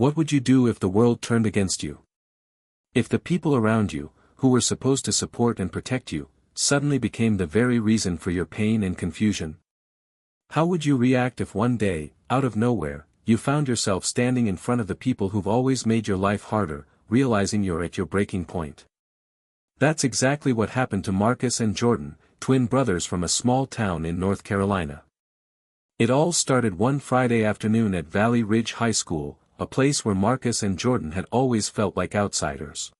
What would you do if the world turned against you? If the people around you, who were supposed to support and protect you, suddenly became the very reason for your pain and confusion? How would you react if one day, out of nowhere, you found yourself standing in front of the people who've always made your life harder, realizing you're at your breaking point? That's exactly what happened to Marcus and Jordan, twin brothers from a small town in North Carolina. It all started one Friday afternoon at Valley Ridge High School, a place where Marcus and Jordan had always felt like outsiders.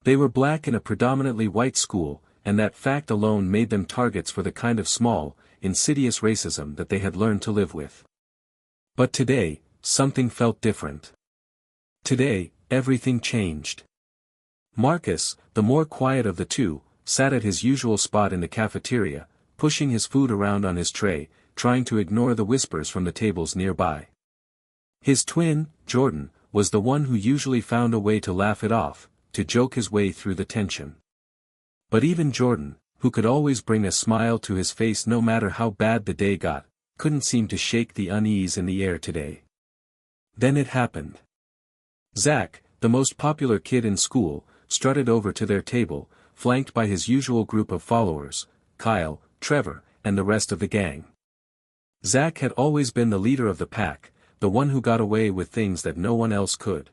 They were black in a predominantly white school, and that fact alone made them targets for the kind of small, insidious racism that they had learned to live with. But today, something felt different. Today, everything changed. Marcus, the more quiet of the two, sat at his usual spot in the cafeteria, pushing his food around on his tray, trying to ignore the whispers from the tables nearby. His twin, Jordan, was the one who usually found a way to laugh it off, to joke his way through the tension. But even Jordan, who could always bring a smile to his face no matter how bad the day got, couldn't seem to shake the unease in the air today. Then it happened. Zach, the most popular kid in school, strutted over to their table, flanked by his usual group of followers, Kyle, Trevor, and the rest of the gang. Zach had always been the leader of the pack, the one who got away with things that no one else could.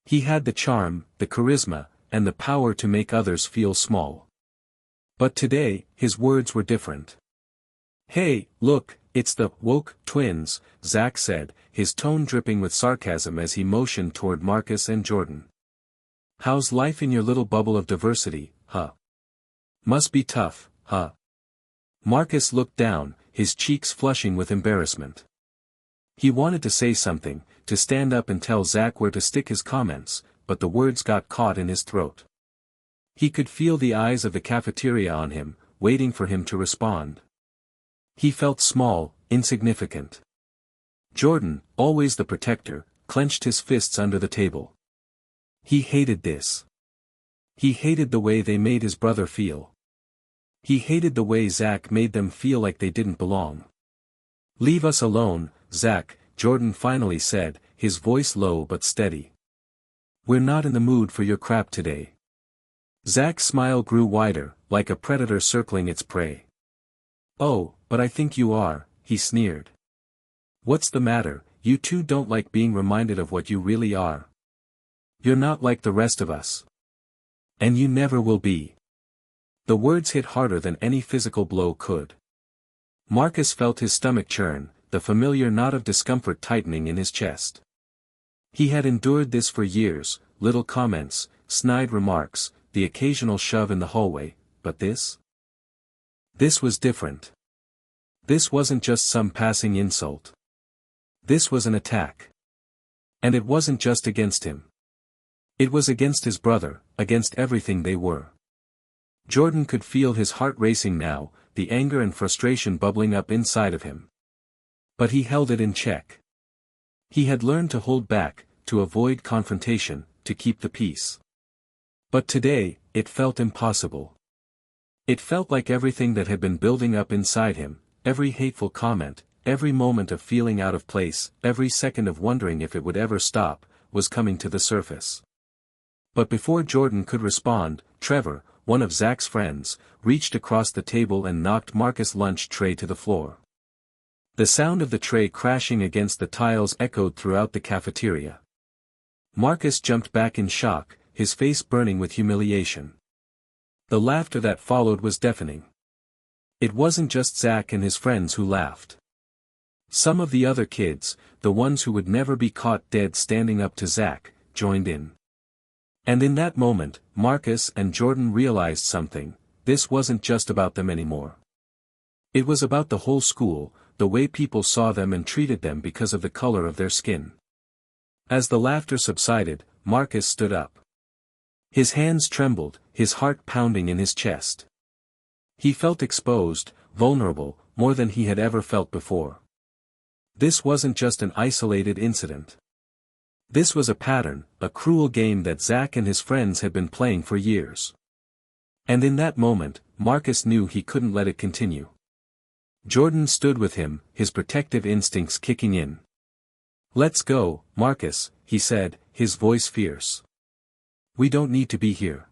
He had the charm, the charisma, and the power to make others feel small. But today, his words were different. "Hey, look, it's the woke twins," Zach said, his tone dripping with sarcasm as he motioned toward Marcus and Jordan. "How's life in your little bubble of diversity, huh? Must be tough, huh?" Marcus looked down, his cheeks flushing with embarrassment. He wanted to say something, to stand up and tell Zach where to stick his comments, but the words got caught in his throat. He could feel the eyes of the cafeteria on him, waiting for him to respond. He felt small, insignificant. Jordan, always the protector, clenched his fists under the table. He hated this. He hated the way they made his brother feel. He hated the way Zach made them feel like they didn't belong. "Leave us alone, Zach," Jordan finally said, his voice low but steady. "We're not in the mood for your crap today." Zach's smile grew wider, like a predator circling its prey. "Oh, but I think you are," he sneered. "What's the matter, you two don't like being reminded of what you really are? You're not like the rest of us. And you never will be." The words hit harder than any physical blow could. Marcus felt his stomach churn, the familiar knot of discomfort tightening in his chest. He had endured this for years, little comments, snide remarks, the occasional shove in the hallway, but this? This was different. This wasn't just some passing insult. This was an attack. And it wasn't just against him. It was against his brother, against everything they were. Jordan could feel his heart racing now, the anger and frustration bubbling up inside of him. But he held it in check. He had learned to hold back, to avoid confrontation, to keep the peace. But today, it felt impossible. It felt like everything that had been building up inside him, every hateful comment, every moment of feeling out of place, every second of wondering if it would ever stop, was coming to the surface. But before Jordan could respond, Trevor, one of Zach's friends, reached across the table and knocked Marcus' lunch tray to the floor. The sound of the tray crashing against the tiles echoed throughout the cafeteria. Marcus jumped back in shock, his face burning with humiliation. The laughter that followed was deafening. It wasn't just Zach and his friends who laughed. Some of the other kids, the ones who would never be caught dead standing up to Zach, joined in. And in that moment, Marcus and Jordan realized something: this wasn't just about them anymore. It was about the whole school, the way people saw them and treated them because of the color of their skin. As the laughter subsided, Marcus stood up. His hands trembled, his heart pounding in his chest. He felt exposed, vulnerable, more than he had ever felt before. This wasn't just an isolated incident. This was a pattern, a cruel game that Zach and his friends had been playing for years. And in that moment, Marcus knew he couldn't let it continue. Jordan stood with him, his protective instincts kicking in. "Let's go, Marcus," he said, his voice fierce. "We don't need to be here."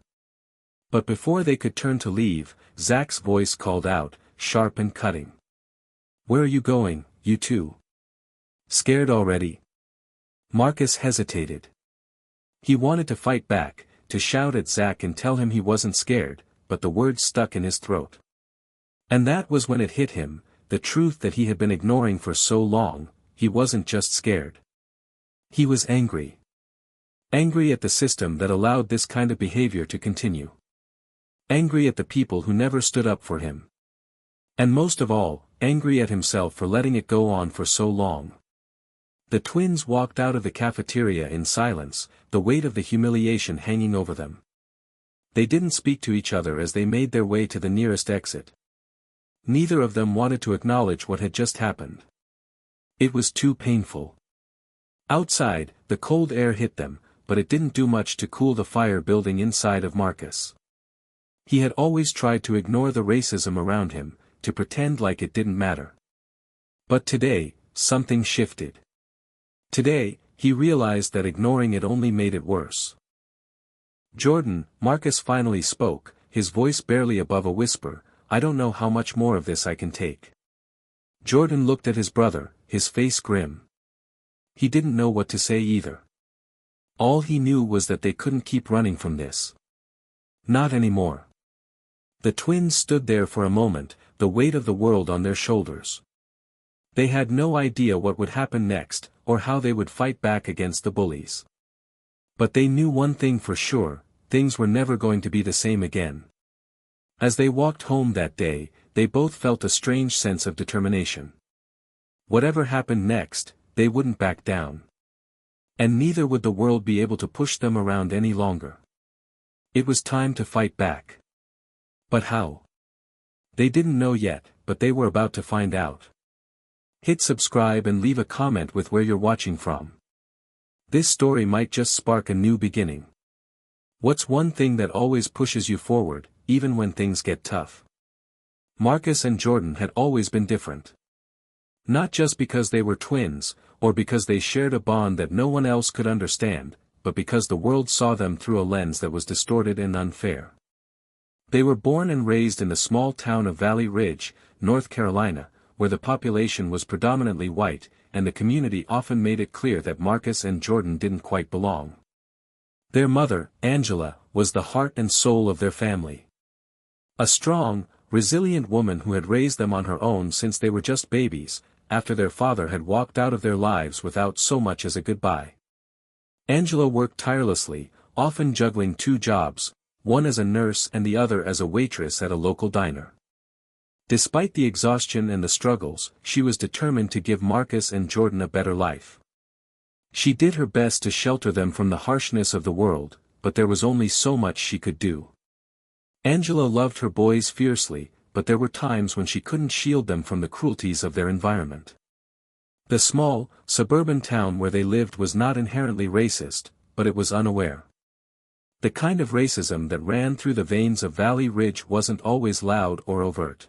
But before they could turn to leave, Zach's voice called out, sharp and cutting. "Where are you going, you two? Scared already?" Marcus hesitated. He wanted to fight back, to shout at Zach and tell him he wasn't scared, but the words stuck in his throat. And that was when it hit him, the truth that he had been ignoring for so long: he wasn't just scared. He was angry. Angry at the system that allowed this kind of behavior to continue. Angry at the people who never stood up for him. And most of all, angry at himself for letting it go on for so long. The twins walked out of the cafeteria in silence, the weight of the humiliation hanging over them. They didn't speak to each other as they made their way to the nearest exit. Neither of them wanted to acknowledge what had just happened. It was too painful. Outside, the cold air hit them, but it didn't do much to cool the fire building inside of Marcus. He had always tried to ignore the racism around him, to pretend like it didn't matter. But today, something shifted. Today, he realized that ignoring it only made it worse. "Jordan," Marcus finally spoke, his voice barely above a whisper, "I don't know how much more of this I can take." Jordan looked at his brother, his face grim. He didn't know what to say either. All he knew was that they couldn't keep running from this. Not anymore. The twins stood there for a moment, the weight of the world on their shoulders. They had no idea what would happen next, or how they would fight back against the bullies. But they knew one thing for sure: things were never going to be the same again. As they walked home that day, they both felt a strange sense of determination. Whatever happened next, they wouldn't back down. And neither would the world be able to push them around any longer. It was time to fight back. But how? They didn't know yet, but they were about to find out. Hit subscribe and leave a comment with where you're watching from. This story might just spark a new beginning. What's one thing that always pushes you forward, even when things get tough? Marcus and Jordan had always been different. Not just because they were twins, or because they shared a bond that no one else could understand, but because the world saw them through a lens that was distorted and unfair. They were born and raised in the small town of Valley Ridge, North Carolina, where the population was predominantly white, and the community often made it clear that Marcus and Jordan didn't quite belong. Their mother, Angela, was the heart and soul of their family. A strong, resilient woman who had raised them on her own since they were just babies, after their father had walked out of their lives without so much as a goodbye. Angela worked tirelessly, often juggling 2 jobs, one as a nurse and the other as a waitress at a local diner. Despite the exhaustion and the struggles, she was determined to give Marcus and Jordan a better life. She did her best to shelter them from the harshness of the world, but there was only so much she could do. Angela loved her boys fiercely, but there were times when she couldn't shield them from the cruelties of their environment. The small, suburban town where they lived was not inherently racist, but it was unaware. The kind of racism that ran through the veins of Valley Ridge wasn't always loud or overt.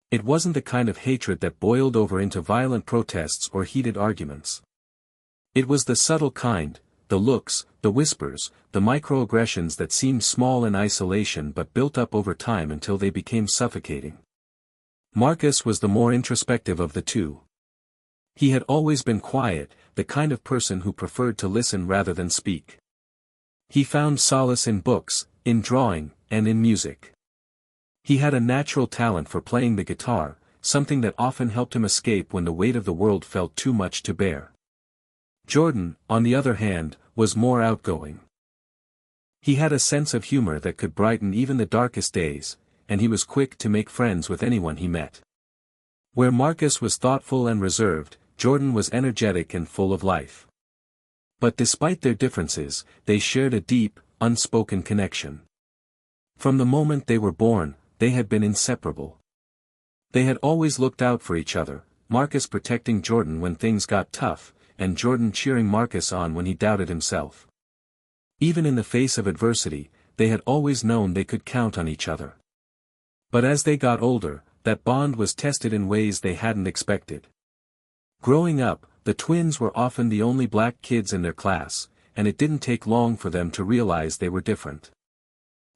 It wasn't the kind of hatred that boiled over into violent protests or heated arguments. It was the subtle kind, the looks, the whispers, the microaggressions that seemed small in isolation but built up over time until they became suffocating. Marcus was the more introspective of the two. He had always been quiet, the kind of person who preferred to listen rather than speak. He found solace in books, in drawing, and in music. He had a natural talent for playing the guitar, something that often helped him escape when the weight of the world felt too much to bear. Jordan, on the other hand, was more outgoing. He had a sense of humor that could brighten even the darkest days, and he was quick to make friends with anyone he met. Where Marcus was thoughtful and reserved, Jordan was energetic and full of life. But despite their differences, they shared a deep, unspoken connection. From the moment they were born, they had been inseparable. They had always looked out for each other, Marcus protecting Jordan when things got tough, and Jordan cheering Marcus on when he doubted himself. Even in the face of adversity, they had always known they could count on each other. But as they got older, that bond was tested in ways they hadn't expected. Growing up, the twins were often the only black kids in their class, and it didn't take long for them to realize they were different.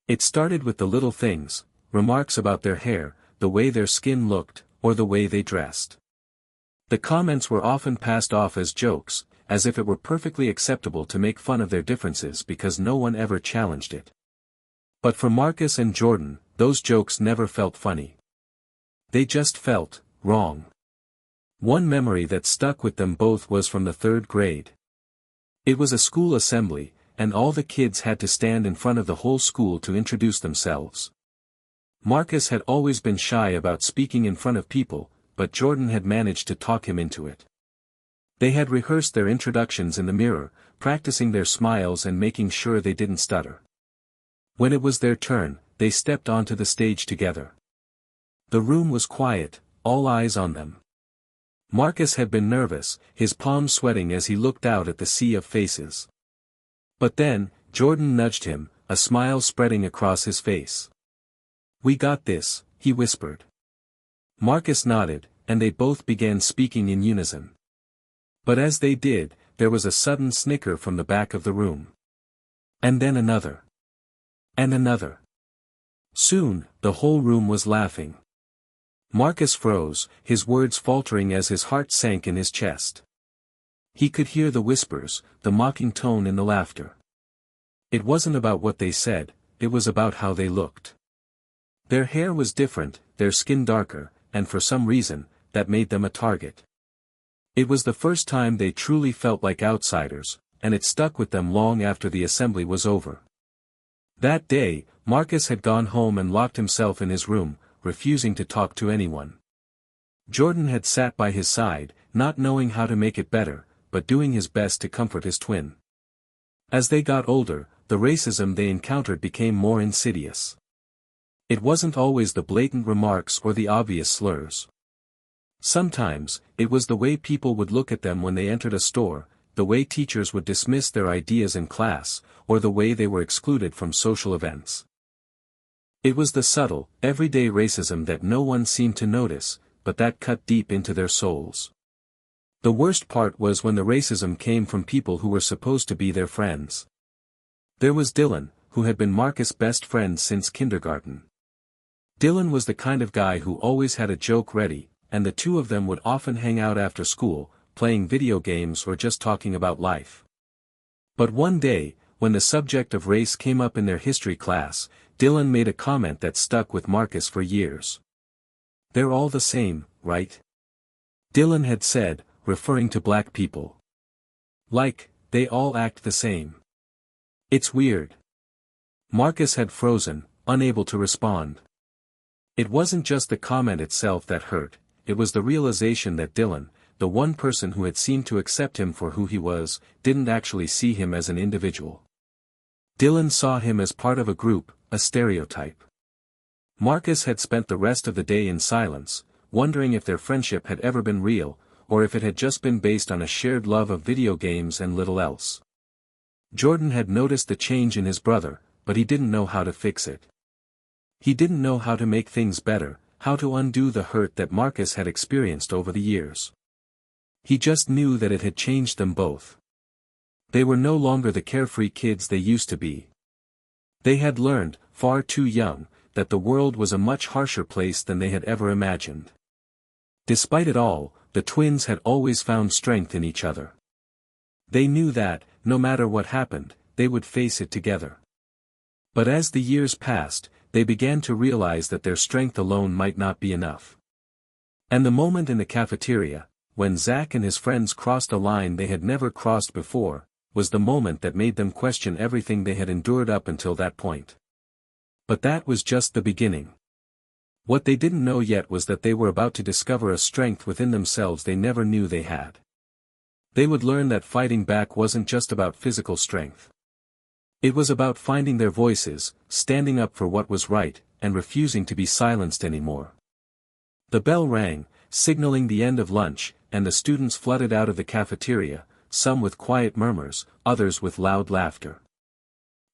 It started with the little things, remarks about their hair, the way their skin looked, or the way they dressed. The comments were often passed off as jokes, as if it were perfectly acceptable to make fun of their differences because no one ever challenged it. But for Marcus and Jordan, those jokes never felt funny. They just felt wrong. One memory that stuck with them both was from the 3rd grade. It was a school assembly, and all the kids had to stand in front of the whole school to introduce themselves. Marcus had always been shy about speaking in front of people, but Jordan had managed to talk him into it. They had rehearsed their introductions in the mirror, practicing their smiles and making sure they didn't stutter. When it was their turn, they stepped onto the stage together. The room was quiet, all eyes on them. Marcus had been nervous, his palms sweating as he looked out at the sea of faces. But then, Jordan nudged him, a smile spreading across his face. "We got this," he whispered. Marcus nodded, and they both began speaking in unison. But as they did, there was a sudden snicker from the back of the room. And then another. And another. Soon, the whole room was laughing. Marcus froze, his words faltering as his heart sank in his chest. He could hear the whispers, the mocking tone in the laughter. It wasn't about what they said, it was about how they looked. Their hair was different, their skin darker, and for some reason, that made them a target. It was the first time they truly felt like outsiders, and it stuck with them long after the assembly was over. That day, Marcus had gone home and locked himself in his room, refusing to talk to anyone. Jordan had sat by his side, not knowing how to make it better, but doing his best to comfort his twin. As they got older, the racism they encountered became more insidious. It wasn't always the blatant remarks or the obvious slurs. Sometimes, it was the way people would look at them when they entered a store, the way teachers would dismiss their ideas in class, or the way they were excluded from social events. It was the subtle, everyday racism that no one seemed to notice, but that cut deep into their souls. The worst part was when the racism came from people who were supposed to be their friends. There was Dylan, who had been Marcus' best friend since kindergarten. Dylan was the kind of guy who always had a joke ready, and the two of them would often hang out after school, playing video games or just talking about life. But one day, when the subject of race came up in their history class, Dylan made a comment that stuck with Marcus for years. "They're all the same, right?" Dylan had said, referring to black people. "Like, they all act the same. It's weird." Marcus had frozen, unable to respond. It wasn't just the comment itself that hurt, it was the realization that Dylan, the one person who had seemed to accept him for who he was, didn't actually see him as an individual. Dylan saw him as part of a group, a stereotype. Marcus had spent the rest of the day in silence, wondering if their friendship had ever been real, or if it had just been based on a shared love of video games and little else. Jordan had noticed the change in his brother, but he didn't know how to fix it. He didn't know how to make things better, how to undo the hurt that Marcus had experienced over the years. He just knew that it had changed them both. They were no longer the carefree kids they used to be. They had learned, far too young, that the world was a much harsher place than they had ever imagined. Despite it all, the twins had always found strength in each other. They knew that, no matter what happened, they would face it together. But as the years passed, they began to realize that their strength alone might not be enough. And the moment in the cafeteria, when Zach and his friends crossed a line they had never crossed before, was the moment that made them question everything they had endured up until that point. But that was just the beginning. What they didn't know yet was that they were about to discover a strength within themselves they never knew they had. They would learn that fighting back wasn't just about physical strength. It was about finding their voices, standing up for what was right, and refusing to be silenced anymore. The bell rang, signaling the end of lunch, and the students flooded out of the cafeteria, some with quiet murmurs, others with loud laughter.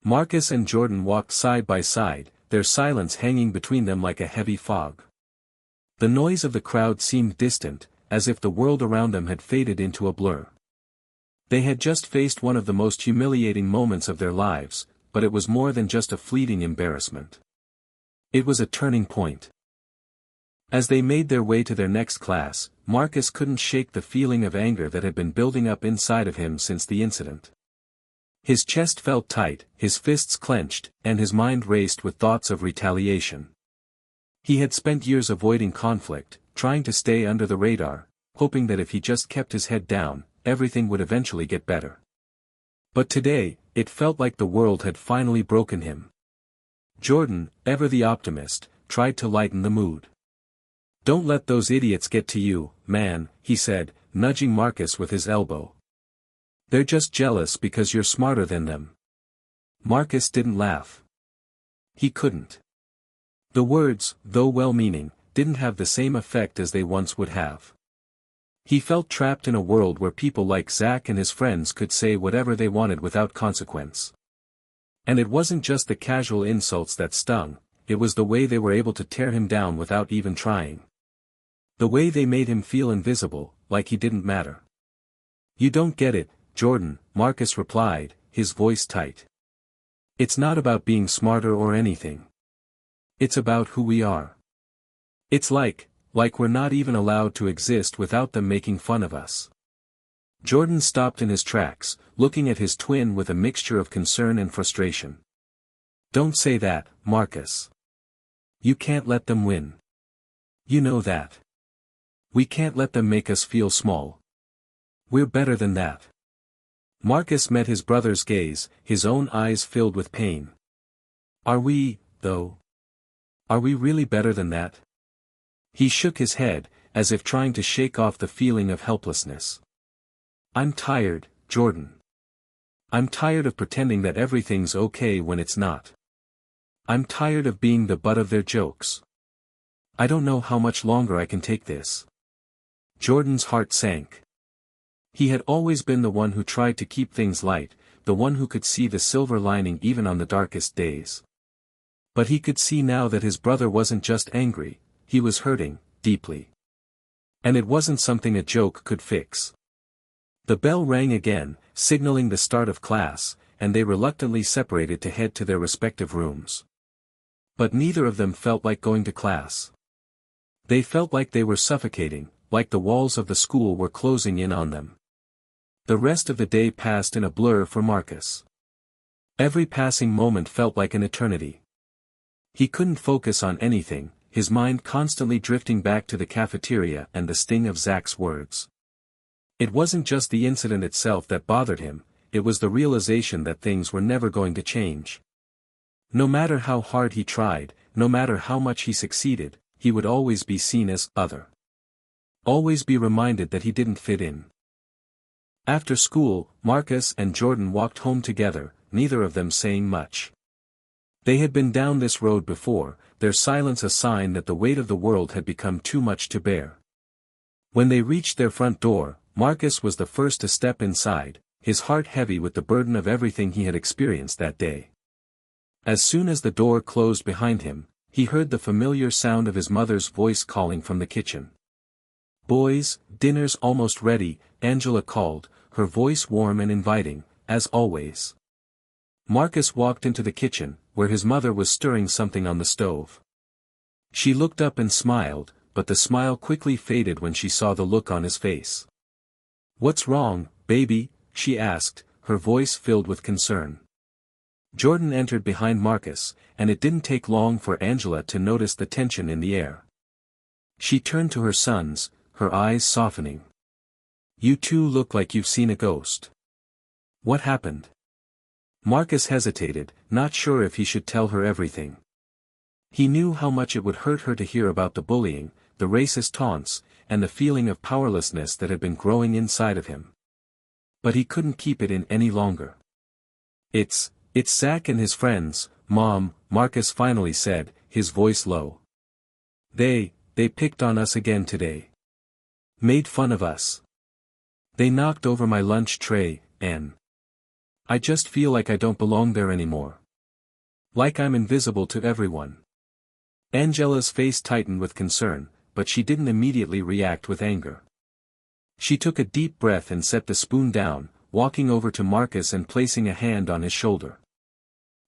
Marcus and Jordan walked side by side, their silence hanging between them like a heavy fog. The noise of the crowd seemed distant, as if the world around them had faded into a blur. They had just faced one of the most humiliating moments of their lives, but it was more than just a fleeting embarrassment. It was a turning point. As they made their way to their next class, Marcus couldn't shake the feeling of anger that had been building up inside of him since the incident. His chest felt tight, his fists clenched, and his mind raced with thoughts of retaliation. He had spent years avoiding conflict, trying to stay under the radar, hoping that if he just kept his head down, everything would eventually get better. But today, it felt like the world had finally broken him. Jordan, ever the optimist, tried to lighten the mood. "Don't let those idiots get to you, man," he said, nudging Marcus with his elbow. "They're just jealous because you're smarter than them." Marcus didn't laugh. He couldn't. The words, though well-meaning, didn't have the same effect as they once would have. He felt trapped in a world where people like Zach and his friends could say whatever they wanted without consequence. And it wasn't just the casual insults that stung, it was the way they were able to tear him down without even trying. The way they made him feel invisible, like he didn't matter. "You don't get it, Jordan," Marcus replied, his voice tight. "It's not about being smarter or anything. It's about who we are. It's like we're not even allowed to exist without them making fun of us." Jordan stopped in his tracks, looking at his twin with a mixture of concern and frustration. "Don't say that, Marcus. You can't let them win. You know that. We can't let them make us feel small. We're better than that." Marcus met his brother's gaze, his own eyes filled with pain. "Are we, though? Are we really better than that?" He shook his head, as if trying to shake off the feeling of helplessness. "I'm tired, Jordan. I'm tired of pretending that everything's okay when it's not. I'm tired of being the butt of their jokes. I don't know how much longer I can take this." Jordan's heart sank. He had always been the one who tried to keep things light, the one who could see the silver lining even on the darkest days. But he could see now that his brother wasn't just angry, he was hurting, deeply. And it wasn't something a joke could fix. The bell rang again, signaling the start of class, and they reluctantly separated to head to their respective rooms. But neither of them felt like going to class. They felt like they were suffocating, like the walls of the school were closing in on them. The rest of the day passed in a blur for Marcus. Every passing moment felt like an eternity. He couldn't focus on anything, his mind constantly drifting back to the cafeteria and the sting of Zach's words. It wasn't just the incident itself that bothered him, it was the realization that things were never going to change. No matter how hard he tried, no matter how much he succeeded, he would always be seen as other. Always be reminded that he didn't fit in. After school, Marcus and Jordan walked home together, neither of them saying much. They had been down this road before, their silence a sign that the weight of the world had become too much to bear. When they reached their front door, Marcus was the first to step inside, his heart heavy with the burden of everything he had experienced that day. As soon as the door closed behind him, he heard the familiar sound of his mother's voice calling from the kitchen. "Boys, dinner's almost ready," Angela called, her voice warm and inviting, as always. Marcus walked into the kitchen, where his mother was stirring something on the stove. She looked up and smiled, but the smile quickly faded when she saw the look on his face. "What's wrong, baby?" she asked, her voice filled with concern. Jordan entered behind Marcus, and it didn't take long for Angela to notice the tension in the air. She turned to her sons, her eyes softening. "You two look like you've seen a ghost. What happened?" Marcus hesitated, not sure if he should tell her everything. He knew how much it would hurt her to hear about the bullying, the racist taunts, and the feeling of powerlessness that had been growing inside of him. But he couldn't keep it in any longer. It's Zach and his friends, Mom," Marcus finally said, his voice low. They picked on us again today. Made fun of us. They knocked over my lunch tray, and I just feel like I don't belong there anymore. Like I'm invisible to everyone." Angela's face tightened with concern, but she didn't immediately react with anger. She took a deep breath and set the spoon down, walking over to Marcus and placing a hand on his shoulder.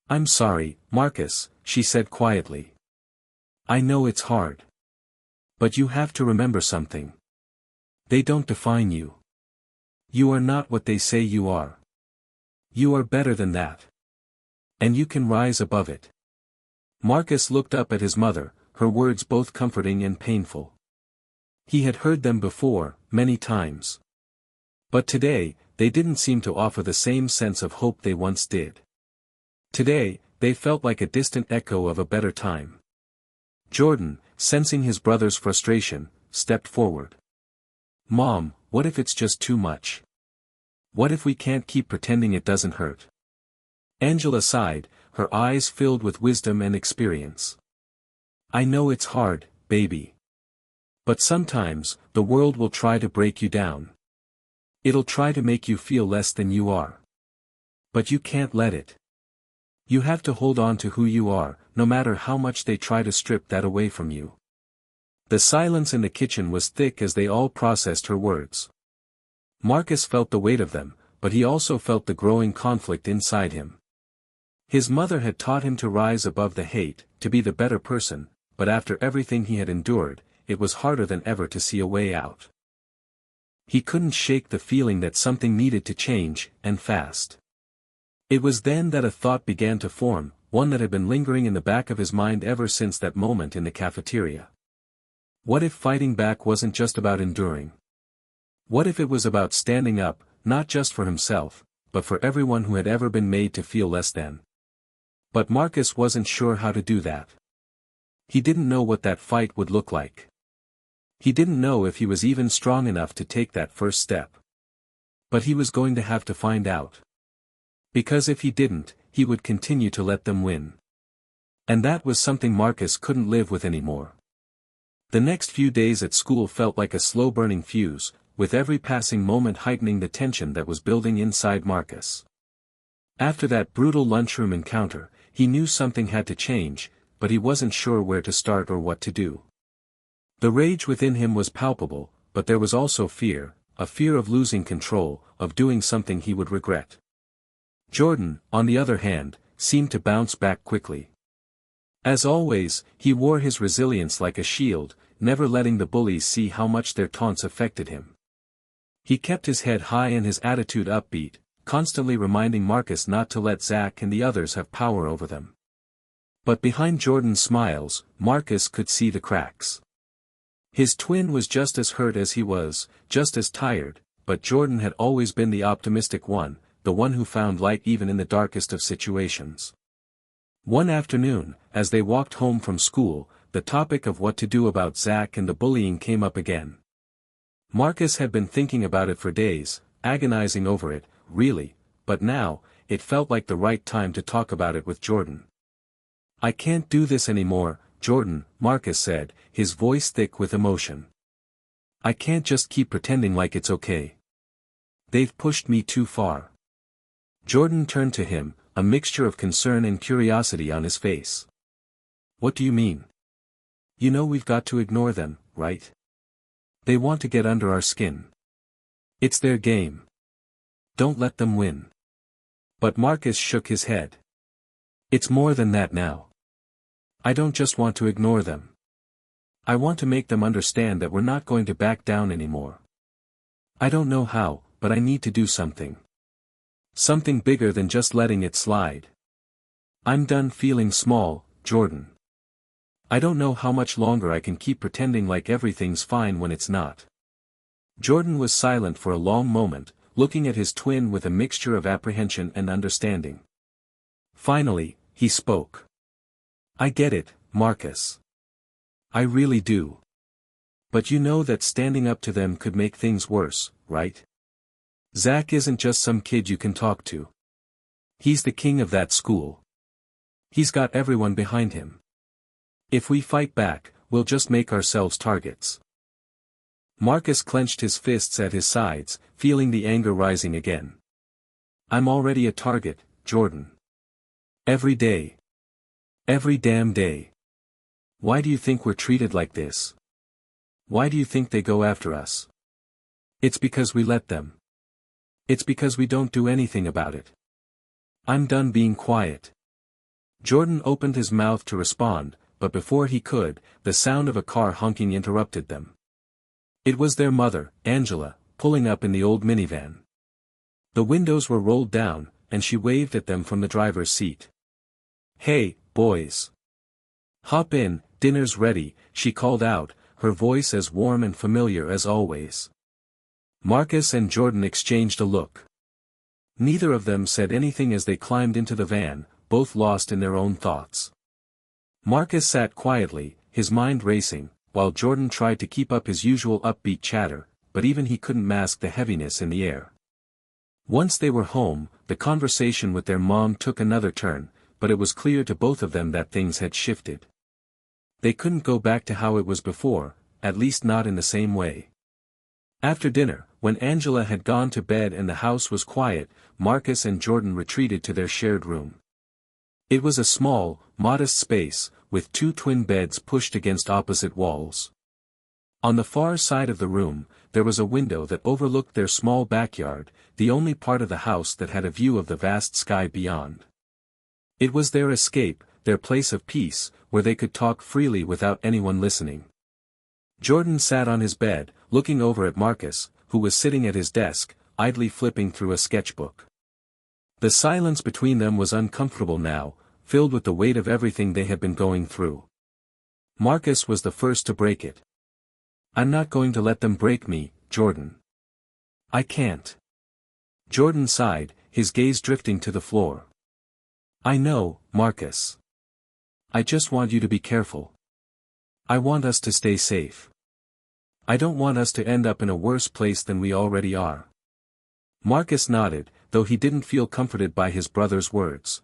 "I'm sorry, Marcus," she said quietly. "I know it's hard. But you have to remember something. They don't define you. You are not what they say you are. You are better than that. And you can rise above it." Marcus looked up at his mother, her words both comforting and painful. He had heard them before, many times. But today, they didn't seem to offer the same sense of hope they once did. Today, they felt like a distant echo of a better time. Jordan, sensing his brother's frustration, stepped forward. "Mom, what if it's just too much? What if we can't keep pretending it doesn't hurt?" Angela sighed, her eyes filled with wisdom and experience. "I know it's hard, baby. But sometimes, the world will try to break you down. It'll try to make you feel less than you are. But you can't let it. You have to hold on to who you are, no matter how much they try to strip that away from you." The silence in the kitchen was thick as they all processed her words. Marcus felt the weight of them, but he also felt the growing conflict inside him. His mother had taught him to rise above the hate, to be the better person, but after everything he had endured, it was harder than ever to see a way out. He couldn't shake the feeling that something needed to change, and fast. It was then that a thought began to form, one that had been lingering in the back of his mind ever since that moment in the cafeteria. What if fighting back wasn't just about enduring? What if it was about standing up, not just for himself, but for everyone who had ever been made to feel less than? But Marcus wasn't sure how to do that. He didn't know what that fight would look like. He didn't know if he was even strong enough to take that first step. But he was going to have to find out. Because if he didn't, he would continue to let them win. And that was something Marcus couldn't live with anymore. The next few days at school felt like a slow-burning fuse, with every passing moment heightening the tension that was building inside Marcus. After that brutal lunchroom encounter, he knew something had to change, but he wasn't sure where to start or what to do. The rage within him was palpable, but there was also fear, a fear of losing control, of doing something he would regret. Jordan, on the other hand, seemed to bounce back quickly. As always, he wore his resilience like a shield, never letting the bullies see how much their taunts affected him. He kept his head high and his attitude upbeat, constantly reminding Marcus not to let Zach and the others have power over them. But behind Jordan's smiles, Marcus could see the cracks. His twin was just as hurt as he was, just as tired, but Jordan had always been the optimistic one, the one who found light even in the darkest of situations. One afternoon, as they walked home from school, the topic of what to do about Zach and the bullying came up again. Marcus had been thinking about it for days, agonizing over it, really, but now, it felt like the right time to talk about it with Jordan. "I can't do this anymore, Jordan," Marcus said, his voice thick with emotion. "I can't just keep pretending like it's okay. They've pushed me too far." Jordan turned to him, a mixture of concern and curiosity on his face. "What do you mean? You know we've got to ignore them, right? They want to get under our skin. It's their game. Don't let them win." But Marcus shook his head. "It's more than that now. I don't just want to ignore them. I want to make them understand that we're not going to back down anymore. I don't know how, but I need to do something. Something bigger than just letting it slide. I'm done feeling small, Jordan. I don't know how much longer I can keep pretending like everything's fine when it's not." Jordan was silent for a long moment, looking at his twin with a mixture of apprehension and understanding. Finally, he spoke. "I get it, Marcus. I really do. But you know that standing up to them could make things worse, right? Zach isn't just some kid you can talk to. He's the king of that school. He's got everyone behind him. If we fight back, we'll just make ourselves targets." Marcus clenched his fists at his sides, feeling the anger rising again. "I'm already a target, Jordan. Every day. Every damn day. Why do you think we're treated like this? Why do you think they go after us? It's because we let them. It's because we don't do anything about it. I'm done being quiet. Jordan opened his mouth to respond, but before he could, the sound of a car honking interrupted them. It was their mother, Angela, pulling up in the old minivan. The windows were rolled down, and she waved at them from the driver's seat. "Hey, boys. Hop in, dinner's ready," she called out, her voice as warm and familiar as always. Marcus and Jordan exchanged a look. Neither of them said anything as they climbed into the van, both lost in their own thoughts. Marcus sat quietly, his mind racing, while Jordan tried to keep up his usual upbeat chatter, but even he couldn't mask the heaviness in the air. Once they were home, the conversation with their mom took another turn, but it was clear to both of them that things had shifted. They couldn't go back to how it was before, at least not in the same way. After dinner, when Angela had gone to bed and the house was quiet, Marcus and Jordan retreated to their shared room. It was a small, modest space, with two twin beds pushed against opposite walls. On the far side of the room, there was a window that overlooked their small backyard, the only part of the house that had a view of the vast sky beyond. It was their escape, their place of peace, where they could talk freely without anyone listening. Jordan sat on his bed, looking over at Marcus, who was sitting at his desk, idly flipping through a sketchbook. The silence between them was uncomfortable now, filled with the weight of everything they had been going through. Marcus was the first to break it. "I'm not going to let them break me, Jordan. I can't." Jordan sighed, his gaze drifting to the floor. "I know, Marcus. I just want you to be careful. I want us to stay safe. I don't want us to end up in a worse place than we already are." Marcus nodded, though he didn't feel comforted by his brother's words.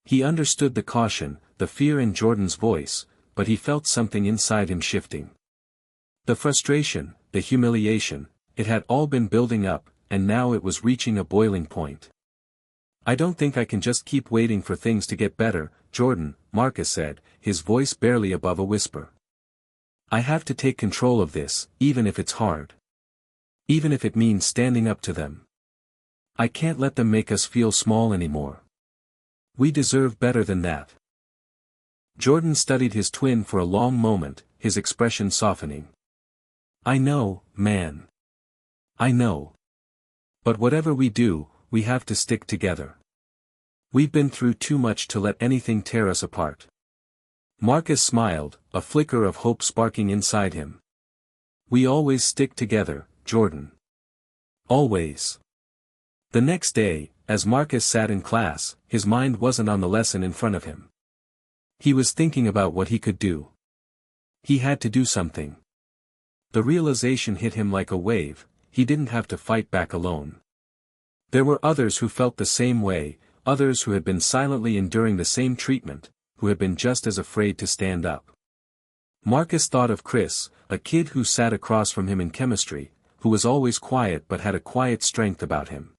He understood the caution, the fear in Jordan's voice, but he felt something inside him shifting. The frustration, the humiliation, it had all been building up, and now it was reaching a boiling point. "I don't think I can just keep waiting for things to get better, Jordan," Marcus said, his voice barely above a whisper. "I have to take control of this, even if it's hard. Even if it means standing up to them. I can't let them make us feel small anymore. We deserve better than that." Jordan studied his twin for a long moment, his expression softening. "I know, man. I know. But whatever we do, we have to stick together. We've been through too much to let anything tear us apart." Marcus smiled, a flicker of hope sparking inside him. "We always stick together, Jordan. Always." The next day, as Marcus sat in class, his mind wasn't on the lesson in front of him. He was thinking about what he could do. He had to do something. The realization hit him like a wave, he didn't have to fight back alone. There were others who felt the same way, others who had been silently enduring the same treatment, who had been just as afraid to stand up. Marcus thought of Chris, a kid who sat across from him in chemistry, who was always quiet but had a quiet strength about him.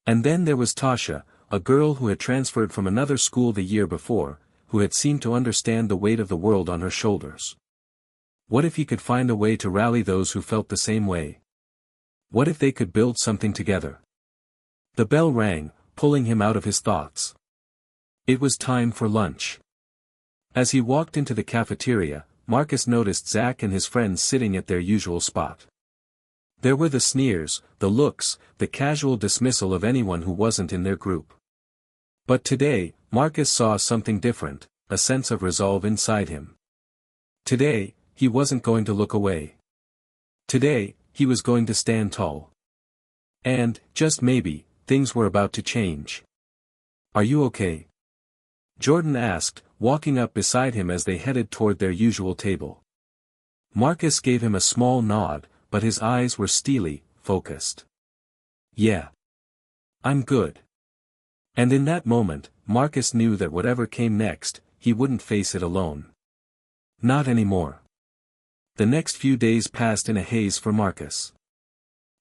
And then there was Tasha, a girl who had transferred from another school the year before, who had seemed to understand the weight of the world on her shoulders. What if he could find a way to rally those who felt the same way? What if they could build something together? The bell rang, pulling him out of his thoughts. It was time for lunch. As he walked into the cafeteria, Marcus noticed Zach and his friends sitting at their usual spot. There were the sneers, the looks, the casual dismissal of anyone who wasn't in their group. But today, Marcus saw something different, a sense of resolve inside him. Today, he wasn't going to look away. Today, he was going to stand tall. And, just maybe, things were about to change. "Are you okay?" Jordan asked, walking up beside him as they headed toward their usual table. Marcus gave him a small nod, but his eyes were steely, focused. "Yeah. I'm good." And in that moment, Marcus knew that whatever came next, he wouldn't face it alone. Not anymore. The next few days passed in a haze for Marcus.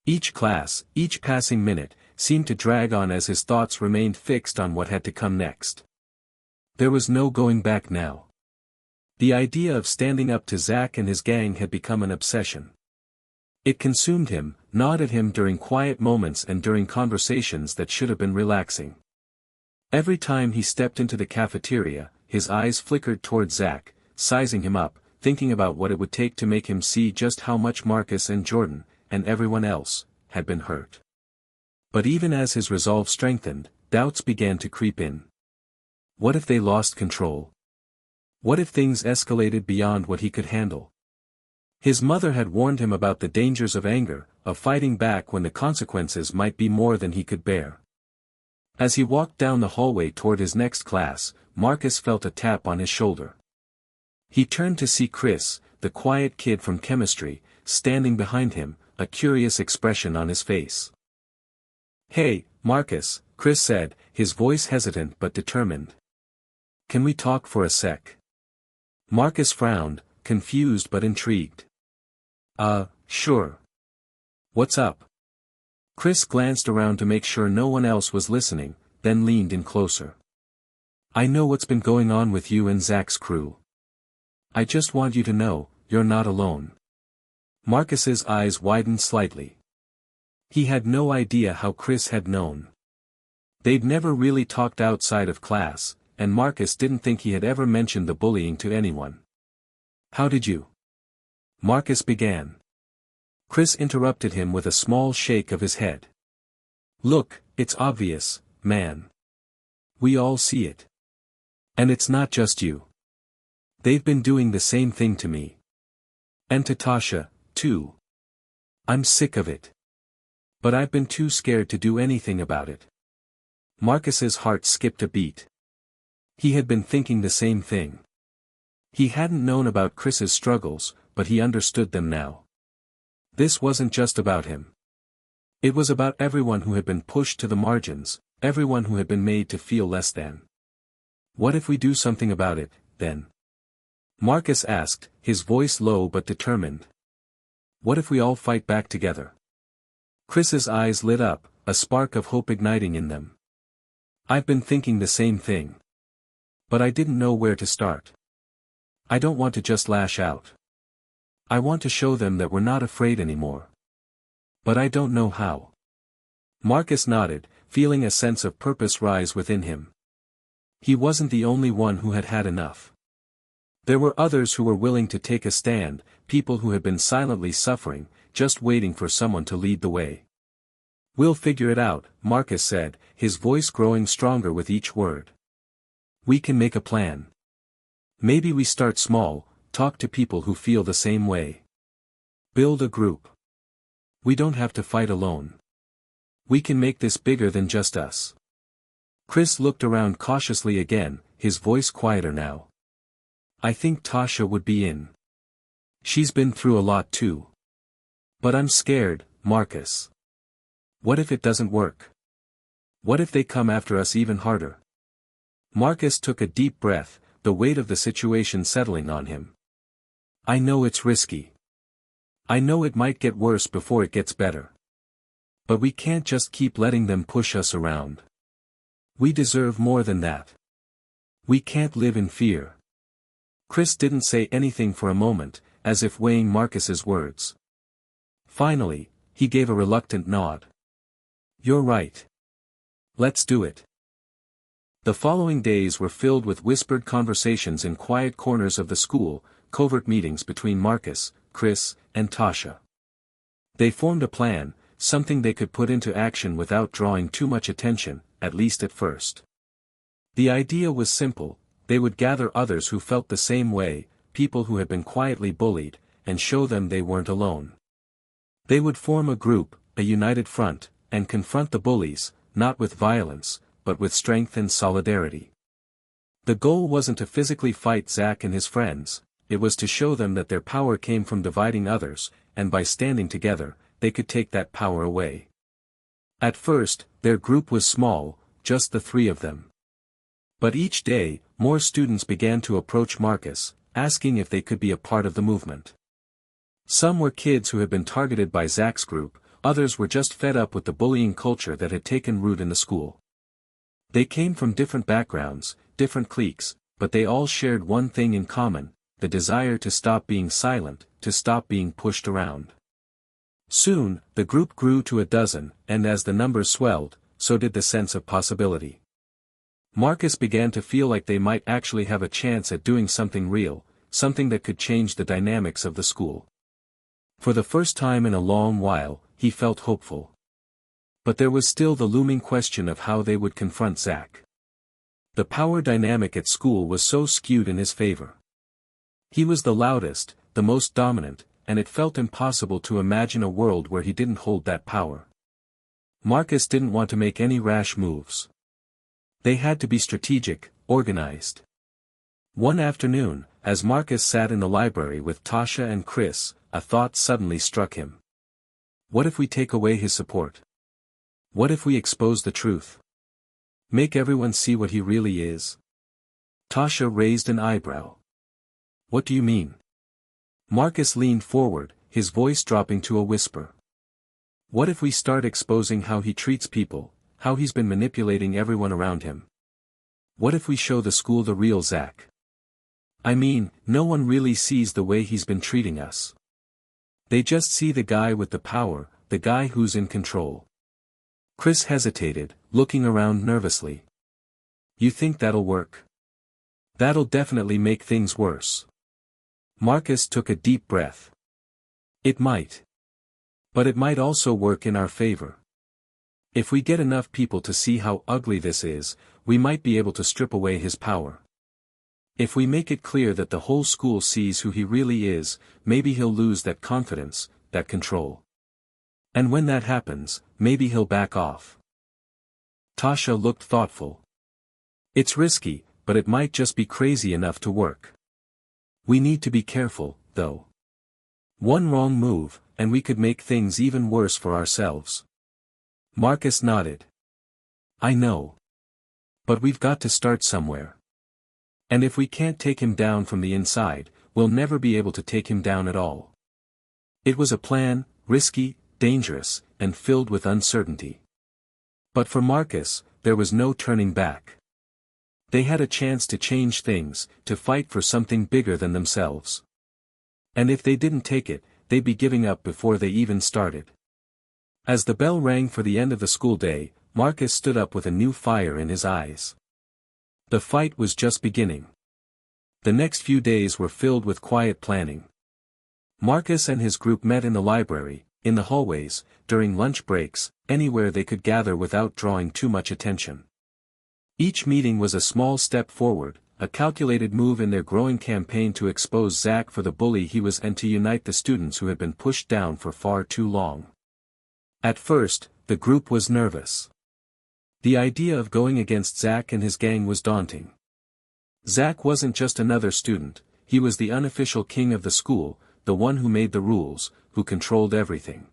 Each class, each passing minute, seemed to drag on as his thoughts remained fixed on what had to come next. There was no going back now. The idea of standing up to Zach and his gang had become an obsession. It consumed him, gnawed at him during quiet moments and during conversations that should have been relaxing. Every time he stepped into the cafeteria, his eyes flickered toward Zach, sizing him up, thinking about what it would take to make him see just how much Marcus and Jordan, and everyone else, had been hurt. But even as his resolve strengthened, doubts began to creep in. What if they lost control? What if things escalated beyond what he could handle? His mother had warned him about the dangers of anger, of fighting back when the consequences might be more than he could bear. As he walked down the hallway toward his next class, Marcus felt a tap on his shoulder. He turned to see Chris, the quiet kid from chemistry, standing behind him, a curious expression on his face. "Hey, Marcus," Chris said, his voice hesitant but determined. "Can we talk for a sec?" Marcus frowned, confused but intrigued. Sure. What's up?" Chris glanced around to make sure no one else was listening, then leaned in closer. "I know what's been going on with you and Zach's crew. I just want you to know, you're not alone." Marcus's eyes widened slightly. He had no idea how Chris had known. They'd never really talked outside of class, and Marcus didn't think he had ever mentioned the bullying to anyone. "How did you?" Marcus began. Chris interrupted him with a small shake of his head. "Look, it's obvious, man. We all see it. And it's not just you. They've been doing the same thing to me. And to Tasha, too. I'm sick of it. But I've been too scared to do anything about it." Marcus's heart skipped a beat. He had been thinking the same thing. He hadn't known about Chris's struggles, but he understood them now. This wasn't just about him. It was about everyone who had been pushed to the margins, everyone who had been made to feel less than. "What if we do something about it, then?" Marcus asked, his voice low but determined. "What if we all fight back together?" Chris's eyes lit up, a spark of hope igniting in them. "I've been thinking the same thing. But I didn't know where to start. I don't want to just lash out. I want to show them that we're not afraid anymore. But I don't know how." Marcus nodded, feeling a sense of purpose rise within him. He wasn't the only one who had had enough. There were others who were willing to take a stand, people who had been silently suffering, just waiting for someone to lead the way. "We'll figure it out," Marcus said, his voice growing stronger with each word. "We can make a plan. Maybe we start small, talk to people who feel the same way. Build a group. We don't have to fight alone. We can make this bigger than just us." Chris looked around cautiously again, his voice quieter now. "I think Tasha would be in. She's been through a lot too. But I'm scared, Marcus. What if it doesn't work? What if they come after us even harder?" Marcus took a deep breath, the weight of the situation settling on him. "I know it's risky. I know it might get worse before it gets better. But we can't just keep letting them push us around. We deserve more than that. We can't live in fear." Chris didn't say anything for a moment, as if weighing Marcus's words. Finally, he gave a reluctant nod. "You're right. Let's do it." The following days were filled with whispered conversations in quiet corners of the school, covert meetings between Marcus, Chris, and Tasha. They formed a plan, something they could put into action without drawing too much attention, at least at first. The idea was simple: they would gather others who felt the same way, people who had been quietly bullied, and show them they weren't alone. They would form a group, a united front, and confront the bullies, not with violence, but with strength and solidarity. The goal wasn't to physically fight Zach and his friends, it was to show them that their power came from dividing others, and by standing together, they could take that power away. At first, their group was small, just the three of them. But each day, more students began to approach Marcus, asking if they could be a part of the movement. Some were kids who had been targeted by Zach's group, others were just fed up with the bullying culture that had taken root in the school. They came from different backgrounds, different cliques, but they all shared one thing in common: the desire to stop being silent, to stop being pushed around. Soon, the group grew to a dozen, and as the numbers swelled, so did the sense of possibility. Marcus began to feel like they might actually have a chance at doing something real, something that could change the dynamics of the school. For the first time in a long while, he felt hopeful. But there was still the looming question of how they would confront Zach. The power dynamic at school was so skewed in his favor. He was the loudest, the most dominant, and it felt impossible to imagine a world where he didn't hold that power. Marcus didn't want to make any rash moves. They had to be strategic, organized. One afternoon, as Marcus sat in the library with Tasha and Chris, a thought suddenly struck him. What if we take away his support? What if we expose the truth? Make everyone see what he really is? Tasha raised an eyebrow. What do you mean? Marcus leaned forward, his voice dropping to a whisper. What if we start exposing how he treats people, how he's been manipulating everyone around him? What if we show the school the real Zach? I mean, no one really sees the way he's been treating us. They just see the guy with the power, the guy who's in control. Chris hesitated, looking around nervously. You think that'll work? That'll definitely make things worse. Marcus took a deep breath. It might. But it might also work in our favor. If we get enough people to see how ugly this is, we might be able to strip away his power. If we make it clear that the whole school sees who he really is, maybe he'll lose that confidence, that control. And when that happens, maybe he'll back off. Tasha looked thoughtful. It's risky, but it might just be crazy enough to work. We need to be careful, though. One wrong move, and we could make things even worse for ourselves. Marcus nodded. I know. But we've got to start somewhere. And if we can't take him down from the inside, we'll never be able to take him down at all. It was a plan, risky, dangerous, and filled with uncertainty. But for Marcus, there was no turning back. They had a chance to change things, to fight for something bigger than themselves. And if they didn't take it, they'd be giving up before they even started. As the bell rang for the end of the school day, Marcus stood up with a new fire in his eyes. The fight was just beginning. The next few days were filled with quiet planning. Marcus and his group met in the library, in the hallways, during lunch breaks, anywhere they could gather without drawing too much attention. Each meeting was a small step forward, a calculated move in their growing campaign to expose Zach for the bully he was and to unite the students who had been pushed down for far too long. At first, the group was nervous. The idea of going against Zach and his gang was daunting. Zach wasn't just another student, he was the unofficial king of the school, the one who made the rules, who controlled everything.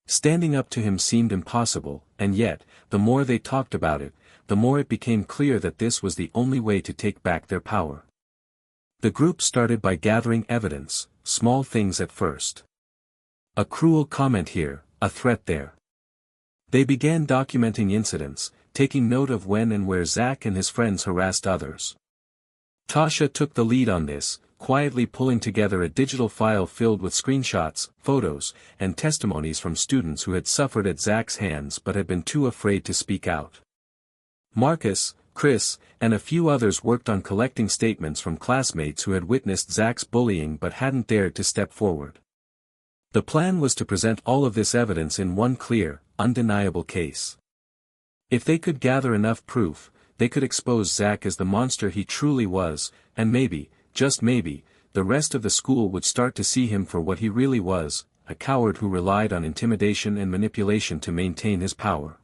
Standing up to him seemed impossible, and yet, the more they talked about it, the more it became clear that this was the only way to take back their power. The group started by gathering evidence, small things at first. A cruel comment here, a threat there. They began documenting incidents, taking note of when and where Zach and his friends harassed others. Tasha took the lead on this, quietly pulling together a digital file filled with screenshots, photos, and testimonies from students who had suffered at Zach's hands but had been too afraid to speak out. Marcus, Chris, and a few others worked on collecting statements from classmates who had witnessed Zach's bullying but hadn't dared to step forward. The plan was to present all of this evidence in one clear, undeniable case. If they could gather enough proof, they could expose Zach as the monster he truly was, and maybe, just maybe, the rest of the school would start to see him for what he really was, a coward who relied on intimidation and manipulation to maintain his power.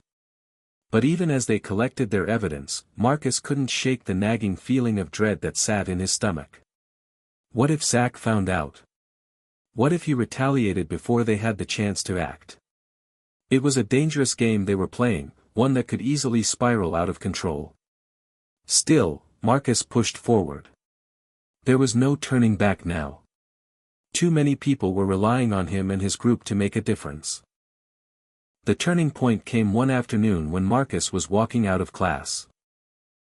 But even as they collected their evidence, Marcus couldn't shake the nagging feeling of dread that sat in his stomach. What if Zach found out? What if he retaliated before they had the chance to act? It was a dangerous game they were playing, one that could easily spiral out of control. Still, Marcus pushed forward. There was no turning back now. Too many people were relying on him and his group to make a difference. The turning point came one afternoon when Marcus was walking out of class.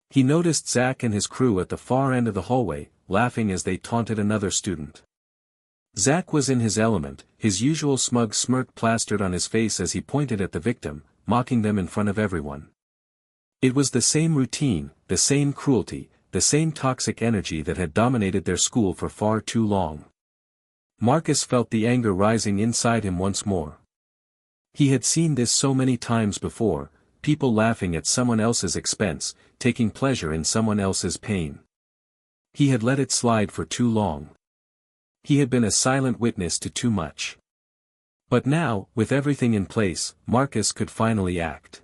He noticed Zach and his crew at the far end of the hallway, laughing as they taunted another student. Zach was in his element, his usual smug smirk plastered on his face as he pointed at the victim, mocking them in front of everyone. It was the same routine, the same cruelty, the same toxic energy that had dominated their school for far too long. Marcus felt the anger rising inside him once more. He had seen this so many times before, people laughing at someone else's expense, taking pleasure in someone else's pain. He had let it slide for too long. He had been a silent witness to too much. But now, with everything in place, Marcus could finally act.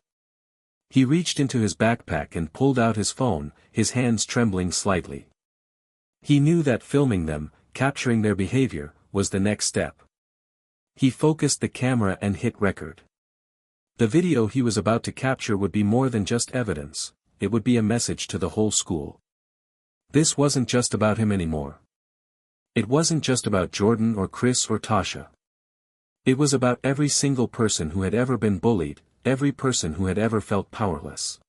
He reached into his backpack and pulled out his phone, his hands trembling slightly. He knew that filming them, capturing their behavior, was the next step. He focused the camera and hit record. The video he was about to capture would be more than just evidence, it would be a message to the whole school. This wasn't just about him anymore. It wasn't just about Jordan or Chris or Tasha. It was about every single person who had ever been bullied, every person who had ever felt powerless.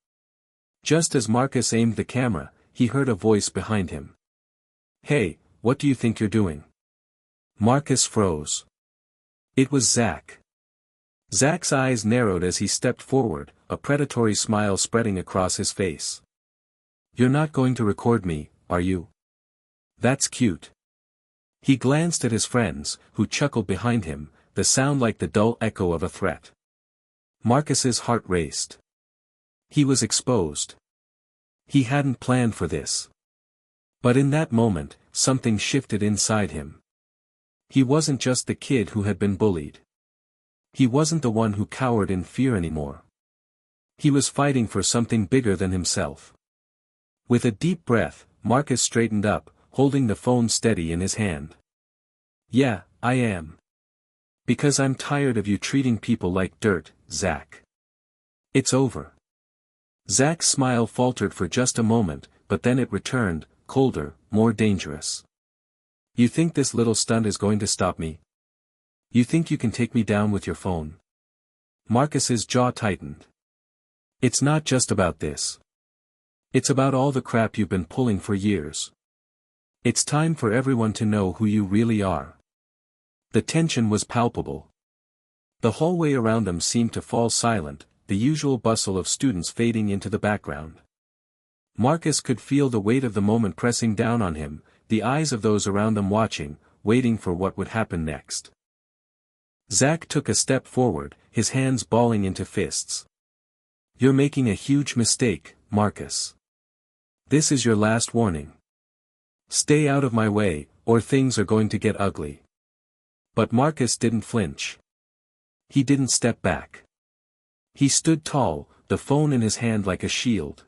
Just as Marcus aimed the camera, he heard a voice behind him. "Hey, what do you think you're doing?" Marcus froze. It was Zach. Zach's eyes narrowed as he stepped forward, a predatory smile spreading across his face. "You're not going to record me, are you? That's cute." He glanced at his friends, who chuckled behind him, the sound like the dull echo of a threat. Marcus's heart raced. He was exposed. He hadn't planned for this. But in that moment, something shifted inside him. He wasn't just the kid who had been bullied. He wasn't the one who cowered in fear anymore. He was fighting for something bigger than himself. With a deep breath, Marcus straightened up, holding the phone steady in his hand. "Yeah, I am. Because I'm tired of you treating people like dirt, Zach. It's over." Zach's smile faltered for just a moment, but then it returned, colder, more dangerous. "You think this little stunt is going to stop me? You think you can take me down with your phone?" Marcus's jaw tightened. "It's not just about this. It's about all the crap you've been pulling for years. It's time for everyone to know who you really are." The tension was palpable. The hallway around them seemed to fall silent, the usual bustle of students fading into the background. Marcus could feel the weight of the moment pressing down on him, the eyes of those around them watching, waiting for what would happen next. Zach took a step forward, his hands balling into fists. "You're making a huge mistake, Marcus. This is your last warning. Stay out of my way, or things are going to get ugly." But Marcus didn't flinch. He didn't step back. He stood tall, the phone in his hand like a shield.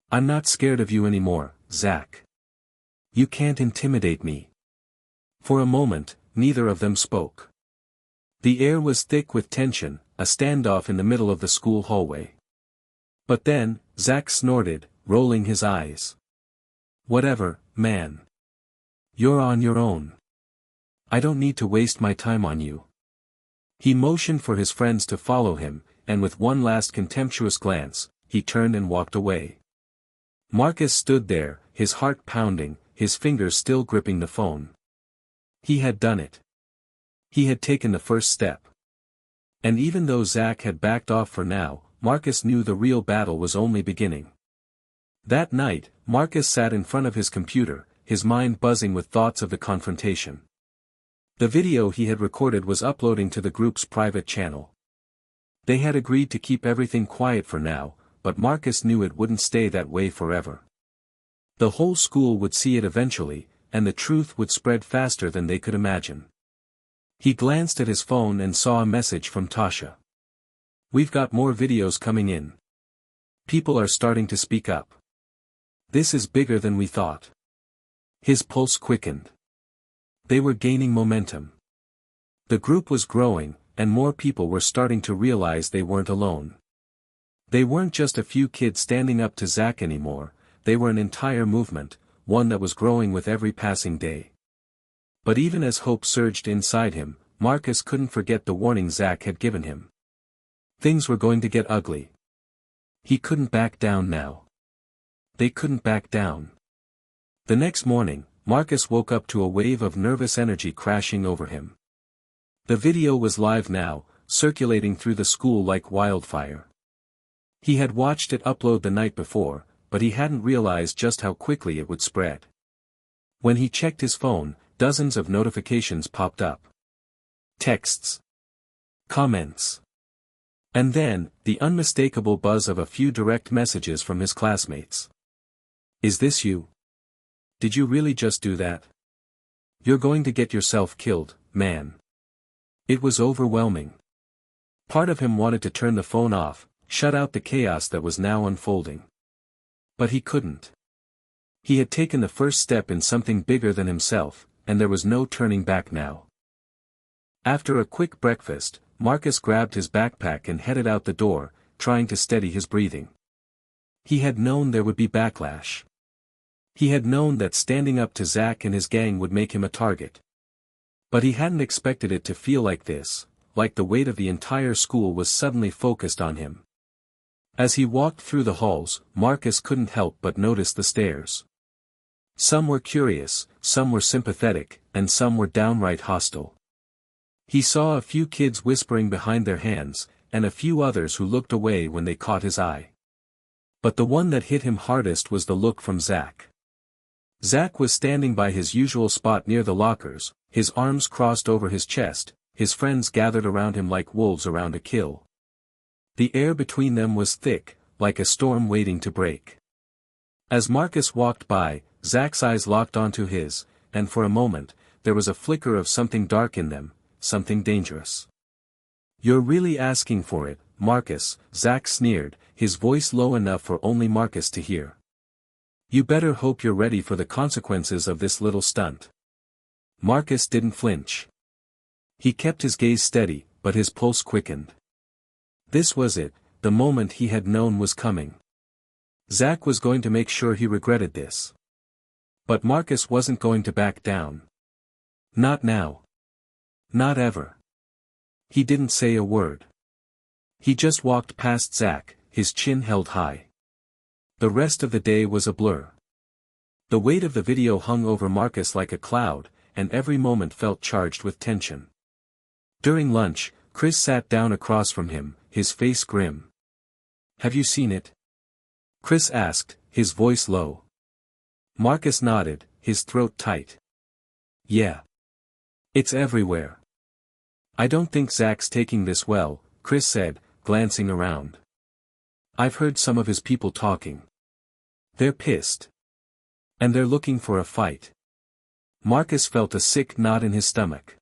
"I'm not scared of you anymore, Zach. You can't intimidate me." For a moment, neither of them spoke. The air was thick with tension, a standoff in the middle of the school hallway. But then, Zach snorted, rolling his eyes. "Whatever, man. You're on your own. I don't need to waste my time on you." He motioned for his friends to follow him, and with one last contemptuous glance, he turned and walked away. Marcus stood there, his heart pounding, his fingers still gripping the phone. He had done it. He had taken the first step. And even though Zach had backed off for now, Marcus knew the real battle was only beginning. That night, Marcus sat in front of his computer, his mind buzzing with thoughts of the confrontation. The video he had recorded was uploading to the group's private channel. They had agreed to keep everything quiet for now, but Marcus knew it wouldn't stay that way forever. The whole school would see it eventually, and the truth would spread faster than they could imagine. He glanced at his phone and saw a message from Tasha. "We've got more videos coming in. People are starting to speak up. This is bigger than we thought." His pulse quickened. They were gaining momentum. The group was growing, and more people were starting to realize they weren't alone. They weren't just a few kids standing up to Zach anymore, they were an entire movement, one that was growing with every passing day. But even as hope surged inside him, Marcus couldn't forget the warning Zach had given him. Things were going to get ugly. He couldn't back down now. They couldn't back down. The next morning, Marcus woke up to a wave of nervous energy crashing over him. The video was live now, circulating through the school like wildfire. He had watched it upload the night before, but he hadn't realized just how quickly it would spread. When he checked his phone, dozens of notifications popped up. Texts. Comments. And then, the unmistakable buzz of a few direct messages from his classmates. Is this you? Did you really just do that? You're going to get yourself killed, man. It was overwhelming. Part of him wanted to turn the phone off, shut out the chaos that was now unfolding. But he couldn't. He had taken the first step in something bigger than himself, and there was no turning back now. After a quick breakfast, Marcus grabbed his backpack and headed out the door, trying to steady his breathing. He had known there would be backlash. He had known that standing up to Zach and his gang would make him a target. But he hadn't expected it to feel like this, like the weight of the entire school was suddenly focused on him. As he walked through the halls, Marcus couldn't help but notice the stares. Some were curious, some were sympathetic, and some were downright hostile. He saw a few kids whispering behind their hands, and a few others who looked away when they caught his eye. But the one that hit him hardest was the look from Zach. Zach was standing by his usual spot near the lockers, his arms crossed over his chest, his friends gathered around him like wolves around a kill. The air between them was thick, like a storm waiting to break. As Marcus walked by, Zach's eyes locked onto his, and for a moment, there was a flicker of something dark in them, something dangerous. You're really asking for it, Marcus, Zach sneered, his voice low enough for only Marcus to hear. You better hope you're ready for the consequences of this little stunt. Marcus didn't flinch. He kept his gaze steady, but his pulse quickened. This was it, the moment he had known was coming. Zach was going to make sure he regretted this. But Marcus wasn't going to back down. Not now. Not ever. He didn't say a word. He just walked past Zach, his chin held high. The rest of the day was a blur. The weight of the video hung over Marcus like a cloud, and every moment felt charged with tension. During lunch, Chris sat down across from him, his face grim. Have you seen it? Chris asked, his voice low. Marcus nodded, his throat tight. Yeah. It's everywhere. I don't think Zach's taking this well, Chris said, glancing around. I've heard some of his people talking. They're pissed. And they're looking for a fight. Marcus felt a sick knot in his stomach.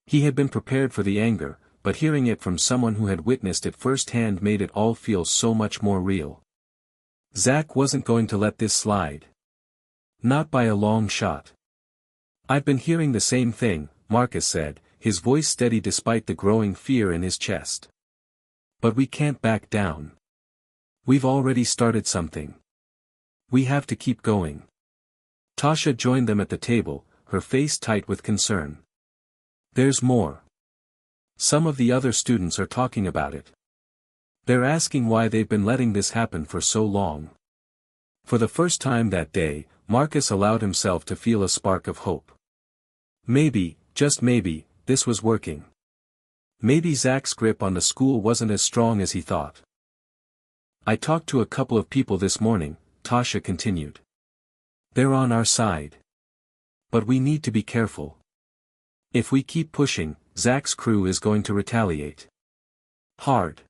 He had been prepared for the anger, but hearing it from someone who had witnessed it firsthand made it all feel so much more real. Zach wasn't going to let this slide. Not by a long shot. I've been hearing the same thing, Marcus said, his voice steady despite the growing fear in his chest. But we can't back down. We've already started something. We have to keep going. Tasha joined them at the table, her face tight with concern. There's more. Some of the other students are talking about it. They're asking why they've been letting this happen for so long. For the first time that day, Marcus allowed himself to feel a spark of hope. Maybe, just maybe, this was working. Maybe Zach's grip on the school wasn't as strong as he thought. I talked to a couple of people this morning, Tasha continued. They're on our side. But we need to be careful. If we keep pushing, Zach's crew is going to retaliate. Hard.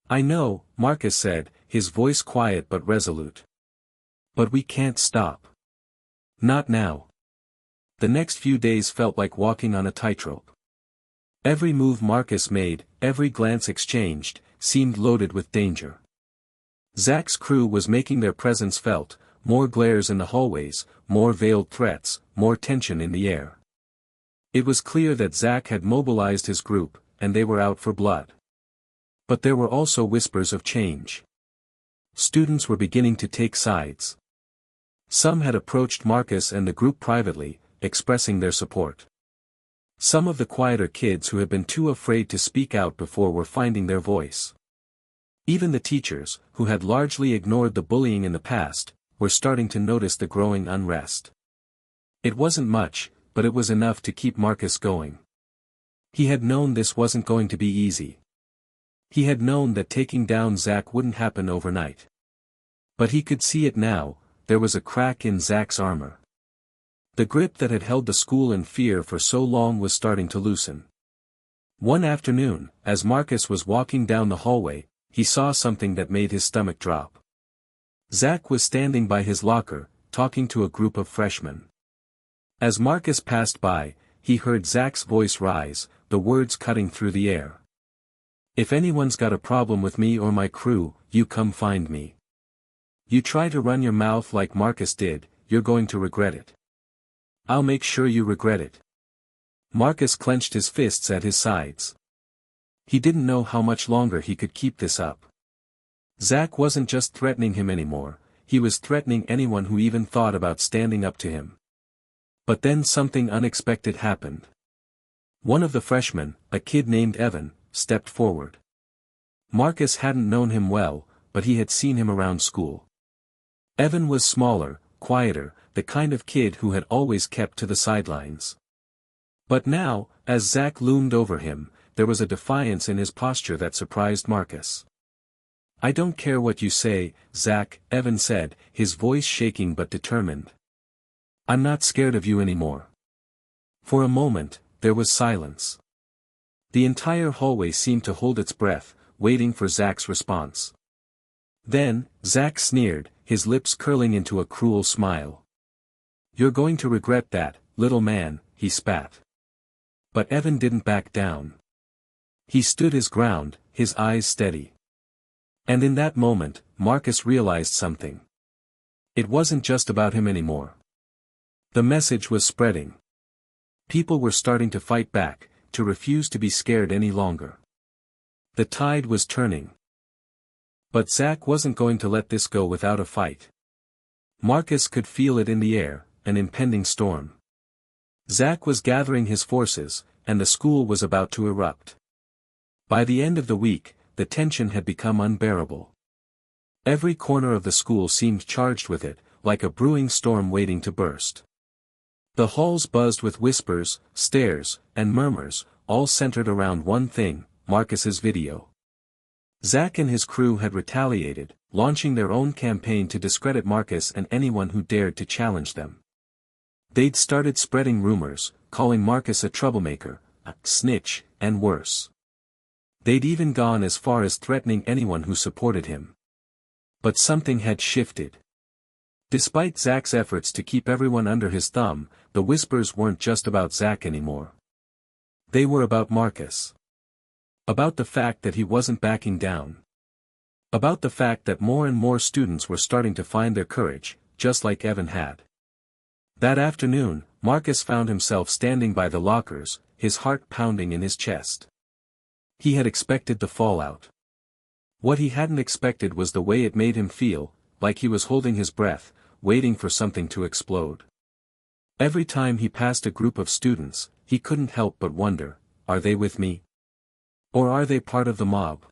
I know, Marcus said, his voice quiet but resolute. But we can't stop. Not now. The next few days felt like walking on a tightrope. Every move Marcus made, every glance exchanged, seemed loaded with danger. Zach's crew was making their presence felt, more glares in the hallways, more veiled threats, more tension in the air. It was clear that Zach had mobilized his group, and they were out for blood. But there were also whispers of change. Students were beginning to take sides. Some had approached Marcus and the group privately, expressing their support. Some of the quieter kids who had been too afraid to speak out before were finding their voice. Even the teachers, who had largely ignored the bullying in the past, were starting to notice the growing unrest. It wasn't much, but it was enough to keep Marcus going. He had known this wasn't going to be easy. He had known that taking down Zach wouldn't happen overnight. But he could see it now, there was a crack in Zach's armor. The grip that had held the school in fear for so long was starting to loosen. One afternoon, as Marcus was walking down the hallway, he saw something that made his stomach drop. Zach was standing by his locker, talking to a group of freshmen. As Marcus passed by, he heard Zach's voice rise, the words cutting through the air. "If anyone's got a problem with me or my crew, you come find me. You try to run your mouth like Marcus did, you're going to regret it. I'll make sure you regret it." Marcus clenched his fists at his sides. He didn't know how much longer he could keep this up. Zach wasn't just threatening him anymore, he was threatening anyone who even thought about standing up to him. But then something unexpected happened. One of the freshmen, a kid named Evan, stepped forward. Marcus hadn't known him well, but he had seen him around school. Evan was smaller, quieter, the kind of kid who had always kept to the sidelines. But now, as Zach loomed over him, there was a defiance in his posture that surprised Marcus. "I don't care what you say, Zach," Evan said, his voice shaking but determined. "I'm not scared of you anymore." For a moment, there was silence. The entire hallway seemed to hold its breath, waiting for Zach's response. Then, Zach sneered, his lips curling into a cruel smile. "You're going to regret that, little man," he spat. But Evan didn't back down. He stood his ground, his eyes steady. And in that moment, Marcus realized something. It wasn't just about him anymore. The message was spreading. People were starting to fight back, to refuse to be scared any longer. The tide was turning. But Zach wasn't going to let this go without a fight. Marcus could feel it in the air, an impending storm. Zach was gathering his forces, and the school was about to erupt. By the end of the week, the tension had become unbearable. Every corner of the school seemed charged with it, like a brewing storm waiting to burst. The halls buzzed with whispers, stares, and murmurs, all centered around one thing, Marcus's video. Zach and his crew had retaliated, launching their own campaign to discredit Marcus and anyone who dared to challenge them. They'd started spreading rumors, calling Marcus a troublemaker, a snitch, and worse. They'd even gone as far as threatening anyone who supported him. But something had shifted. Despite Zach's efforts to keep everyone under his thumb, the whispers weren't just about Zach anymore. They were about Marcus. About the fact that he wasn't backing down. About the fact that more and more students were starting to find their courage, just like Evan had. That afternoon, Marcus found himself standing by the lockers, his heart pounding in his chest. He had expected the fallout. What he hadn't expected was the way it made him feel, like he was holding his breath, waiting for something to explode. Every time he passed a group of students, he couldn't help but wonder, are they with me? Or are they part of the mob?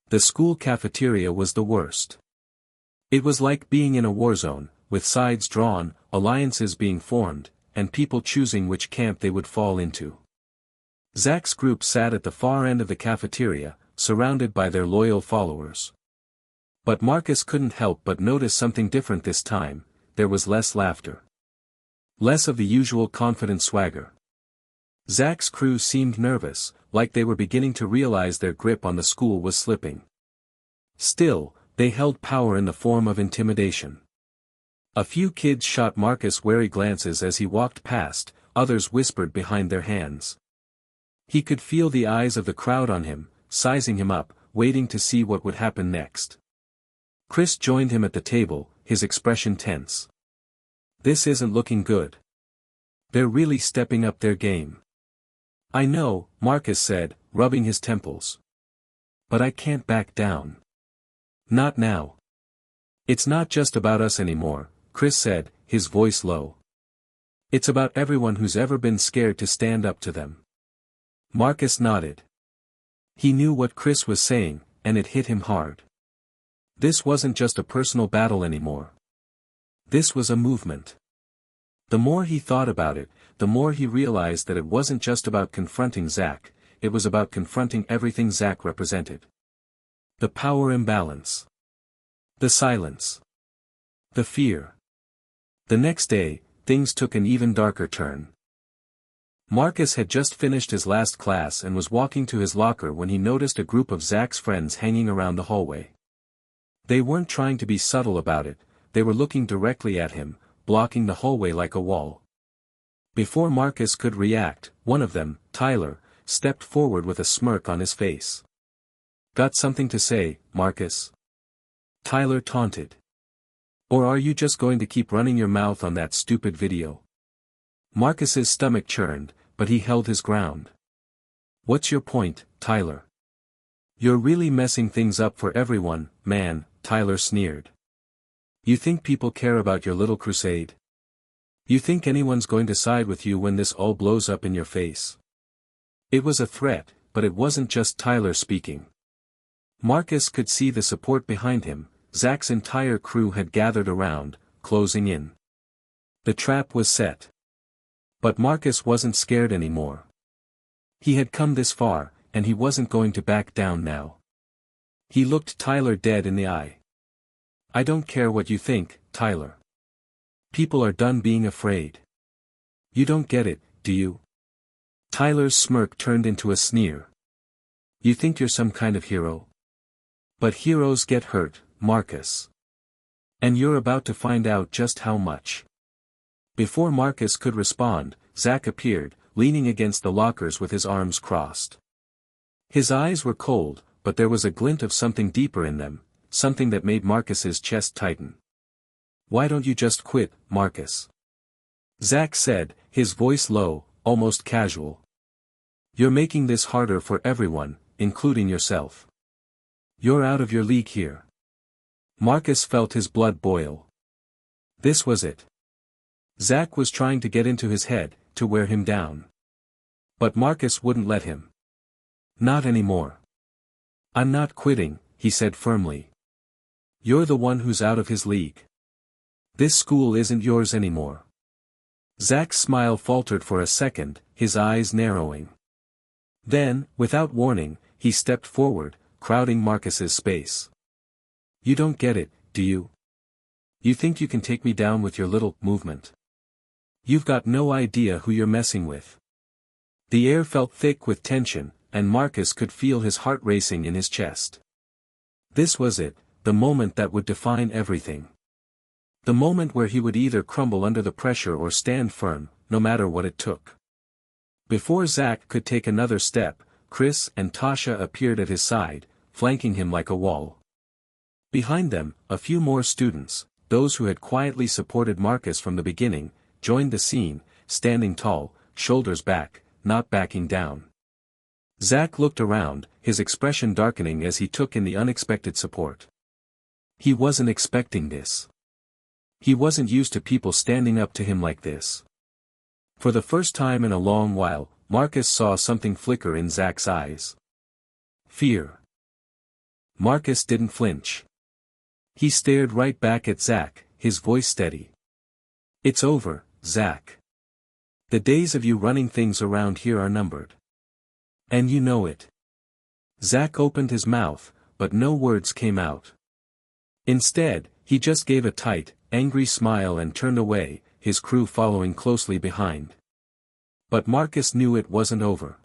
The school cafeteria was the worst. It was like being in a war zone, with sides drawn, alliances being formed, and people choosing which camp they would fall into. Zach's group sat at the far end of the cafeteria, surrounded by their loyal followers. But Marcus couldn't help but notice something different this time, there was less laughter. Less of the usual confident swagger. Zach's crew seemed nervous, like they were beginning to realize their grip on the school was slipping. Still, they held power in the form of intimidation. A few kids shot Marcus wary glances as he walked past, others whispered behind their hands. He could feel the eyes of the crowd on him, sizing him up, waiting to see what would happen next. Chris joined him at the table, his expression tense. "This isn't looking good. They're really stepping up their game." "I know," Marcus said, rubbing his temples. "But I can't back down. Not now. It's not just about us anymore," Chris said, his voice low. "It's about everyone who's ever been scared to stand up to them." Marcus nodded. He knew what Chris was saying, and it hit him hard. This wasn't just a personal battle anymore. This was a movement. The more he thought about it, the more he realized that it wasn't just about confronting Zach, it was about confronting everything Zach represented. The power imbalance. The silence. The fear. The next day, things took an even darker turn. Marcus had just finished his last class and was walking to his locker when he noticed a group of Zach's friends hanging around the hallway. They weren't trying to be subtle about it, they were looking directly at him, blocking the hallway like a wall. Before Marcus could react, one of them, Tyler, stepped forward with a smirk on his face. "Got something to say, Marcus?" Tyler taunted. "Or are you just going to keep running your mouth on that stupid video?" Marcus's stomach churned, but he held his ground. "What's your point, Tyler? You're really messing things up for everyone, man," Tyler sneered. "You think people care about your little crusade? You think anyone's going to side with you when this all blows up in your face?" It was a threat, but it wasn't just Tyler speaking. Marcus could see the support behind him. Zach's entire crew had gathered around, closing in. The trap was set. But Marcus wasn't scared anymore. He had come this far, and he wasn't going to back down now. He looked Tyler dead in the eye. "I don't care what you think, Tyler. People are done being afraid. You don't get it, do you?" Tyler's smirk turned into a sneer. "You think you're some kind of hero? But heroes get hurt, Marcus. And you're about to find out just how much." Before Marcus could respond, Zach appeared, leaning against the lockers with his arms crossed. His eyes were cold, but there was a glint of something deeper in them, something that made Marcus's chest tighten. "Why don't you just quit, Marcus?" Zach said, his voice low, almost casual. "You're making this harder for everyone, including yourself. You're out of your league here." Marcus felt his blood boil. This was it. Zach was trying to get into his head, to wear him down. But Marcus wouldn't let him. "Not anymore. I'm not quitting," he said firmly. "You're the one who's out of his league. This school isn't yours anymore." Zach's smile faltered for a second, his eyes narrowing. Then, without warning, he stepped forward, crowding Marcus's space. "You don't get it, do you? You think you can take me down with your little movement? You've got no idea who you're messing with." The air felt thick with tension, and Marcus could feel his heart racing in his chest. This was it, the moment that would define everything. The moment where he would either crumble under the pressure or stand firm, no matter what it took. Before Zach could take another step, Chris and Tasha appeared at his side, flanking him like a wall. Behind them, a few more students, those who had quietly supported Marcus from the beginning, joined the scene, standing tall, shoulders back, not backing down. Zach looked around, his expression darkening as he took in the unexpected support. He wasn't expecting this. He wasn't used to people standing up to him like this. For the first time in a long while, Marcus saw something flicker in Zach's eyes. Fear. Marcus didn't flinch. He stared right back at Zach, his voice steady. "It's over, Zach. The days of you running things around here are numbered. And you know it." Zach opened his mouth, but no words came out. Instead, he just gave a tight, angry smile and turned away, his crew following closely behind. But Marcus knew it wasn't over.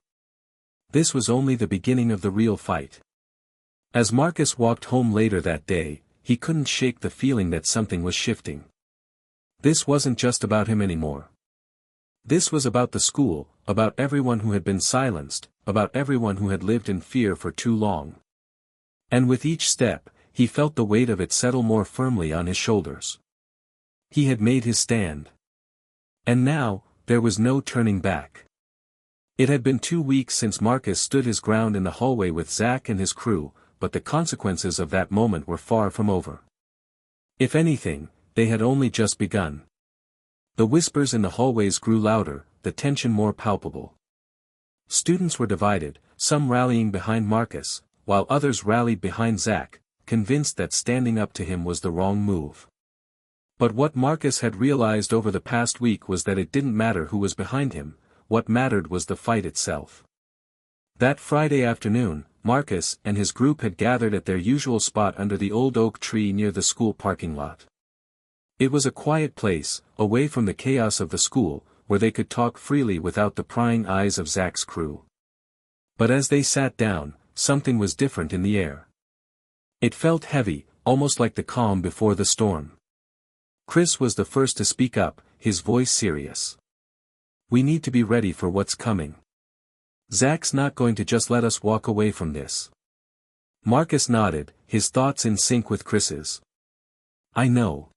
This was only the beginning of the real fight. As Marcus walked home later that day, he couldn't shake the feeling that something was shifting. This wasn't just about him anymore. This was about the school, about everyone who had been silenced, about everyone who had lived in fear for too long. And with each step, he felt the weight of it settle more firmly on his shoulders. He had made his stand. And now, there was no turning back. It had been 2 weeks since Marcus stood his ground in the hallway with Zach and his crew, but the consequences of that moment were far from over. If anything, they had only just begun. The whispers in the hallways grew louder, the tension more palpable. Students were divided, some rallying behind Marcus, while others rallied behind Zach, convinced that standing up to him was the wrong move. But what Marcus had realized over the past week was that it didn't matter who was behind him, what mattered was the fight itself. That Friday afternoon, Marcus and his group had gathered at their usual spot under the old oak tree near the school parking lot. It was a quiet place, away from the chaos of the school, where they could talk freely without the prying eyes of Zach's crew. But as they sat down, something was different in the air. It felt heavy, almost like the calm before the storm. Chris was the first to speak up, his voice serious. "We need to be ready for what's coming. Zach's not going to just let us walk away from this." Marcus nodded, his thoughts in sync with Chris's. "I know.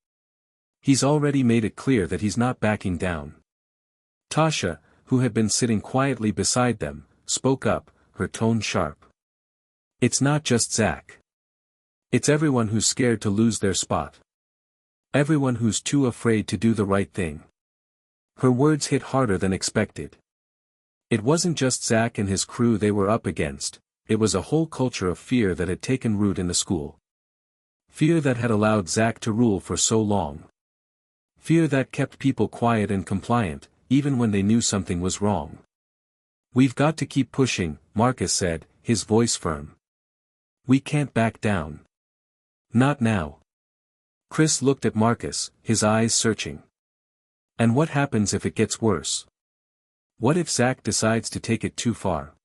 He's already made it clear that he's not backing down." Tasha, who had been sitting quietly beside them, spoke up, her tone sharp. "It's not just Zach. It's everyone who's scared to lose their spot. Everyone who's too afraid to do the right thing." Her words hit harder than expected. It wasn't just Zach and his crew they were up against, it was a whole culture of fear that had taken root in the school. Fear that had allowed Zach to rule for so long. Fear that kept people quiet and compliant, even when they knew something was wrong. "We've got to keep pushing," Marcus said, his voice firm. "We can't back down. Not now." Chris looked at Marcus, his eyes searching. "And what happens if it gets worse? What if Zach decides to take it too far?"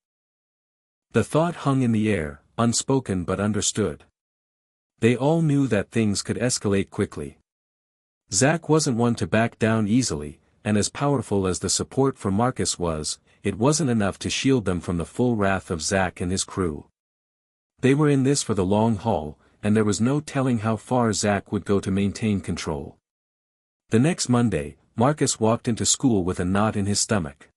The thought hung in the air, unspoken but understood. They all knew that things could escalate quickly. Zach wasn't one to back down easily, and as powerful as the support for Marcus was, it wasn't enough to shield them from the full wrath of Zach and his crew. They were in this for the long haul, and there was no telling how far Zach would go to maintain control. The next Monday, Marcus walked into school with a knot in his stomach.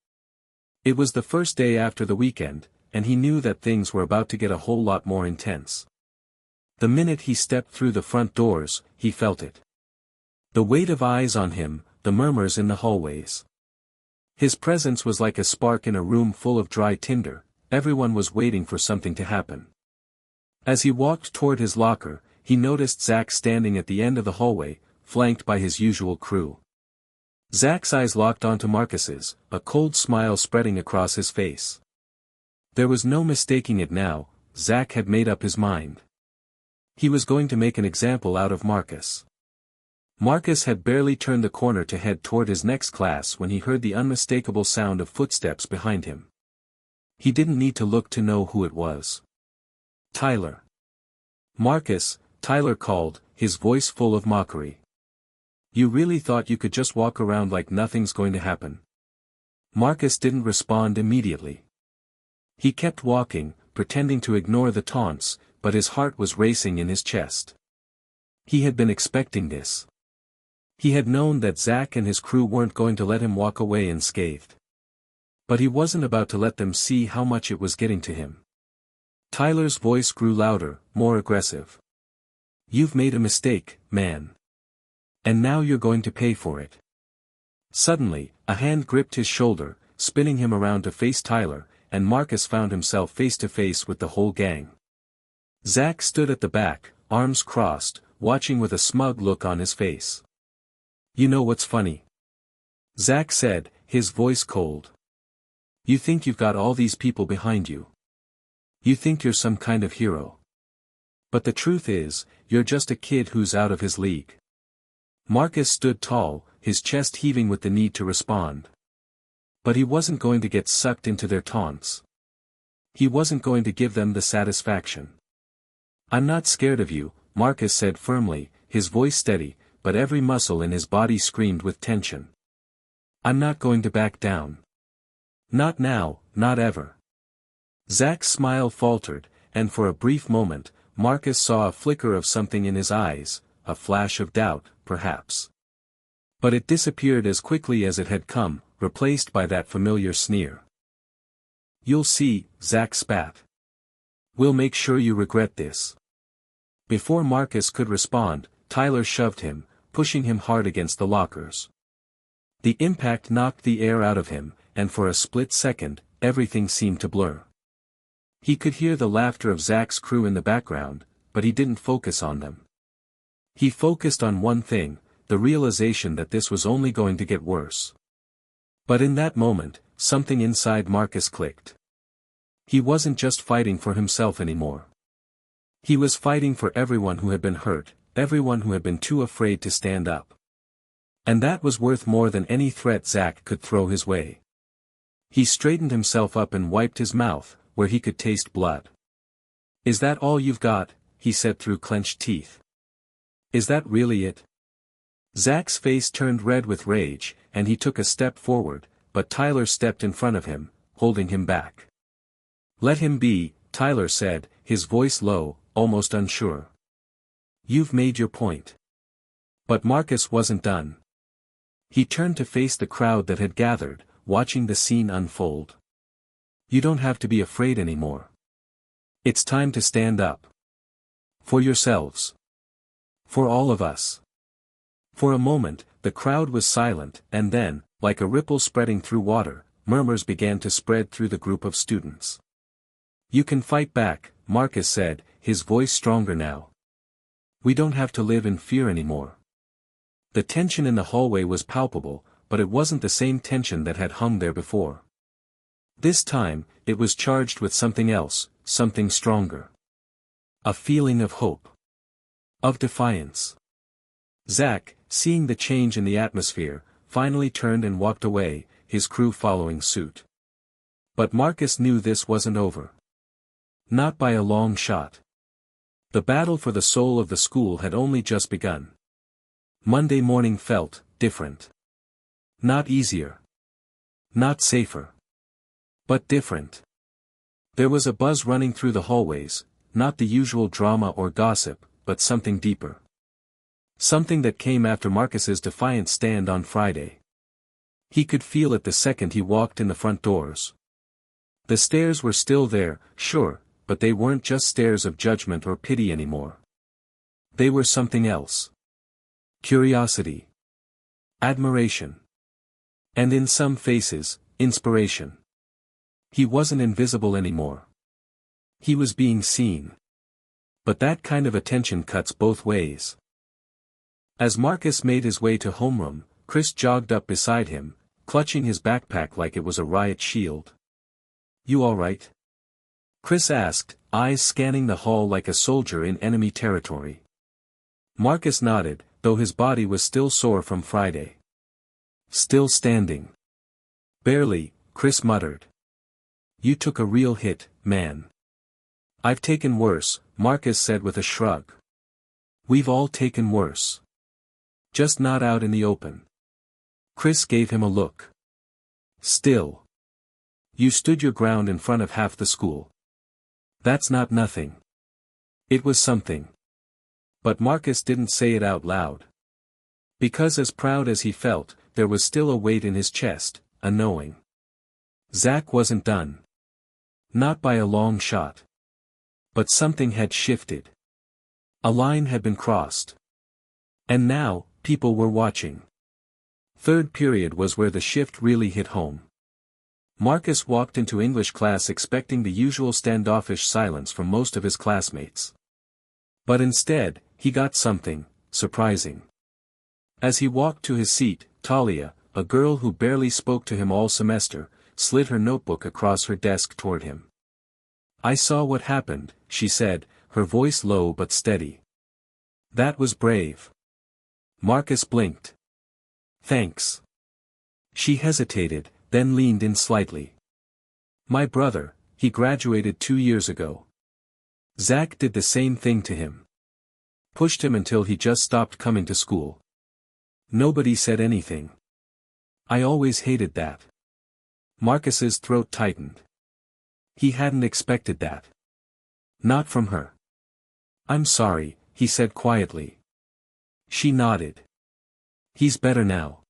It was the first day after the weekend, and he knew that things were about to get a whole lot more intense. The minute he stepped through the front doors, he felt it. The weight of eyes on him, the murmurs in the hallways. His presence was like a spark in a room full of dry tinder, everyone was waiting for something to happen. As he walked toward his locker, he noticed Zach standing at the end of the hallway, flanked by his usual crew. Zach's eyes locked onto Marcus's, a cold smile spreading across his face. There was no mistaking it now, Zach had made up his mind. He was going to make an example out of Marcus. Marcus had barely turned the corner to head toward his next class when he heard the unmistakable sound of footsteps behind him. He didn't need to look to know who it was. "Tyler." "Marcus," Tyler called, his voice full of mockery. "You really thought you could just walk around like nothing's going to happen?" Marcus didn't respond immediately. He kept walking, pretending to ignore the taunts, but his heart was racing in his chest. He had been expecting this. He had known that Zach and his crew weren't going to let him walk away unscathed. But he wasn't about to let them see how much it was getting to him. Tyler's voice grew louder, more aggressive. "You've made a mistake, man. And now you're going to pay for it." Suddenly, a hand gripped his shoulder, spinning him around to face Tyler, and Marcus found himself face to face with the whole gang. Zach stood at the back, arms crossed, watching with a smug look on his face. "You know what's funny?" Zach said, his voice cold. "You think you've got all these people behind you. You think you're some kind of hero. But the truth is, you're just a kid who's out of his league." Marcus stood tall, his chest heaving with the need to respond. But he wasn't going to get sucked into their taunts. He wasn't going to give them the satisfaction. "I'm not scared of you," Marcus said firmly, his voice steady, but every muscle in his body screamed with tension. "I'm not going to back down. Not now, not ever." Zach's smile faltered, and for a brief moment, Marcus saw a flicker of something in his eyes, a flash of doubt, perhaps. But it disappeared as quickly as it had come, replaced by that familiar sneer. "You'll see," Zach spat. "We'll make sure you regret this." Before Marcus could respond, Tyler shoved him, pushing him hard against the lockers. The impact knocked the air out of him, and for a split second, everything seemed to blur. He could hear the laughter of Zach's crew in the background, but he didn't focus on them. He focused on one thing, the realization that this was only going to get worse. But in that moment, something inside Marcus clicked. He wasn't just fighting for himself anymore. He was fighting for everyone who had been hurt, everyone who had been too afraid to stand up. And that was worth more than any threat Zach could throw his way. He straightened himself up and wiped his mouth, where he could taste blood. "Is that all you've got?" he said through clenched teeth. "Is that really it?" Zach's face turned red with rage, and he took a step forward, but Tyler stepped in front of him, holding him back. "Let him be," Tyler said, his voice low, almost unsure. "You've made your point." But Marcus wasn't done. He turned to face the crowd that had gathered, watching the scene unfold. "You don't have to be afraid anymore. It's time to stand up. For yourselves. For all of us." For a moment, the crowd was silent, and then, like a ripple spreading through water, murmurs began to spread through the group of students. "You can fight back," Marcus said, his voice stronger now. "We don't have to live in fear anymore." The tension in the hallway was palpable, but it wasn't the same tension that had hung there before. This time, it was charged with something else, something stronger. A feeling of hope. Of defiance. Zach, seeing the change in the atmosphere, finally turned and walked away, his crew following suit. But Marcus knew this wasn't over. Not by a long shot. The battle for the soul of the school had only just begun. Monday morning felt different. Not easier. Not safer. But different. There was a buzz running through the hallways, not the usual drama or gossip, but something deeper. Something that came after Marcus's defiant stand on Friday. He could feel it the second he walked in the front doors. The stares were still there, sure, but they weren't just stares of judgment or pity anymore. They were something else. Curiosity. Admiration. And in some faces, inspiration. He wasn't invisible anymore. He was being seen. But that kind of attention cuts both ways. As Marcus made his way to homeroom, Chris jogged up beside him, clutching his backpack like it was a riot shield. "You all right?" Chris asked, eyes scanning the hall like a soldier in enemy territory. Marcus nodded, though his body was still sore from Friday. "Still standing." "Barely," Chris muttered. "You took a real hit, man." "I've taken worse," Marcus said with a shrug. "We've all taken worse. Just not out in the open." Chris gave him a look. "Still. You stood your ground in front of half the school. That's not nothing." It was something. But Marcus didn't say it out loud. Because as proud as he felt, there was still a weight in his chest, a knowing. Zach wasn't done. Not by a long shot. But something had shifted. A line had been crossed. And now, people were watching. Third period was where the shift really hit home. Marcus walked into English class expecting the usual standoffish silence from most of his classmates. But instead, he got something surprising. As he walked to his seat, Talia, a girl who barely spoke to him all semester, slid her notebook across her desk toward him. "I saw what happened," she said, her voice low but steady. "That was brave." Marcus blinked. "Thanks." She hesitated, then leaned in slightly. "My brother, he graduated 2 years ago. Zach did the same thing to him. Pushed him until he just stopped coming to school. Nobody said anything. I always hated that." Marcus's throat tightened. He hadn't expected that. Not from her. "I'm sorry," he said quietly. She nodded. "He's better now.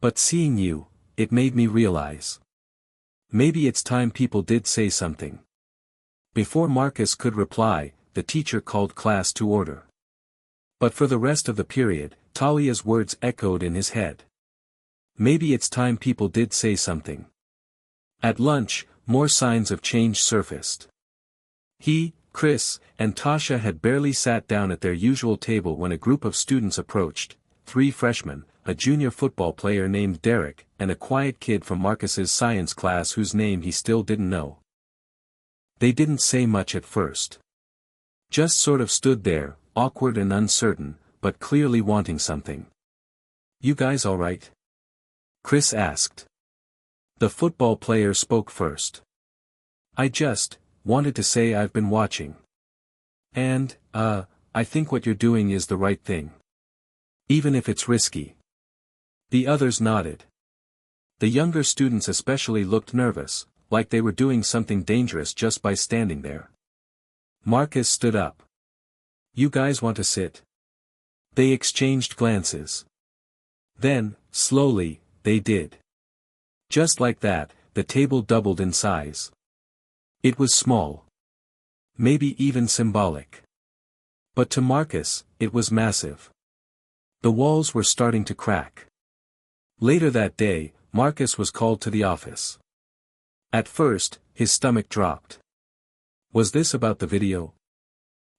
But seeing you, it made me realize. Maybe it's time people did say something." Before Marcus could reply, the teacher called class to order. But for the rest of the period, Talia's words echoed in his head. Maybe it's time people did say something. At lunch, more signs of change surfaced. He, Chris, and Tasha had barely sat down at their usual table when a group of students approached, 3 freshmen, a junior football player named Derek, and a quiet kid from Marcus's science class whose name he still didn't know. They didn't say much at first. Just sort of stood there, awkward and uncertain, but clearly wanting something. "You guys all right?" Chris asked. The football player spoke first. "I just wanted to say I've been watching. And, I think what you're doing is the right thing. Even if it's risky." The others nodded. The younger students especially looked nervous, like they were doing something dangerous just by standing there. Marcus stood up. "You guys want to sit?" They exchanged glances. Then, slowly, they did. Just like that, the table doubled in size. It was small. Maybe even symbolic. But to Marcus, it was massive. The walls were starting to crack. Later that day, Marcus was called to the office. At first, his stomach dropped. Was this about the video?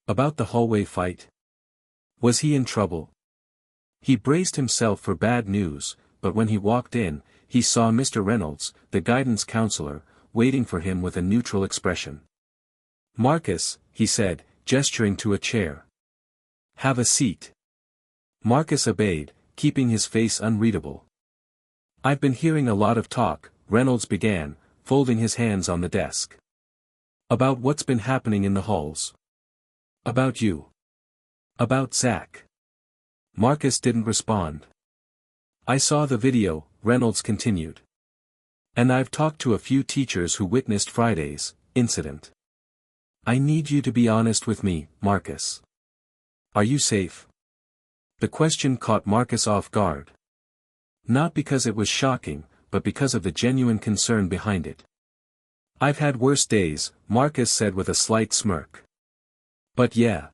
About the hallway fight? Was he in trouble? He braced himself for bad news, but when he walked in, he saw Mr. Reynolds, the guidance counselor, waiting for him with a neutral expression. "Marcus," he said, gesturing to a chair. "Have a seat." Marcus obeyed, keeping his face unreadable. "I've been hearing a lot of talk," Reynolds began, folding his hands on the desk. "About what's been happening in the halls. About you. About Zach." Marcus didn't respond. "I saw the video," Reynolds continued. "And I've talked to a few teachers who witnessed Friday's incident. I need you to be honest with me, Marcus. Are you safe?" The question caught Marcus off guard. Not because it was shocking, but because of the genuine concern behind it. "I've had worse days," Marcus said with a slight smirk. "But yeah.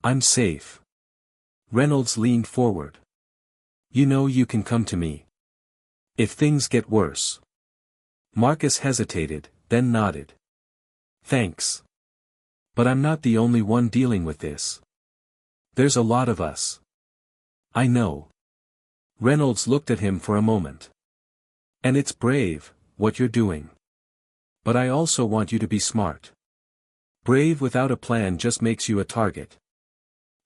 I'm safe." Reynolds leaned forward. "You know you can come to me. If things get worse." Marcus hesitated, then nodded. "Thanks. But I'm not the only one dealing with this. There's a lot of us." "I know." Reynolds looked at him for a moment. "And it's brave, what you're doing. But I also want you to be smart. Brave without a plan just makes you a target."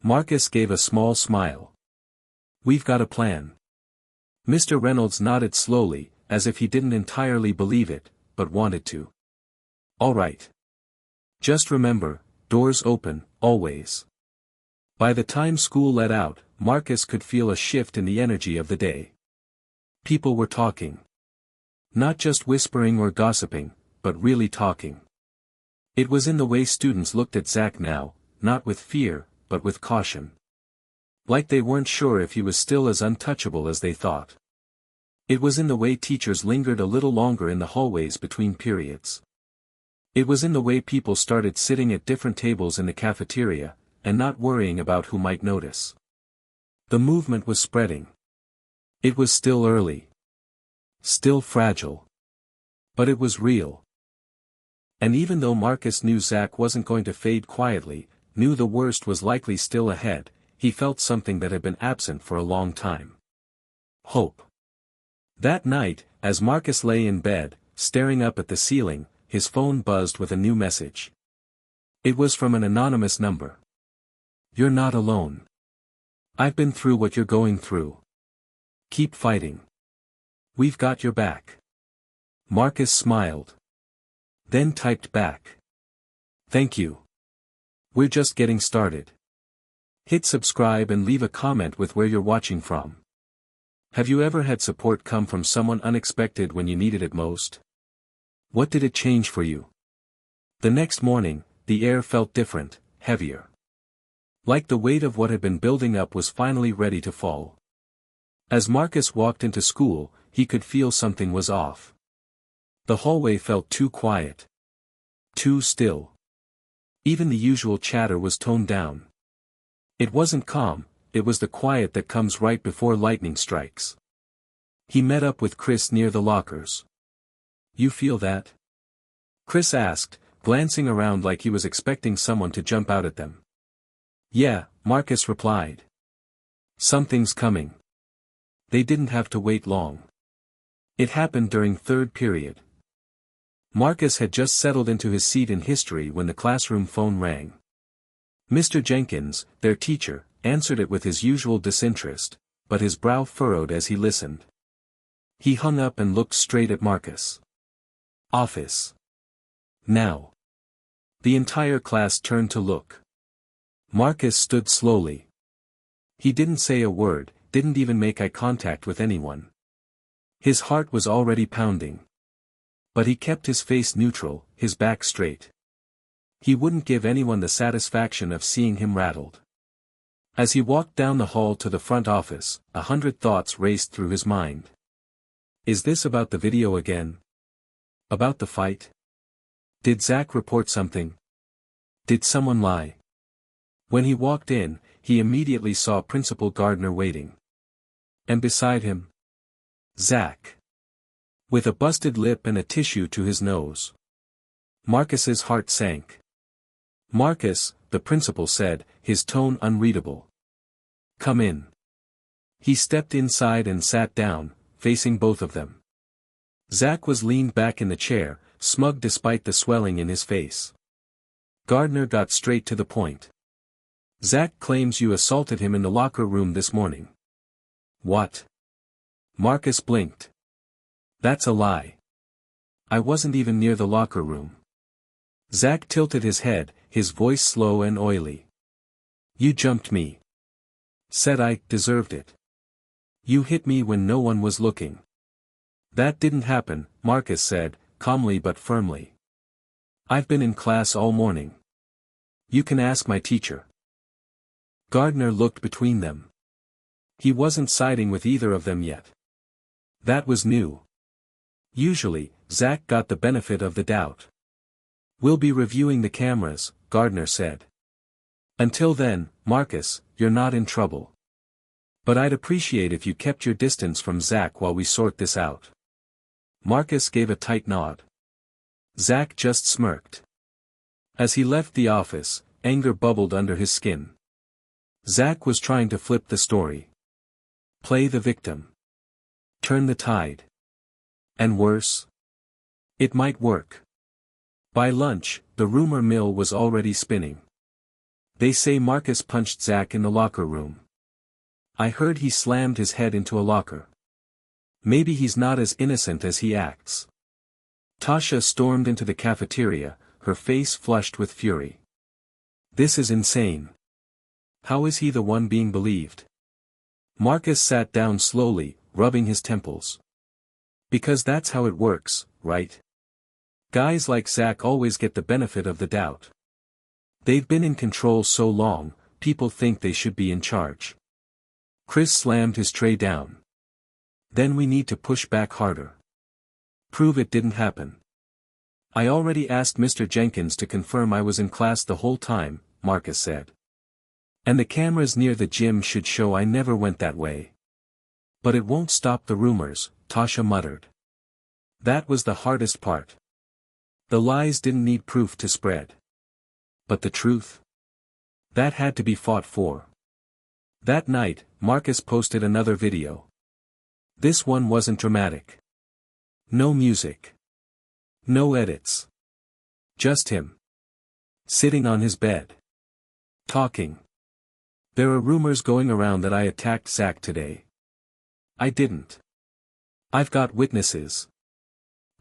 Marcus gave a small smile. "We've got a plan." Mr. Reynolds nodded slowly, as if he didn't entirely believe it, but wanted to. "All right. Just remember, doors open, always." By the time school let out, Marcus could feel a shift in the energy of the day. People were talking. Not just whispering or gossiping, but really talking. It was in the way students looked at Zach now, not with fear, but with caution. Like they weren't sure if he was still as untouchable as they thought. It was in the way teachers lingered a little longer in the hallways between periods. It was in the way people started sitting at different tables in the cafeteria, and not worrying about who might notice. The movement was spreading. It was still early. Still fragile. But it was real. And even though Marcus knew Zach wasn't going to fade quietly, knew the worst was likely still ahead, he felt something that had been absent for a long time. Hope. That night, as Marcus lay in bed, staring up at the ceiling, his phone buzzed with a new message. It was from an anonymous number. "You're not alone. I've been through what you're going through. Keep fighting. We've got your back." Marcus smiled. Then typed back. "Thank you. We're just getting started." Hit subscribe and leave a comment with where you're watching from. Have you ever had support come from someone unexpected when you needed it most? What did it change for you? The next morning, the air felt different, heavier. Like the weight of what had been building up was finally ready to fall. As Marcus walked into school, he could feel something was off. The hallway felt too quiet. Too still. Even the usual chatter was toned down. It wasn't calm, it was the quiet that comes right before lightning strikes. He met up with Chris near the lockers. "You feel that?" Chris asked, glancing around like he was expecting someone to jump out at them. "Yeah," Marcus replied. Something's coming. They didn't have to wait long. It happened during third period. Marcus had just settled into his seat in history when the classroom phone rang. Mr. Jenkins, their teacher, answered it with his usual disinterest, but his brow furrowed as he listened. He hung up and looked straight at Marcus. Office. Now. The entire class turned to look. Marcus stood slowly. He didn't say a word, didn't even make eye contact with anyone. His heart was already pounding. But he kept his face neutral, his back straight. He wouldn't give anyone the satisfaction of seeing him rattled. As he walked down the hall to the front office, 100 thoughts raced through his mind. Is this about the video again? About the fight? Did Zach report something? Did someone lie? When he walked in, he immediately saw Principal Gardner waiting. And beside him? Zach. With a busted lip and a tissue to his nose. Marcus's heart sank. Marcus, the principal said, his tone unreadable. Come in. He stepped inside and sat down, facing both of them. Zach was leaned back in the chair, smug despite the swelling in his face. Gardner got straight to the point. Zach claims you assaulted him in the locker room this morning. What? Marcus blinked. That's a lie. I wasn't even near the locker room. Zach tilted his head, his voice slow and oily. You jumped me. Said I deserved it. You hit me when no one was looking. That didn't happen, Marcus said, calmly but firmly. I've been in class all morning. You can ask my teacher. Gardner looked between them. He wasn't siding with either of them yet. That was new. Usually, Zach got the benefit of the doubt. We'll be reviewing the cameras, Gardner said. Until then, Marcus, you're not in trouble. But I'd appreciate if you kept your distance from Zach while we sort this out. Marcus gave a tight nod. Zach just smirked. As he left the office, anger bubbled under his skin. Zach was trying to flip the story. Play the victim. Turn the tide. And worse? It might work. By lunch, the rumor mill was already spinning. They say Marcus punched Zach in the locker room. I heard he slammed his head into a locker. Maybe he's not as innocent as he acts. Tasha stormed into the cafeteria, her face flushed with fury. This is insane. How is he the one being believed? Marcus sat down slowly, rubbing his temples. Because that's how it works, right? Guys like Zach always get the benefit of the doubt. They've been in control so long, people think they should be in charge. Chris slammed his tray down. Then we need to push back harder. Prove it didn't happen. I already asked Mr. Jenkins to confirm I was in class the whole time, Marcus said. And the cameras near the gym should show I never went that way. But it won't stop the rumors, Tasha muttered. That was the hardest part. The lies didn't need proof to spread. But the truth? That had to be fought for. That night, Marcus posted another video. This one wasn't dramatic. No music. No edits. Just him. Sitting on his bed. Talking. There are rumors going around that I attacked Zach today. I didn't. I've got witnesses.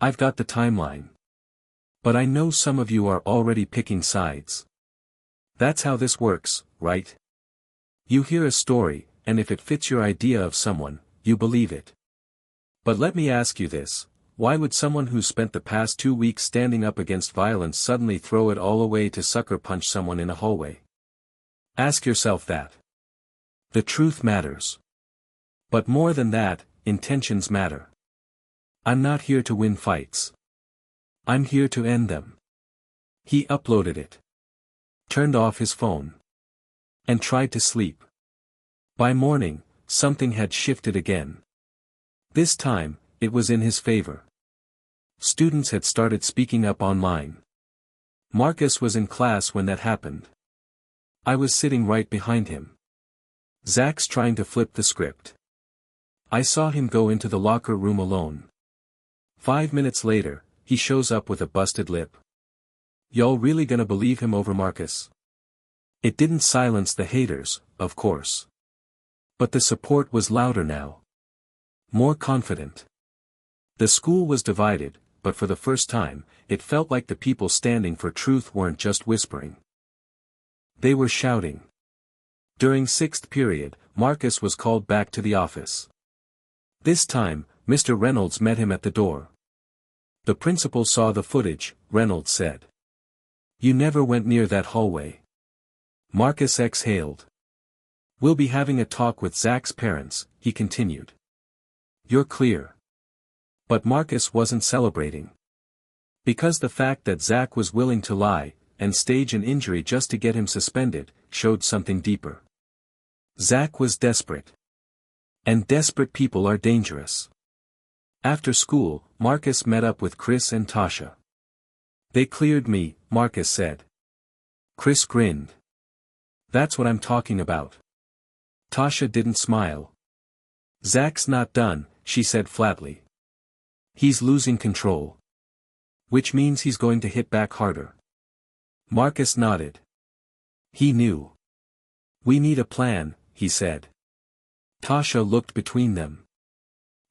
I've got the timeline. But I know some of you are already picking sides. That's how this works, right? You hear a story, and if it fits your idea of someone, you believe it. But let me ask you this, why would someone who spent the past 2 weeks standing up against violence suddenly throw it all away to sucker punch someone in a hallway? Ask yourself that. The truth matters. But more than that, intentions matter. I'm not here to win fights. I'm here to end them. He uploaded it. Turned off his phone. And tried to sleep. By morning, something had shifted again. This time, it was in his favor. Students had started speaking up online. Marcus was in class when that happened. I was sitting right behind him. Zach's trying to flip the script. I saw him go into the locker room alone. 5 minutes later, he shows up with a busted lip. Y'all really gonna believe him over Marcus? It didn't silence the haters, of course. But the support was louder now. More confident. The school was divided, but for the first time, it felt like the people standing for truth weren't just whispering. They were shouting. During sixth period, Marcus was called back to the office. This time, Mr. Reynolds met him at the door. The principal saw the footage, Reynolds said. You never went near that hallway. Marcus exhaled. We'll be having a talk with Zach's parents, he continued. You're clear. But Marcus wasn't celebrating. Because the fact that Zach was willing to lie, and stage an injury just to get him suspended, showed something deeper. Zach was desperate. And desperate people are dangerous. After school, Marcus met up with Chris and Tasha. They cleared me, Marcus said. Chris grinned. That's what I'm talking about. Tasha didn't smile. Zach's not done, she said flatly. He's losing control. Which means he's going to hit back harder. Marcus nodded. He knew. We need a plan, he said. Tasha looked between them.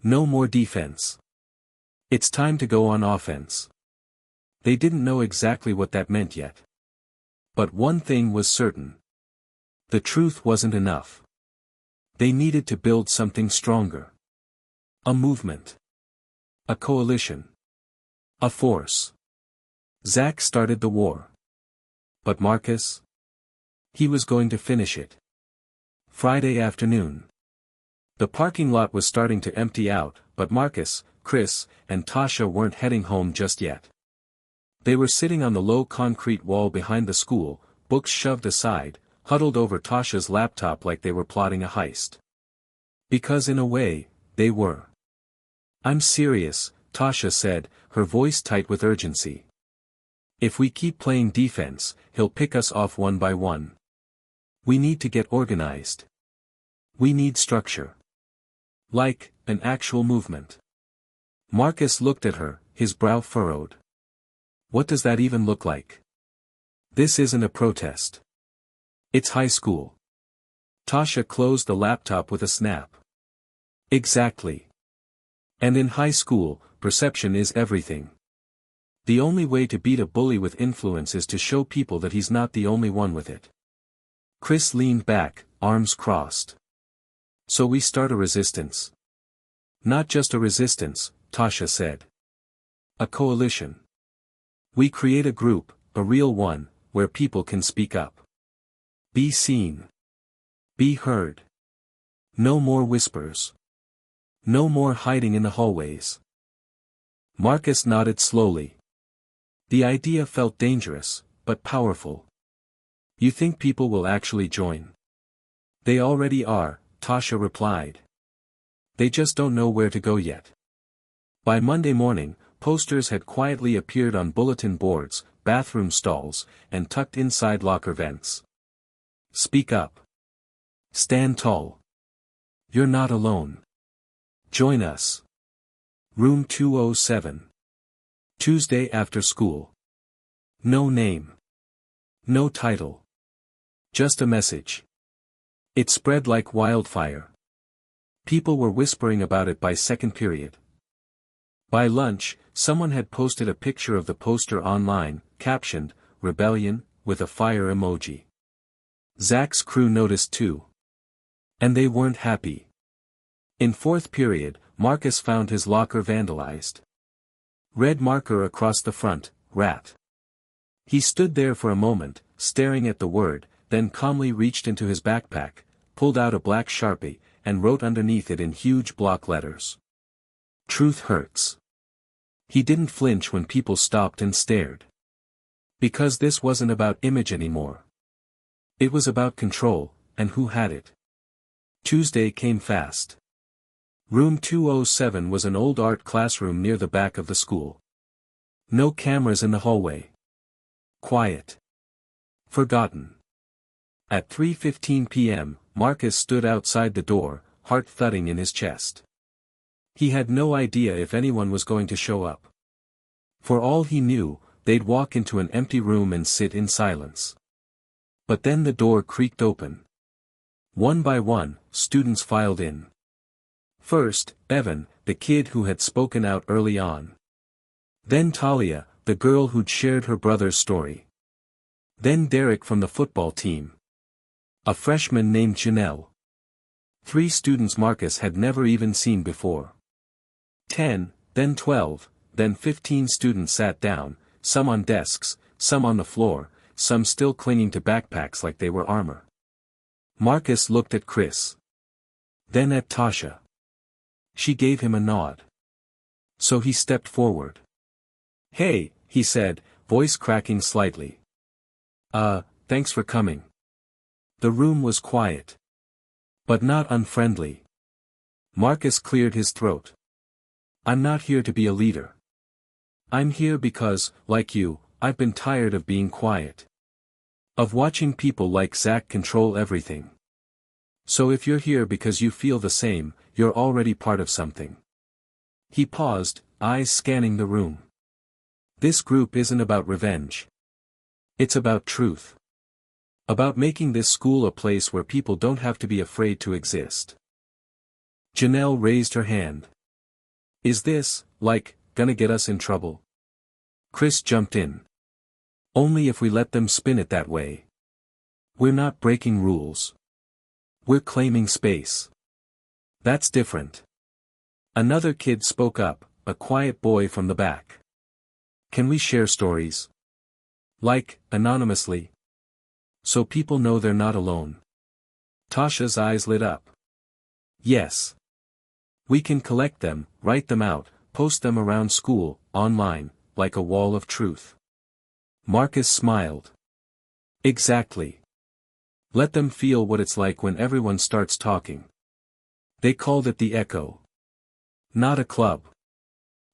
No more defense. It's time to go on offense. They didn't know exactly what that meant yet. But one thing was certain. The truth wasn't enough. They needed to build something stronger. A movement. A coalition. A force. Zach started the war. But Marcus? He was going to finish it. Friday afternoon. The parking lot was starting to empty out, but Marcus, Chris, and Tasha weren't heading home just yet. They were sitting on the low concrete wall behind the school, books shoved aside, huddled over Tasha's laptop like they were plotting a heist. Because in a way, they were. I'm serious, Tasha said, her voice tight with urgency. If we keep playing defense, he'll pick us off one by one. We need to get organized. We need structure. Like, an actual movement. Marcus looked at her, his brow furrowed. What does that even look like? This isn't a protest. It's high school. Tasha closed the laptop with a snap. Exactly. And in high school, perception is everything. The only way to beat a bully with influence is to show people that he's not the only one with it. Chris leaned back, arms crossed. So we start a resistance. Not just a resistance, Tasha said. A coalition. We create a group, a real one, where people can speak up. Be seen. Be heard. No more whispers. No more hiding in the hallways. Marcus nodded slowly. The idea felt dangerous, but powerful. You think people will actually join? They already are, Tasha replied. They just don't know where to go yet. By Monday morning, posters had quietly appeared on bulletin boards, bathroom stalls, and tucked inside locker vents. Speak up. Stand tall. You're not alone. Join us. Room 207. Tuesday after school. No name. No title. Just a message. It spread like wildfire. People were whispering about it by second period. By lunch, someone had posted a picture of the poster online, captioned, Rebellion, with a fire emoji. Zach's crew noticed too. And they weren't happy. In fourth period, Marcus found his locker vandalized. Red marker across the front, rat. He stood there for a moment, staring at the word, then calmly reached into his backpack, pulled out a black Sharpie, and wrote underneath it in huge block letters. Truth hurts. He didn't flinch when people stopped and stared. Because this wasn't about image anymore. It was about control, and who had it. Tuesday came fast. Room 207 was an old art classroom near the back of the school. No cameras in the hallway. Quiet. Forgotten. At 3:15 p.m., Marcus stood outside the door, heart thudding in his chest. He had no idea if anyone was going to show up. For all he knew, they'd walk into an empty room and sit in silence. But then the door creaked open. One by one, students filed in. First, Evan, the kid who had spoken out early on. Then Talia, the girl who'd shared her brother's story. Then Derek from the football team. A freshman named Janelle. 3 students Marcus had never even seen before. 10, then 12, then 15 students sat down, some on desks, some on the floor, some still clinging to backpacks like they were armor. Marcus looked at Chris. Then at Tasha. She gave him a nod. So he stepped forward. "Hey," he said, voice cracking slightly. Thanks for coming." The room was quiet. But not unfriendly. Marcus cleared his throat. "I'm not here to be a leader. I'm here because, like you, I've been tired of being quiet. Of watching people like Zach control everything. So if you're here because you feel the same, you're already part of something." He paused, eyes scanning the room. "This group isn't about revenge. It's about truth. About making this school a place where people don't have to be afraid to exist." Janelle raised her hand. "Is this, like, gonna get us in trouble?" Chris jumped in. "Only if we let them spin it that way. We're not breaking rules. We're claiming space. That's different." Another kid spoke up, a quiet boy from the back. "Can we share stories? Like, anonymously? So people know they're not alone." Tasha's eyes lit up. "Yes. We can collect them, write them out, post them around school, online, like a wall of truth." Marcus smiled. "Exactly. Let them feel what it's like when everyone starts talking." They called it the Echo. Not a club.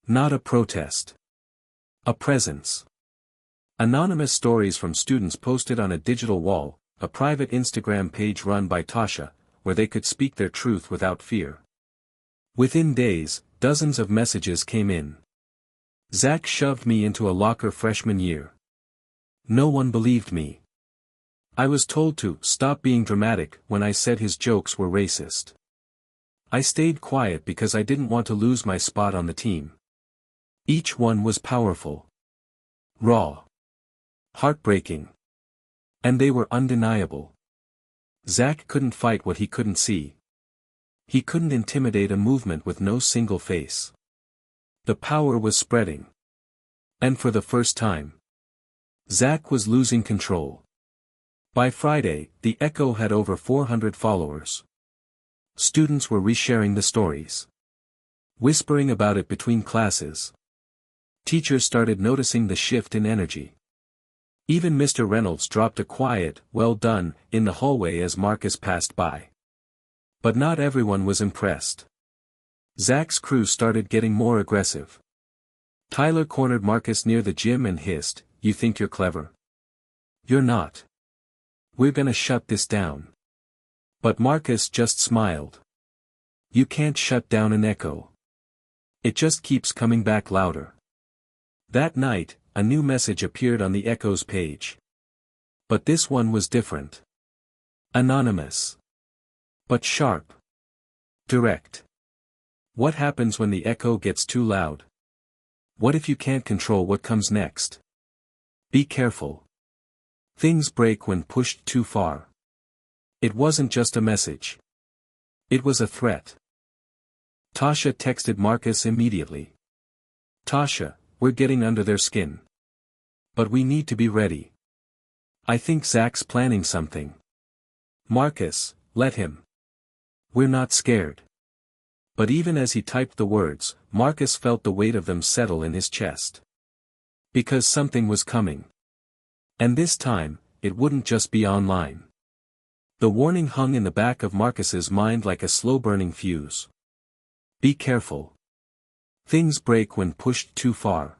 Not a protest. A presence. Anonymous stories from students posted on a digital wall, a private Instagram page run by Tasha, where they could speak their truth without fear. Within days, dozens of messages came in. "Zach shoved me into a locker freshman year. No one believed me. I was told to stop being dramatic when I said his jokes were racist. I stayed quiet because I didn't want to lose my spot on the team." Each one was powerful. Raw. Heartbreaking. And they were undeniable. Zach couldn't fight what he couldn't see. He couldn't intimidate a movement with no single face. The power was spreading. And for the first time, Zach was losing control. By Friday, the Echo had over 400 followers. Students were resharing the stories. Whispering about it between classes. Teachers started noticing the shift in energy. Even Mr. Reynolds dropped a quiet, "well done," in the hallway as Marcus passed by. But not everyone was impressed. Zach's crew started getting more aggressive. Tyler cornered Marcus near the gym and hissed, "You think you're clever? You're not. We're gonna shut this down." But Marcus just smiled. "You can't shut down an echo. It just keeps coming back louder." That night, a new message appeared on the Echo's page. But this one was different. Anonymous. But sharp. Direct. What happens when the Echo gets too loud? What if you can't control what comes next? Be careful. Things break when pushed too far. It wasn't just a message. It was a threat. Tasha texted Marcus immediately. "Tasha, we're getting under their skin. But we need to be ready. I think Zach's planning something." "Marcus, let him. We're not scared." But even as he typed the words, Marcus felt the weight of them settle in his chest. Because something was coming. And this time, it wouldn't just be online. The warning hung in the back of Marcus's mind like a slow-burning fuse. Be careful. Things break when pushed too far.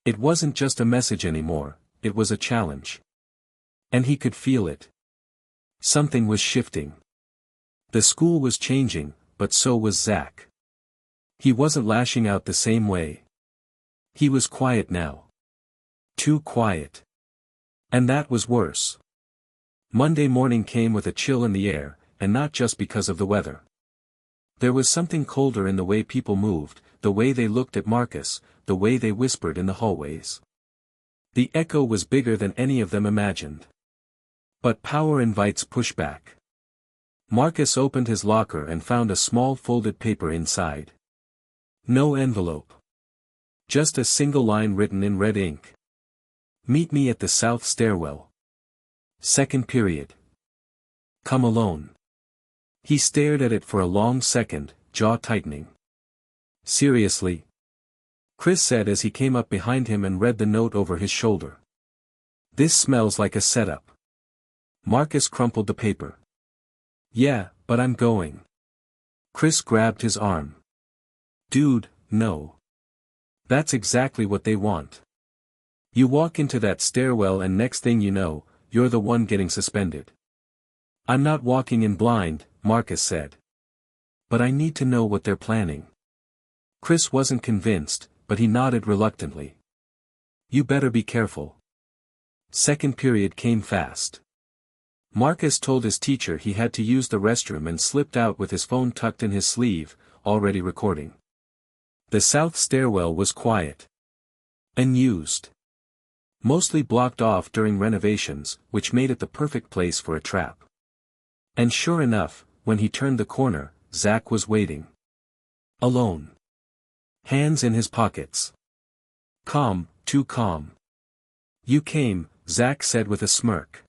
It wasn't just a message anymore, it was a challenge. And he could feel it. Something was shifting. The school was changing, but so was Zach. He wasn't lashing out the same way. He was quiet now. Too quiet. And that was worse. Monday morning came with a chill in the air, and not just because of the weather. There was something colder in the way people moved, the way they looked at Marcus, the way they whispered in the hallways. The echo was bigger than any of them imagined. But power invites pushback. Marcus opened his locker and found a small folded paper inside. No envelope. Just a single line written in red ink. Meet me at the south stairwell. Second period. Come alone. He stared at it for a long second, jaw tightening. Seriously? Chris said as he came up behind him and read the note over his shoulder. This smells like a setup. Marcus crumpled the paper. Yeah, but I'm going. Chris grabbed his arm. Dude, no. That's exactly what they want. You walk into that stairwell and next thing you know, you're the one getting suspended. I'm not walking in blind, Marcus said. But I need to know what they're planning. Chris wasn't convinced, but he nodded reluctantly. You better be careful. Second period came fast. Marcus told his teacher he had to use the restroom and slipped out with his phone tucked in his sleeve, already recording. The south stairwell was quiet. Unused. Mostly blocked off during renovations, which made it the perfect place for a trap. And sure enough, when he turned the corner, Zach was waiting. Alone. Hands in his pockets. Calm, too calm. You came, Zach said with a smirk.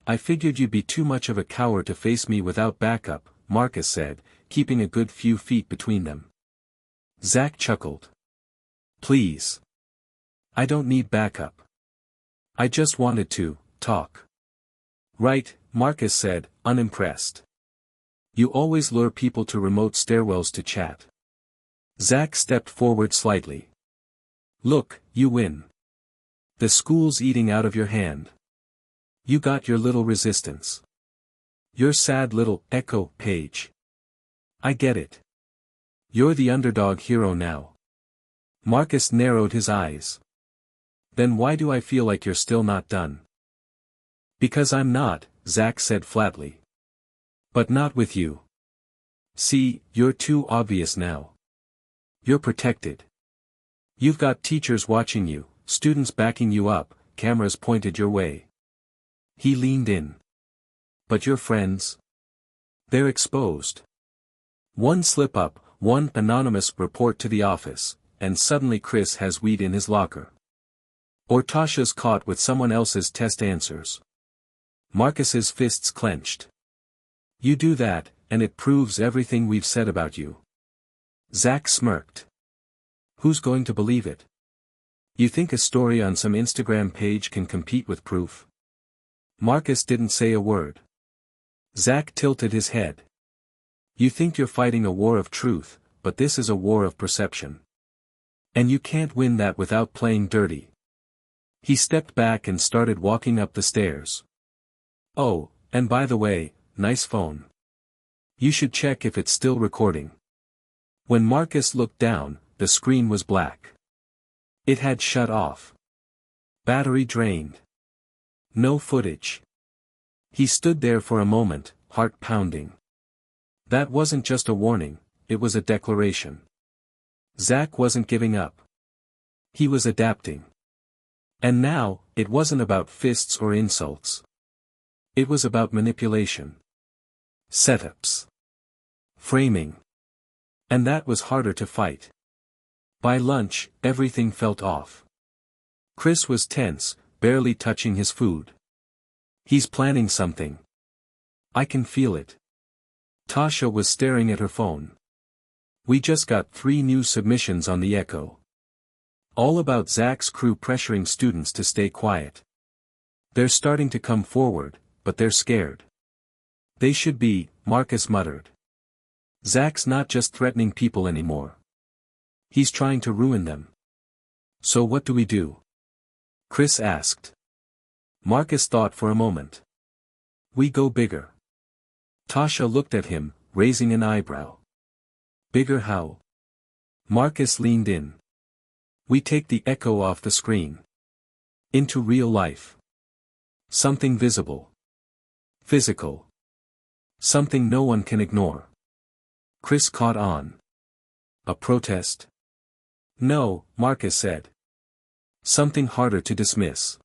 I figured you'd be too much of a coward to face me without backup, Marcus said, keeping a good few feet between them. Zach chuckled. Please. I don't need backup. I just wanted to talk. Right, Marcus said, unimpressed. You always lure people to remote stairwells to chat. Zach stepped forward slightly. Look, you win. The school's eating out of your hand. You got your little resistance. Your sad little echo page. I get it. You're the underdog hero now. Marcus narrowed his eyes. Then why do I feel like you're still not done? Because I'm not, Zach said flatly. But not with you. See, you're too obvious now. You're protected. You've got teachers watching you, students backing you up, cameras pointed your way. He leaned in. But your friends? They're exposed. One slip up, one anonymous report to the office, and suddenly Chris has weed in his locker. Or Tasha's caught with someone else's test answers. Marcus's fists clenched. You do that, and it proves everything we've said about you. Zach smirked. Who's going to believe it? You think a story on some Instagram page can compete with proof? Marcus didn't say a word. Zach tilted his head. You think you're fighting a war of truth, but this is a war of perception. And you can't win that without playing dirty. He stepped back and started walking up the stairs. Oh, and by the way, nice phone. You should check if it's still recording. When Marcus looked down, the screen was black. It had shut off. Battery drained. No footage. He stood there for a moment, heart pounding. That wasn't just a warning, it was a declaration. Zach wasn't giving up. He was adapting. And now, it wasn't about fists or insults. It was about manipulation. Setups. Framing. And that was harder to fight. By lunch, everything felt off. Chris was tense, barely touching his food. He's planning something. I can feel it. Tasha was staring at her phone. We just got 3 new submissions on the Echo. All about Zach's crew pressuring students to stay quiet. They're starting to come forward, but they're scared. They should be, Marcus muttered. Zach's not just threatening people anymore. He's trying to ruin them. So what do we do? Chris asked. Marcus thought for a moment. We go bigger. Tasha looked at him, raising an eyebrow. Bigger how? Marcus leaned in. We take the echo off the screen. Into real life. Something visible. Physical. Something no one can ignore. Chris caught on. A protest? No, Marcus said. Something harder to dismiss.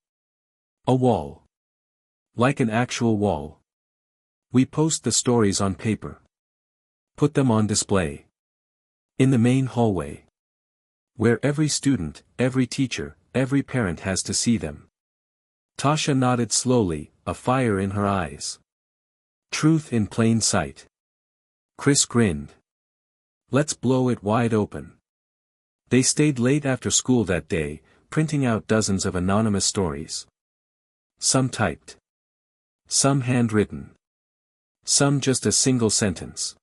A wall. Like an actual wall. We post the stories on paper. Put them on display. In the main hallway. Where every student, every teacher, every parent has to see them. Tasha nodded slowly, a fire in her eyes. Truth in plain sight. Chris grinned. Let's blow it wide open. They stayed late after school that day, printing out dozens of anonymous stories. Some typed. Some handwritten. Some just a single sentence.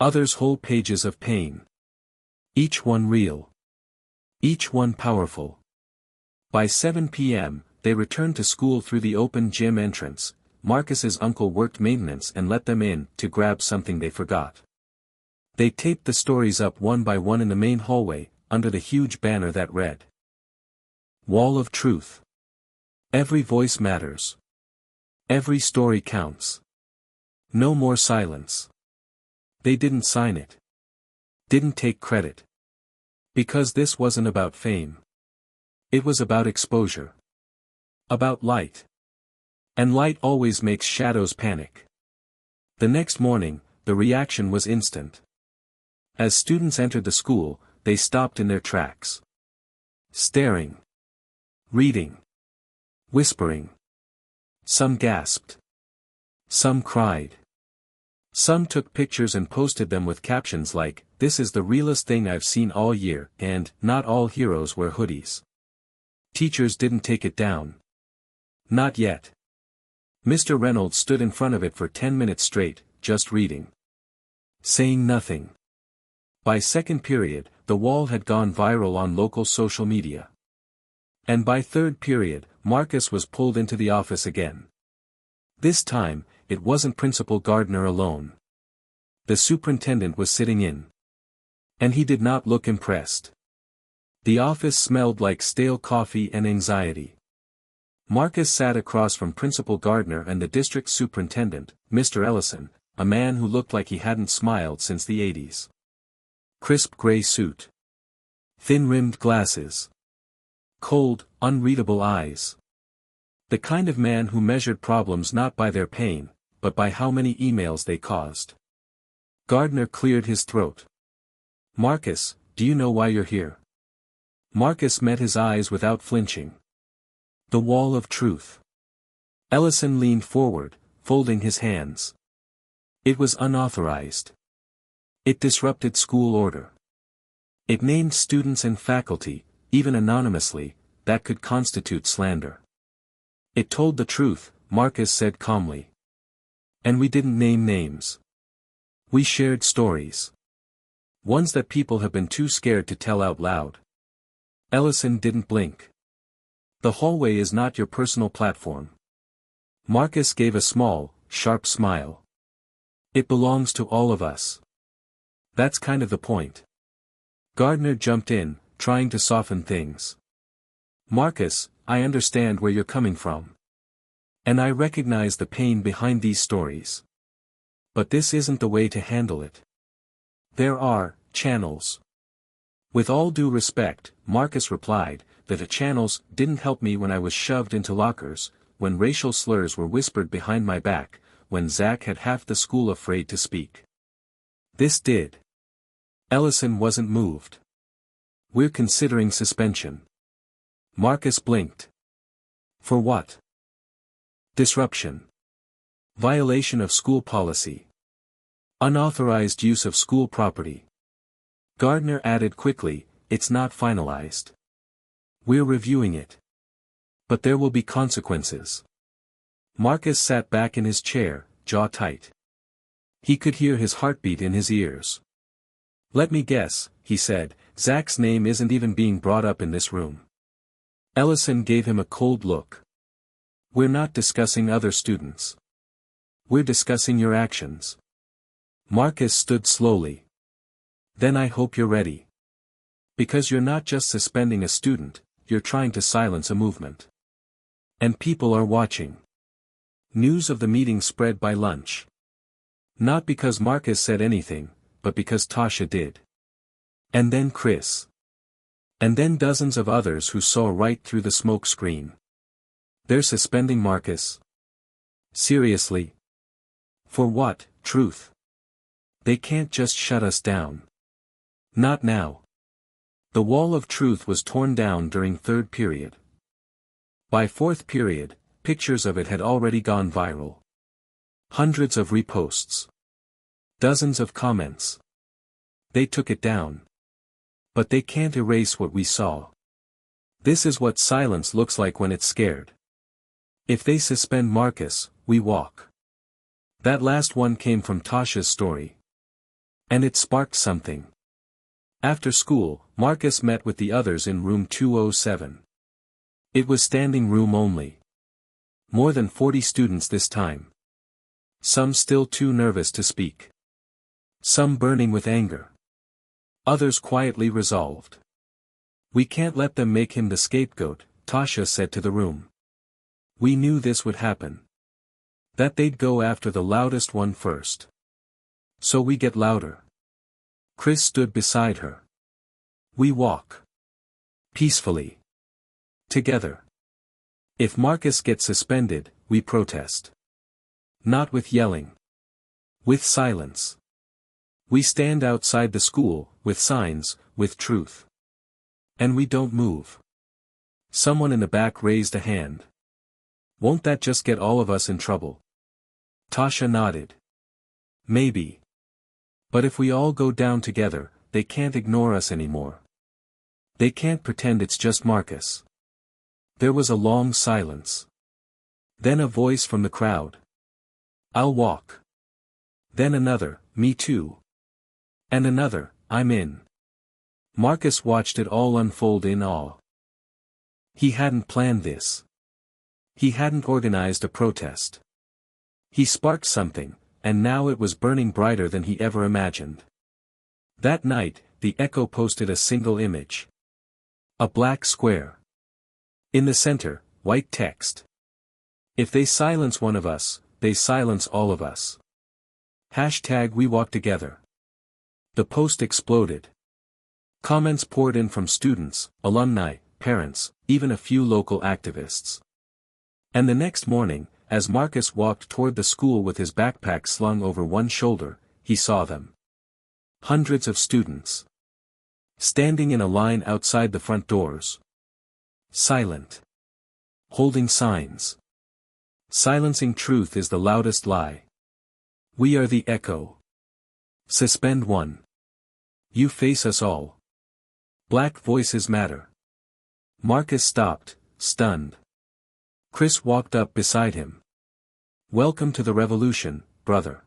Others whole pages of pain. Each one real. Each one powerful. By 7 p.m., they returned to school through the open gym entrance. Marcus's uncle worked maintenance and let them in to grab something they forgot. They taped the stories up one by one in the main hallway, under the huge banner that read, Wall of Truth. Every voice matters. Every story counts. No more silence. They didn't sign it. Didn't take credit. Because this wasn't about fame. It was about exposure. About light. And light always makes shadows panic. The next morning, the reaction was instant. As students entered the school, they stopped in their tracks. Staring. Reading. Whispering. Some gasped. Some cried. Some took pictures and posted them with captions like, "This is the realest thing I've seen all year," and, "Not all heroes wear hoodies." Teachers didn't take it down. Not yet. Mr. Reynolds stood in front of it for 10 minutes straight, just reading. Saying nothing. By second period, the wall had gone viral on local social media. And by third period, Marcus was pulled into the office again. This time, it wasn't Principal Gardner alone. The superintendent was sitting in. And he did not look impressed. The office smelled like stale coffee and anxiety. Marcus sat across from Principal Gardner and the district superintendent, Mr. Ellison, a man who looked like he hadn't smiled since the 80s. Crisp gray suit. Thin-rimmed glasses. Cold, unreadable eyes. The kind of man who measured problems not by their pain, but by how many emails they caused. Gardner cleared his throat. Marcus, do you know why you're here? Marcus met his eyes without flinching. The wall of truth. Ellison leaned forward, folding his hands. It was unauthorized. It disrupted school order. It named students and faculty, even anonymously, that could constitute slander. It told the truth, Marcus said calmly. And we didn't name names. We shared stories. Ones that people have been too scared to tell out loud. Ellison didn't blink. The hallway is not your personal platform. Marcus gave a small, sharp smile. It belongs to all of us. That's kind of the point. Gardner jumped in, trying to soften things. Marcus, I understand where you're coming from. And I recognize the pain behind these stories. But this isn't the way to handle it. There are channels. With all due respect, Marcus replied, that the channels didn't help me when I was shoved into lockers, when racial slurs were whispered behind my back, when Zach had half the school afraid to speak. This did. Ellison wasn't moved. We're considering suspension. Marcus blinked. For what? Disruption. Violation of school policy. Unauthorized use of school property. Gardner added quickly, it's not finalized. We're reviewing it. But there will be consequences. Marcus sat back in his chair, jaw tight. He could hear his heartbeat in his ears. Let me guess, he said, Zach's name isn't even being brought up in this room. Ellison gave him a cold look. We're not discussing other students. We're discussing your actions. Marcus stood slowly. Then I hope you're ready. Because you're not just suspending a student, you're trying to silence a movement. And people are watching. News of the meeting spread by lunch. Not because Marcus said anything, but because Tasha did. And then Chris. And then dozens of others who saw right through the smoke screen. They're suspending Marcus? Seriously? For what, truth? They can't just shut us down. Not now. The wall of truth was torn down during third period. By fourth period, pictures of it had already gone viral. Hundreds of reposts. Dozens of comments. They took it down. But they can't erase what we saw. This is what silence looks like when it's scared. If they suspend Marcus, we walk. That last one came from Tasha's story. And it sparked something. After school, Marcus met with the others in room 207. It was standing room only. More than 40 students this time. Some still too nervous to speak. Some burning with anger. Others quietly resolved. We can't let them make him the scapegoat, Tasha said to the room. We knew this would happen. That they'd go after the loudest one first. So we get louder. Chris stood beside her. We walk. Peacefully. Together. If Marcus gets suspended, we protest. Not with yelling. With silence. We stand outside the school, with signs, with truth. And we don't move. Someone in the back raised a hand. Won't that just get all of us in trouble? Tasha nodded. Maybe. But if we all go down together, they can't ignore us anymore. They can't pretend it's just Marcus. There was a long silence. Then a voice from the crowd. I'll walk. Then another, me too. And another, I'm in. Marcus watched it all unfold in awe. He hadn't planned this. He hadn't organized a protest. He sparked something, and now it was burning brighter than he ever imagined. That night, the Echo posted a single image. A black square. In the center, white text. If they silence one of us, they silence all of us. Hashtag we walk together. The post exploded. Comments poured in from students, alumni, parents, even a few local activists. And the next morning, as Marcus walked toward the school with his backpack slung over one shoulder, he saw them. Hundreds of students. Standing in a line outside the front doors. Silent. Holding signs. Silencing truth is the loudest lie. We are the echo. Suspend one. You face us all. Black voices matter. Marcus stopped, stunned. Chris walked up beside him. Welcome to the revolution, brother.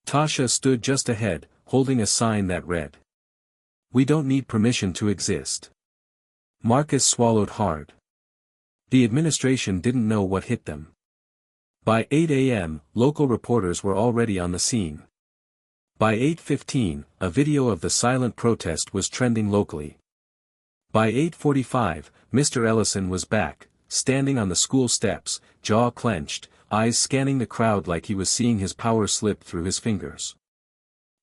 Tasha stood just ahead, holding a sign that read. We don't need permission to exist. Marcus swallowed hard. The administration didn't know what hit them. By 8 a.m., local reporters were already on the scene. By 8:15, a video of the silent protest was trending locally. By 8:45, Mr. Ellison was back, standing on the school steps, jaw clenched, eyes scanning the crowd like he was seeing his power slip through his fingers.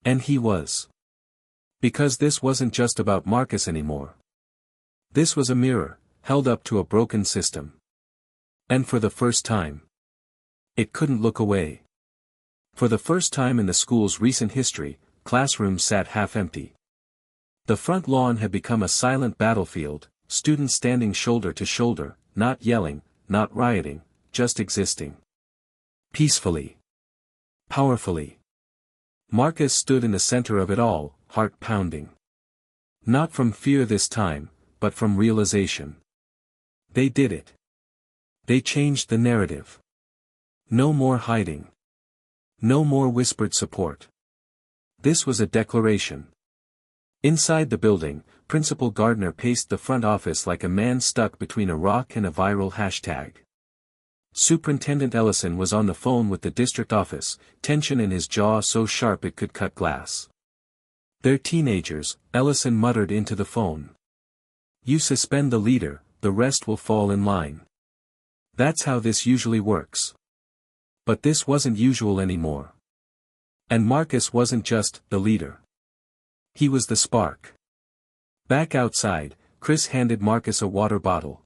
And he was. Because this wasn't just about Marcus anymore. This was a mirror, held up to a broken system. And for the first time, it couldn't look away. For the first time in the school's recent history, classrooms sat half empty. The front lawn had become a silent battlefield, students standing shoulder to shoulder, not yelling, not rioting, just existing. Peacefully. Powerfully. Marcus stood in the center of it all, heart pounding. Not from fear this time, but from realization. They did it. They changed the narrative. No more hiding. No more whispered support. This was a declaration. Inside the building, Principal Gardner paced the front office like a man stuck between a rock and a viral hashtag. Superintendent Ellison was on the phone with the district office, tension in his jaw so sharp it could cut glass. "They're teenagers," Ellison muttered into the phone. "You suspend the leader, the rest will fall in line. That's how this usually works." But this wasn't usual anymore. And Marcus wasn't just the leader. He was the spark. Back outside, Chris handed Marcus a water bottle.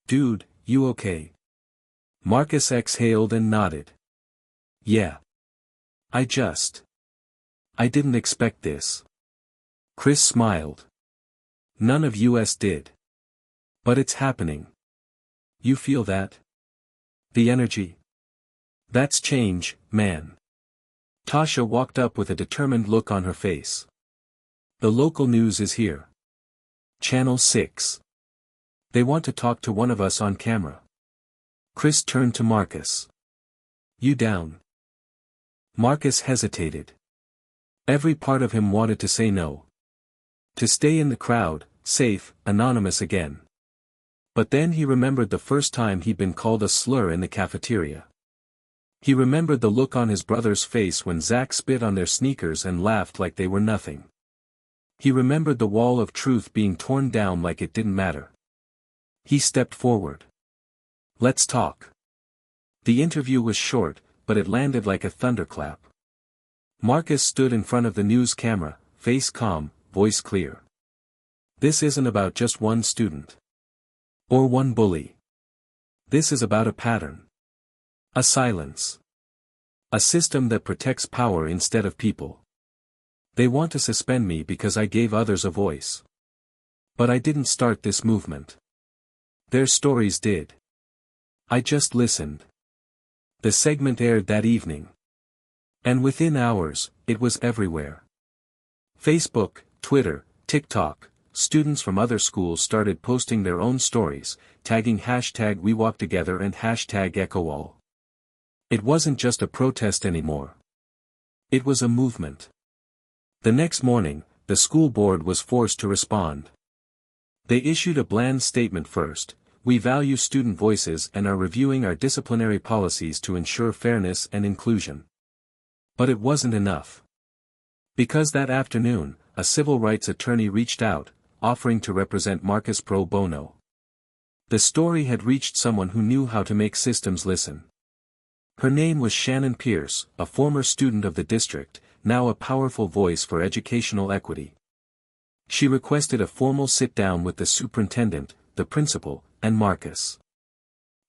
"Dude, you okay?" Marcus exhaled and nodded. "Yeah. I didn't expect this." Chris smiled. "None of us did. But it's happening. You feel that? The energy? That's change, man." Tasha walked up with a determined look on her face. "The local news is here. Channel 6. They want to talk to one of us on camera." Chris turned to Marcus. "You down?" Marcus hesitated. Every part of him wanted to say no. To stay in the crowd, safe, anonymous again. But then he remembered the first time he'd been called a slur in the cafeteria. He remembered the look on his brother's face when Zach spit on their sneakers and laughed like they were nothing. He remembered the wall of truth being torn down like it didn't matter. He stepped forward. "Let's talk." The interview was short, but it landed like a thunderclap. Marcus stood in front of the news camera, face calm, voice clear. "This isn't about just one student. Or one bully. This is about a pattern. A silence. A system that protects power instead of people. They want to suspend me because I gave others a voice. But I didn't start this movement. Their stories did. I just listened." The segment aired that evening. And within hours, it was everywhere. Facebook, Twitter, TikTok, students from other schools started posting their own stories, tagging #WeWalkTogether and #EchoWall. It wasn't just a protest anymore. It was a movement. The next morning, the school board was forced to respond. They issued a bland statement first: "We value student voices and are reviewing our disciplinary policies to ensure fairness and inclusion." But it wasn't enough. Because that afternoon, a civil rights attorney reached out, offering to represent Marcus pro bono. The story had reached someone who knew how to make systems listen. Her name was Shannon Pierce, a former student of the district, now a powerful voice for educational equity. She requested a formal sit-down with the superintendent, the principal, and Marcus.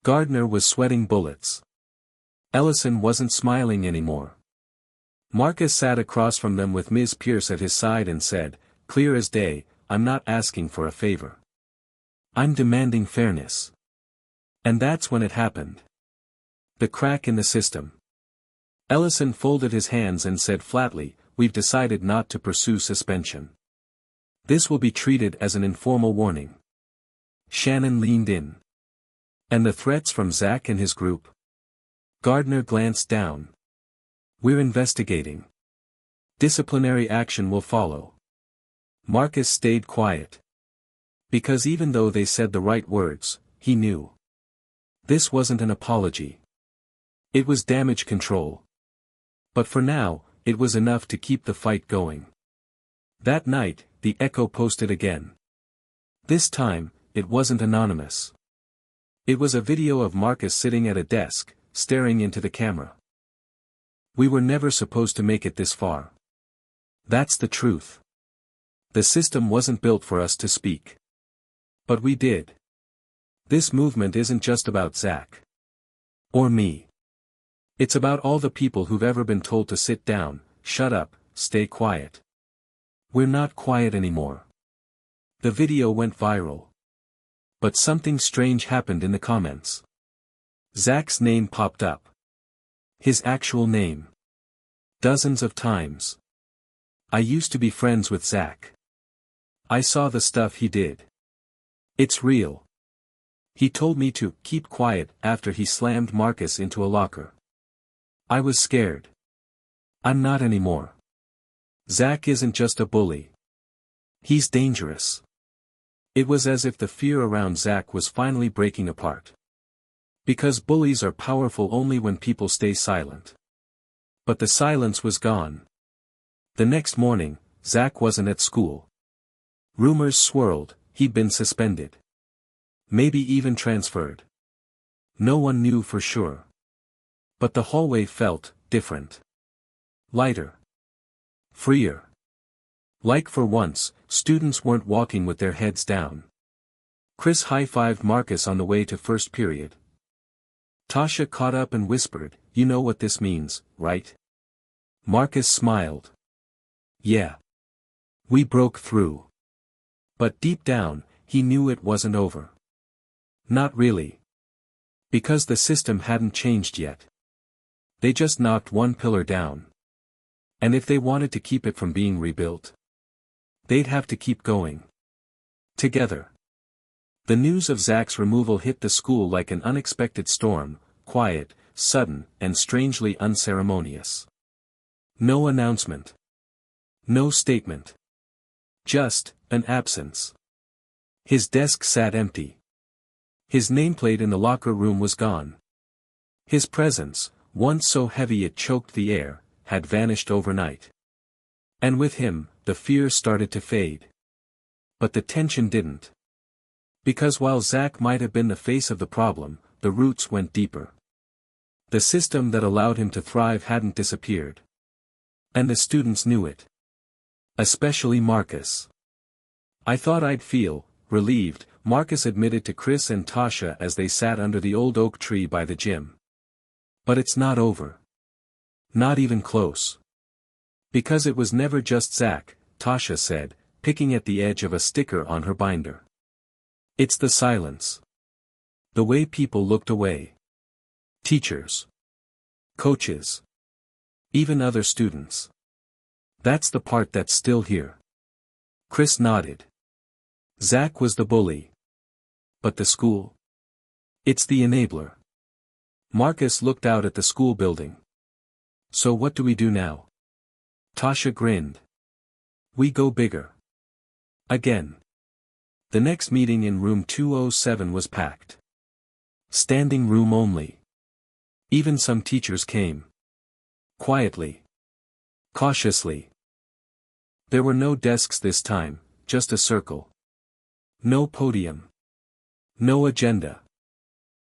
Gardner was sweating bullets. Ellison wasn't smiling anymore. Marcus sat across from them with Ms. Pierce at his side and said, clear as day, "I'm not asking for a favor. I'm demanding fairness." And that's when it happened. The crack in the system. Ellison folded his hands and said flatly, "We've decided not to pursue suspension. This will be treated as an informal warning." Shannon leaned in. "And the threats from Zach and his group?" Gardner glanced down. "We're investigating. Disciplinary action will follow." Marcus stayed quiet. Because even though they said the right words, he knew. This wasn't an apology. It was damage control. But for now, it was enough to keep the fight going. That night, the Echo posted again. This time, it wasn't anonymous. It was a video of Marcus sitting at a desk, staring into the camera. "We were never supposed to make it this far. That's the truth. The system wasn't built for us to speak. But we did. This movement isn't just about Zach. Or me. It's about all the people who've ever been told to sit down, shut up, stay quiet. We're not quiet anymore." The video went viral. But something strange happened in the comments. Zach's name popped up. His actual name. Dozens of times. "I used to be friends with Zach. I saw the stuff he did. It's real. He told me to keep quiet after he slammed Marcus into a locker. I was scared. I'm not anymore. Zach isn't just a bully. He's dangerous." It was as if the fear around Zach was finally breaking apart. Because bullies are powerful only when people stay silent. But the silence was gone. The next morning, Zach wasn't at school. Rumors swirled, he'd been suspended. Maybe even transferred. No one knew for sure. But the hallway felt different. Lighter. Freer. Like for once, students weren't walking with their heads down. Chris high-fived Marcus on the way to first period. Tasha caught up and whispered, "You know what this means, right?" Marcus smiled. "Yeah. We broke through." But deep down, he knew it wasn't over. Not really. Because the system hadn't changed yet. They just knocked one pillar down. And if they wanted to keep it from being rebuilt, they'd have to keep going. Together. The news of Zach's removal hit the school like an unexpected storm, quiet, sudden, and strangely unceremonious. No announcement. No statement. Just an absence. His desk sat empty. His nameplate in the locker room was gone. His presence, once so heavy it choked the air, had vanished overnight. And with him, the fear started to fade. But the tension didn't. Because while Zach might have been the face of the problem, the roots went deeper. The system that allowed him to thrive hadn't disappeared. And the students knew it. Especially Marcus. "I thought I'd feel relieved," Marcus admitted to Chris and Tasha as they sat under the old oak tree by the gym. "But it's not over. Not even close." "Because it was never just Zach," Tasha said, picking at the edge of a sticker on her binder. "It's the silence. The way people looked away. Teachers. Coaches. Even other students. That's the part that's still here." Chris nodded. Zach was the bully. But the school? It's the enabler. Marcus looked out at the school building. "So what do we do now?" Tasha grinned. "We go bigger. Again." The next meeting in room 207 was packed. Standing room only. Even some teachers came. Quietly. Cautiously. There were no desks this time, just a circle. No podium. No agenda.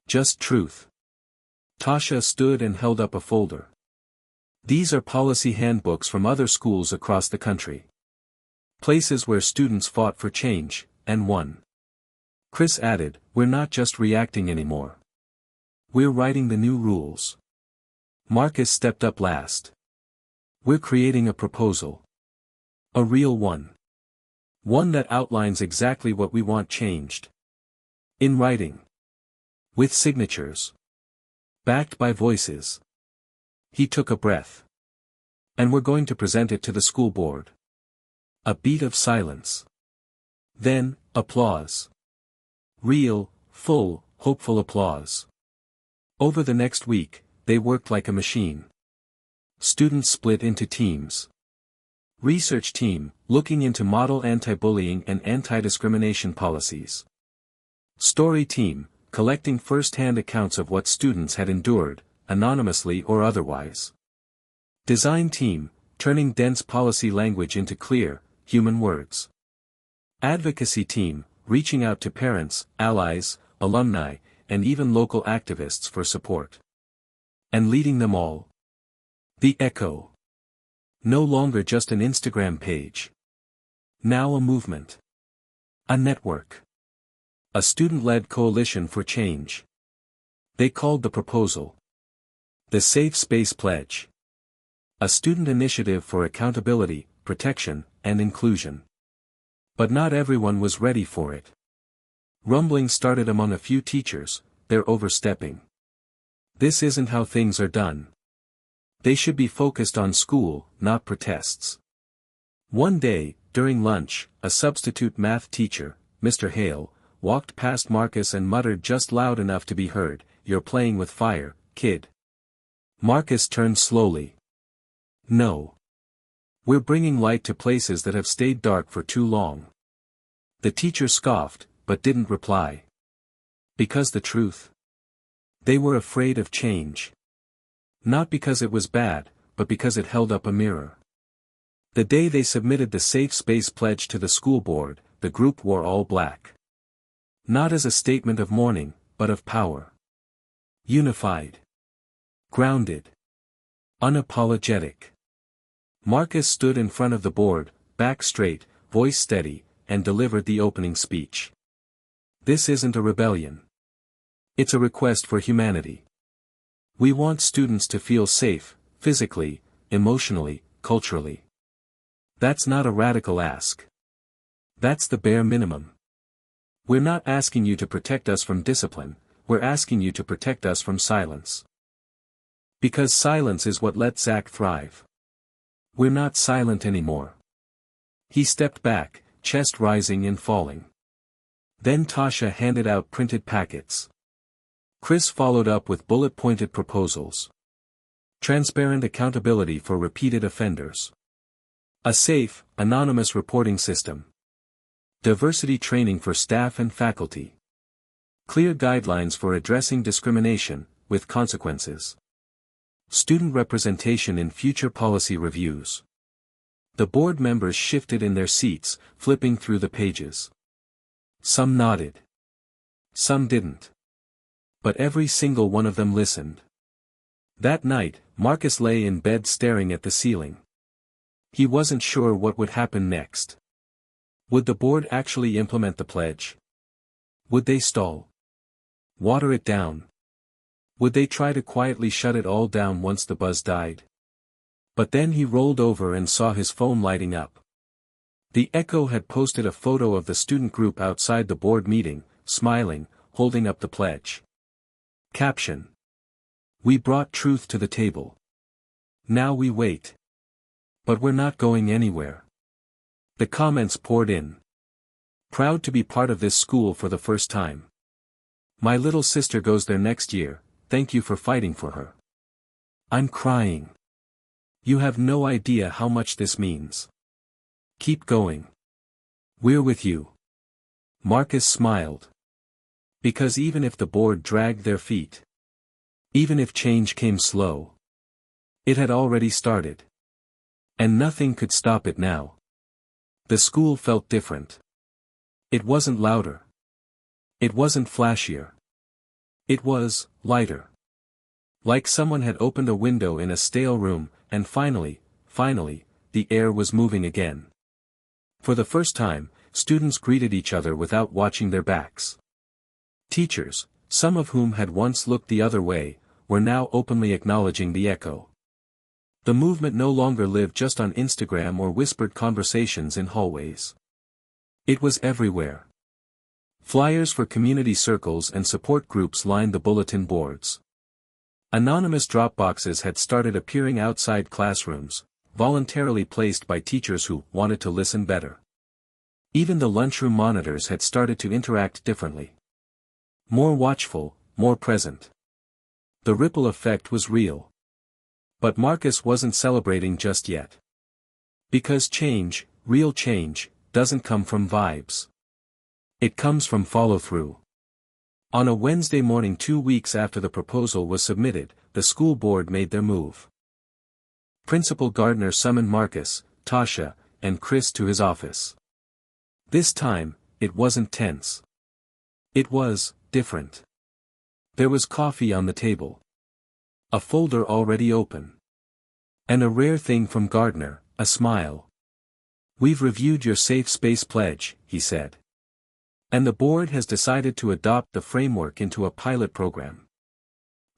Just truth. Tasha stood and held up a folder. "These are policy handbooks from other schools across the country. Places where students fought for change, and won." Chris added, "We're not just reacting anymore. We're writing the new rules." Marcus stepped up last. "We're creating a proposal. A real one. One that outlines exactly what we want changed. In writing. With signatures. Backed by voices." He took a breath. "And we're going to present it to the school board." A beat of silence. Then, applause. Real, full, hopeful applause. Over the next week, they worked like a machine. Students split into teams. Research team, looking into model anti-bullying and anti-discrimination policies. Story team, collecting first-hand accounts of what students had endured, anonymously or otherwise. Design team, turning dense policy language into clear, human words. Advocacy team, reaching out to parents, allies, alumni, and even local activists for support. And leading them all. The Echo. No longer just an Instagram page. Now a movement. A network. A student-led coalition for change. They called the proposal the Safe Space Pledge. A student initiative for accountability, protection, and inclusion. But not everyone was ready for it. Rumbling started among a few teachers, "They're overstepping. This isn't how things are done. They should be focused on school, not protests." One day, during lunch, a substitute math teacher, Mr. Hale, walked past Marcus and muttered just loud enough to be heard, "You're playing with fire, kid." Marcus turned slowly. "No. We're bringing light to places that have stayed dark for too long." The teacher scoffed, but didn't reply. Because the truth They were afraid of change. Not because it was bad, but because it held up a mirror. The day they submitted the Safe Space Pledge to the school board, the group wore all black. Not as a statement of mourning, but of power. Unified. Grounded. Unapologetic. Marcus stood in front of the board, back straight, voice steady, and delivered the opening speech. This isn't a rebellion. It's a request for humanity. We want students to feel safe, physically, emotionally, culturally. That's not a radical ask. That's the bare minimum. We're not asking you to protect us from discipline, we're asking you to protect us from silence. Because silence is what lets Zach thrive. We're not silent anymore. He stepped back, chest rising and falling. Then Tasha handed out printed packets. Chris followed up with bullet-pointed proposals. Transparent accountability for repeated offenders. A safe, anonymous reporting system. Diversity training for staff and faculty. Clear guidelines for addressing discrimination, with consequences. Student representation in future policy reviews. The board members shifted in their seats, flipping through the pages. Some nodded. Some didn't. But every single one of them listened. That night, Marcus lay in bed staring at the ceiling. He wasn't sure what would happen next. Would the board actually implement the pledge? Would they stall? Water it down? Would they try to quietly shut it all down once the buzz died? But then he rolled over and saw his phone lighting up. The Echo had posted a photo of the student group outside the board meeting, smiling, holding up the pledge. Caption. We brought truth to the table. Now we wait. But we're not going anywhere. The comments poured in. Proud to be part of this school for the first time. My little sister goes there next year, thank you for fighting for her. I'm crying. You have no idea how much this means. Keep going. We're with you. Marcus smiled. Because even if the board dragged their feet, even if change came slow, it had already started. And nothing could stop it now. The school felt different. It wasn't louder. It wasn't flashier. It was lighter. Like someone had opened a window in a stale room, and finally, the air was moving again. For the first time, students greeted each other without watching their backs. Teachers, some of whom had once looked the other way, were now openly acknowledging the Echo. The movement no longer lived just on Instagram or whispered conversations in hallways. It was everywhere. Flyers for community circles and support groups lined the bulletin boards. Anonymous drop boxes had started appearing outside classrooms, voluntarily placed by teachers who wanted to listen better. Even the lunchroom monitors had started to interact differently. More watchful, more present. The ripple effect was real. But Marcus wasn't celebrating just yet. Because change, real change, doesn't come from vibes. It comes from follow-through. On a Wednesday morning 2 weeks after the proposal was submitted, the school board made their move. Principal Gardner summoned Marcus, Tasha, and Chris to his office. This time, it wasn't tense. It was different. There was coffee on the table. A folder already open. And a rare thing from Gardner, a smile. We've reviewed your Safe Space Pledge, he said. And the board has decided to adopt the framework into a pilot program.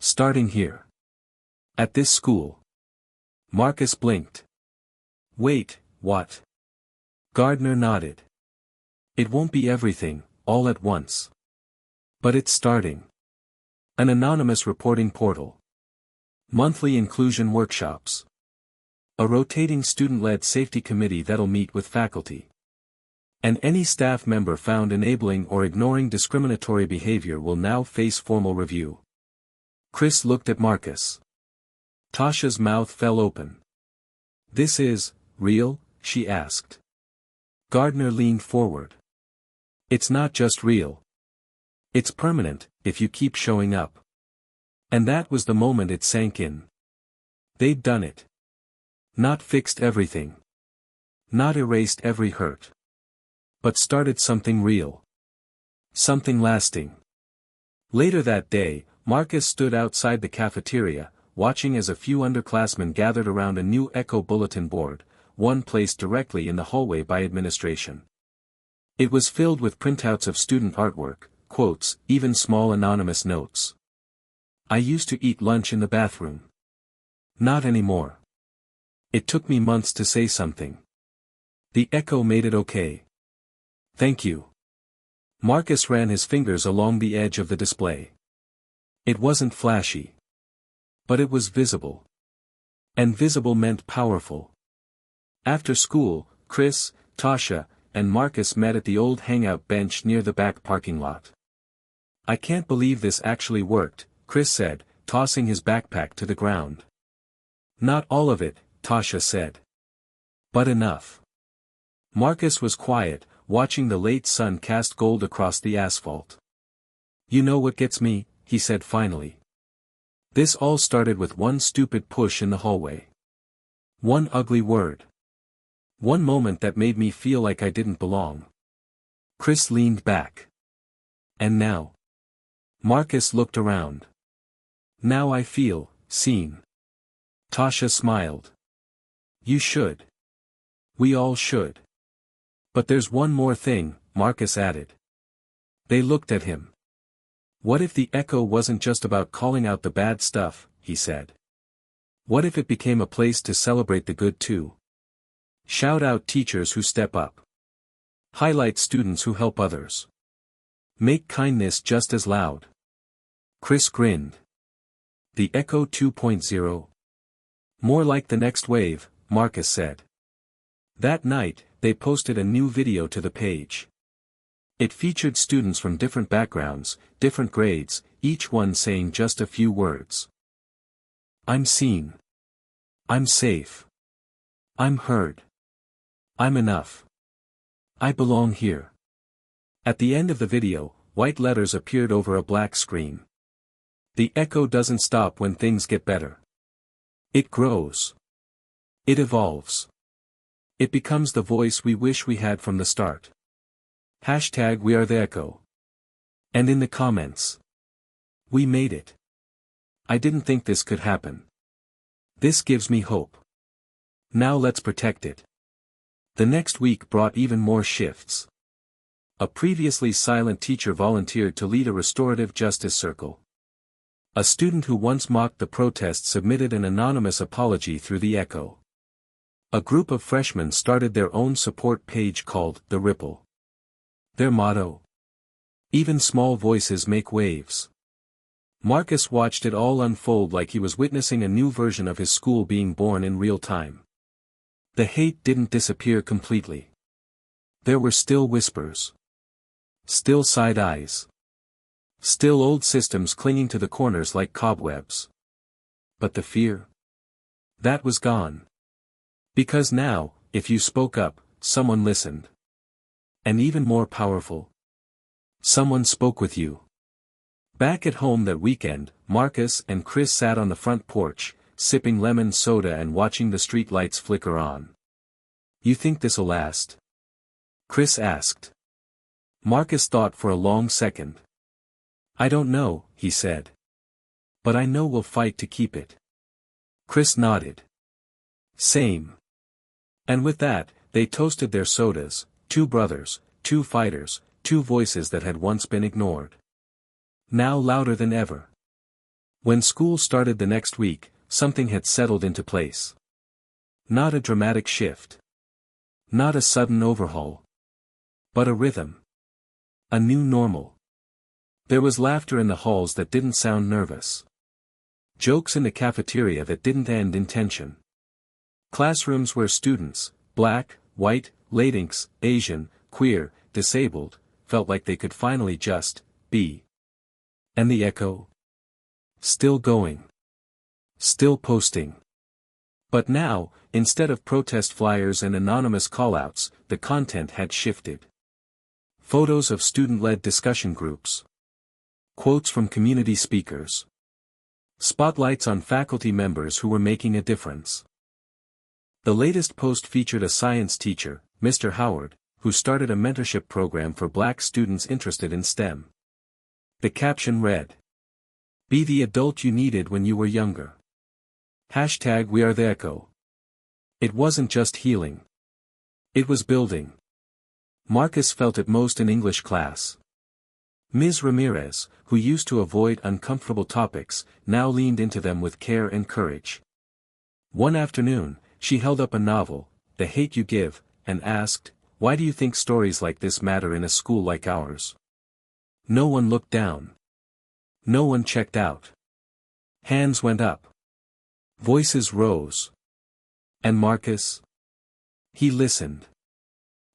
Starting here. At this school. Marcus blinked. Wait, what? Gardner nodded. It won't be everything, all at once. But it's starting. An anonymous reporting portal. Monthly inclusion workshops. A rotating student-led safety committee that'll meet with faculty. And any staff member found enabling or ignoring discriminatory behavior will now face formal review. Chris looked at Marcus. Tasha's mouth fell open. This is real? She asked. Gardner leaned forward. It's not just real. It's permanent, if you keep showing up. And that was the moment it sank in. They'd done it. Not fixed everything. Not erased every hurt. But started something real. Something lasting. Later that day, Marcus stood outside the cafeteria, watching as a few underclassmen gathered around a new Echo bulletin board, one placed directly in the hallway by administration. It was filled with printouts of student artwork, quotes, even small anonymous notes. "I used to eat lunch in the bathroom. Not anymore. It took me months to say something. The Echo made it okay. Thank you." Marcus ran his fingers along the edge of the display. It wasn't flashy. But it was visible. And visible meant powerful. After school, Chris, Tasha, and Marcus met at the old hangout bench near the back parking lot. "I can't believe this actually worked," Chris said, tossing his backpack to the ground. "Not all of it," Tasha said. "But enough." Marcus was quiet, watching the late sun cast gold across the asphalt. "You know what gets me?" he said finally. "This all started with one stupid push in the hallway. One ugly word. One moment that made me feel like I didn't belong." Chris leaned back. "And now?" Marcus looked around. "Now I feel seen." Tasha smiled. "You should. We all should. But there's one more thing," Marcus added. They looked at him. "What if the Echo wasn't just about calling out the bad stuff," he said. "What if it became a place to celebrate the good too? Shout out teachers who step up. Highlight students who help others. Make kindness just as loud." Chris grinned. "The Echo 2.0? More like the next wave," Marcus said. That night, they posted a new video to the page. It featured students from different backgrounds, different grades, each one saying just a few words. "I'm seen. I'm safe. I'm heard. I'm enough. I belong here." At the end of the video, white letters appeared over a black screen. "The Echo doesn't stop when things get better. It grows. It evolves. It becomes the voice we wish we had from the start. Hashtag We Are the Echo." And in the comments, "We made it. I didn't think this could happen. This gives me hope. Now let's protect it." The next week brought even more shifts. A previously silent teacher volunteered to lead a restorative justice circle. A student who once mocked the protest submitted an anonymous apology through the Echo. A group of freshmen started their own support page called The Ripple. Their motto? "Even small voices make waves." Marcus watched it all unfold like he was witnessing a new version of his school being born in real time. The hate didn't disappear completely. There were still whispers. Still side eyes. Still old systems clinging to the corners like cobwebs. But the fear? That was gone. Because now, if you spoke up, someone listened. And even more powerful, someone spoke with you. Back at home that weekend, Marcus and Chris sat on the front porch, sipping lemon soda and watching the street lights flicker on. "You think this'll last?" Chris asked. Marcus thought for a long second. "I don't know," he said. "But I know we'll fight to keep it." Chris nodded. "Same." And with that, they toasted their sodas. Two brothers, two fighters, two voices that had once been ignored. Now louder than ever. When school started the next week, something had settled into place. Not a dramatic shift. Not a sudden overhaul. But a rhythm. A new normal. There was laughter in the halls that didn't sound nervous. Jokes in the cafeteria that didn't end in tension. Classrooms where students, black, white, Latinx, Asian, queer, disabled, felt like they could finally just be. And the Echo? Still going. Still posting. But now, instead of protest flyers and anonymous callouts, the content had shifted. Photos of student-led discussion groups. Quotes from community speakers. Spotlights on faculty members who were making a difference. The latest post featured a science teacher, Mr. Howard, who started a mentorship program for black students interested in STEM. The caption read, "Be the adult you needed when you were younger. #We are the echo." It wasn't just healing. It was building. Marcus felt it most in English class. Ms. Ramirez, who used to avoid uncomfortable topics, now leaned into them with care and courage. One afternoon, she held up a novel, The Hate You Give, and asked, "Why do you think stories like this matter in a school like ours?" No one looked down. No one checked out. Hands went up. Voices rose. And Marcus? He listened.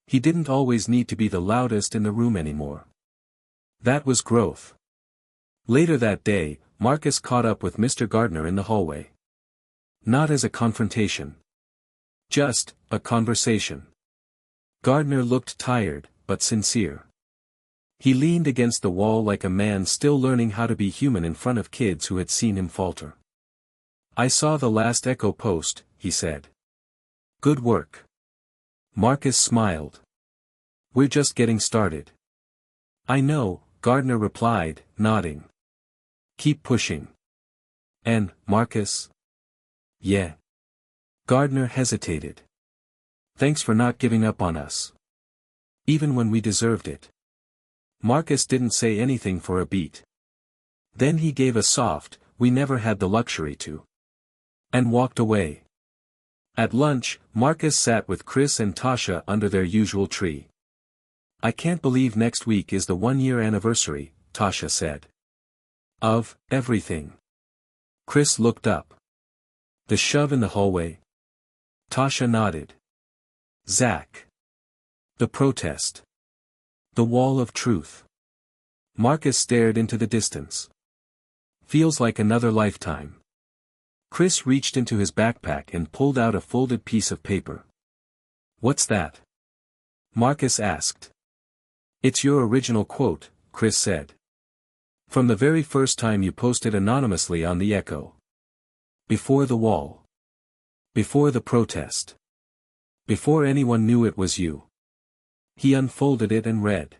He didn't always need to be the loudest in the room anymore. That was growth. Later that day, Marcus caught up with Mr. Gardner in the hallway. Not as a confrontation. Just a conversation. Gardner looked tired, but sincere. He leaned against the wall like a man still learning how to be human in front of kids who had seen him falter. "I saw the last Echo post," he said. "Good work." Marcus smiled. "We're just getting started." "I know," Gardner replied, nodding. "Keep pushing." "And, Marcus?" "Yeah." Gardner hesitated. "Thanks for not giving up on us. Even when we deserved it." Marcus didn't say anything for a beat. Then he gave a soft, "We never had the luxury to," and walked away. At lunch, Marcus sat with Chris and Tasha under their usual tree. "I can't believe next week is the 1-year anniversary," Tasha said. "Of everything." Chris looked up. "The shove in the hallway?" Tasha nodded. "Zach. The protest. The wall of truth." Marcus stared into the distance. "Feels like another lifetime." Chris reached into his backpack and pulled out a folded piece of paper. "What's that?" Marcus asked. "It's your original quote," Chris said. "From the very first time you posted anonymously on the Echo. Before the wall. Before the protest. Before anyone knew it was you." He unfolded it and read.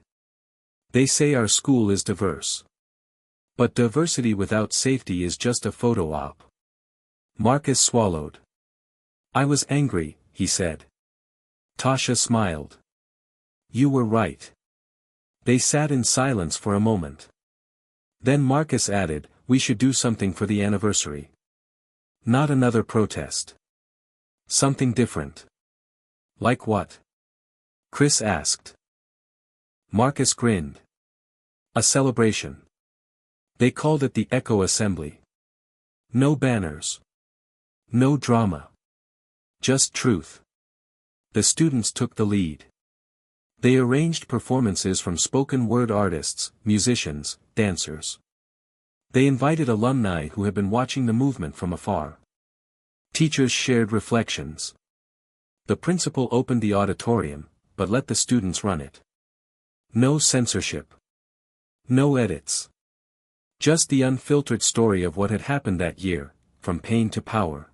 "They say our school is diverse. But diversity without safety is just a photo op." Marcus swallowed. "I was angry," he said. Tasha smiled. "You were right." They sat in silence for a moment. Then Marcus added, "We should do something for the anniversary. Not another protest. Something different." "Like what?" Chris asked. Marcus grinned. "A celebration. They called it the Echo Assembly. No banners. No drama. Just truth." The students took the lead. They arranged performances from spoken word artists, musicians, dancers. They invited alumni who had been watching the movement from afar. Teachers shared reflections. The principal opened the auditorium, but let the students run it. No censorship. No edits. Just the unfiltered story of what had happened that year, from pain to power.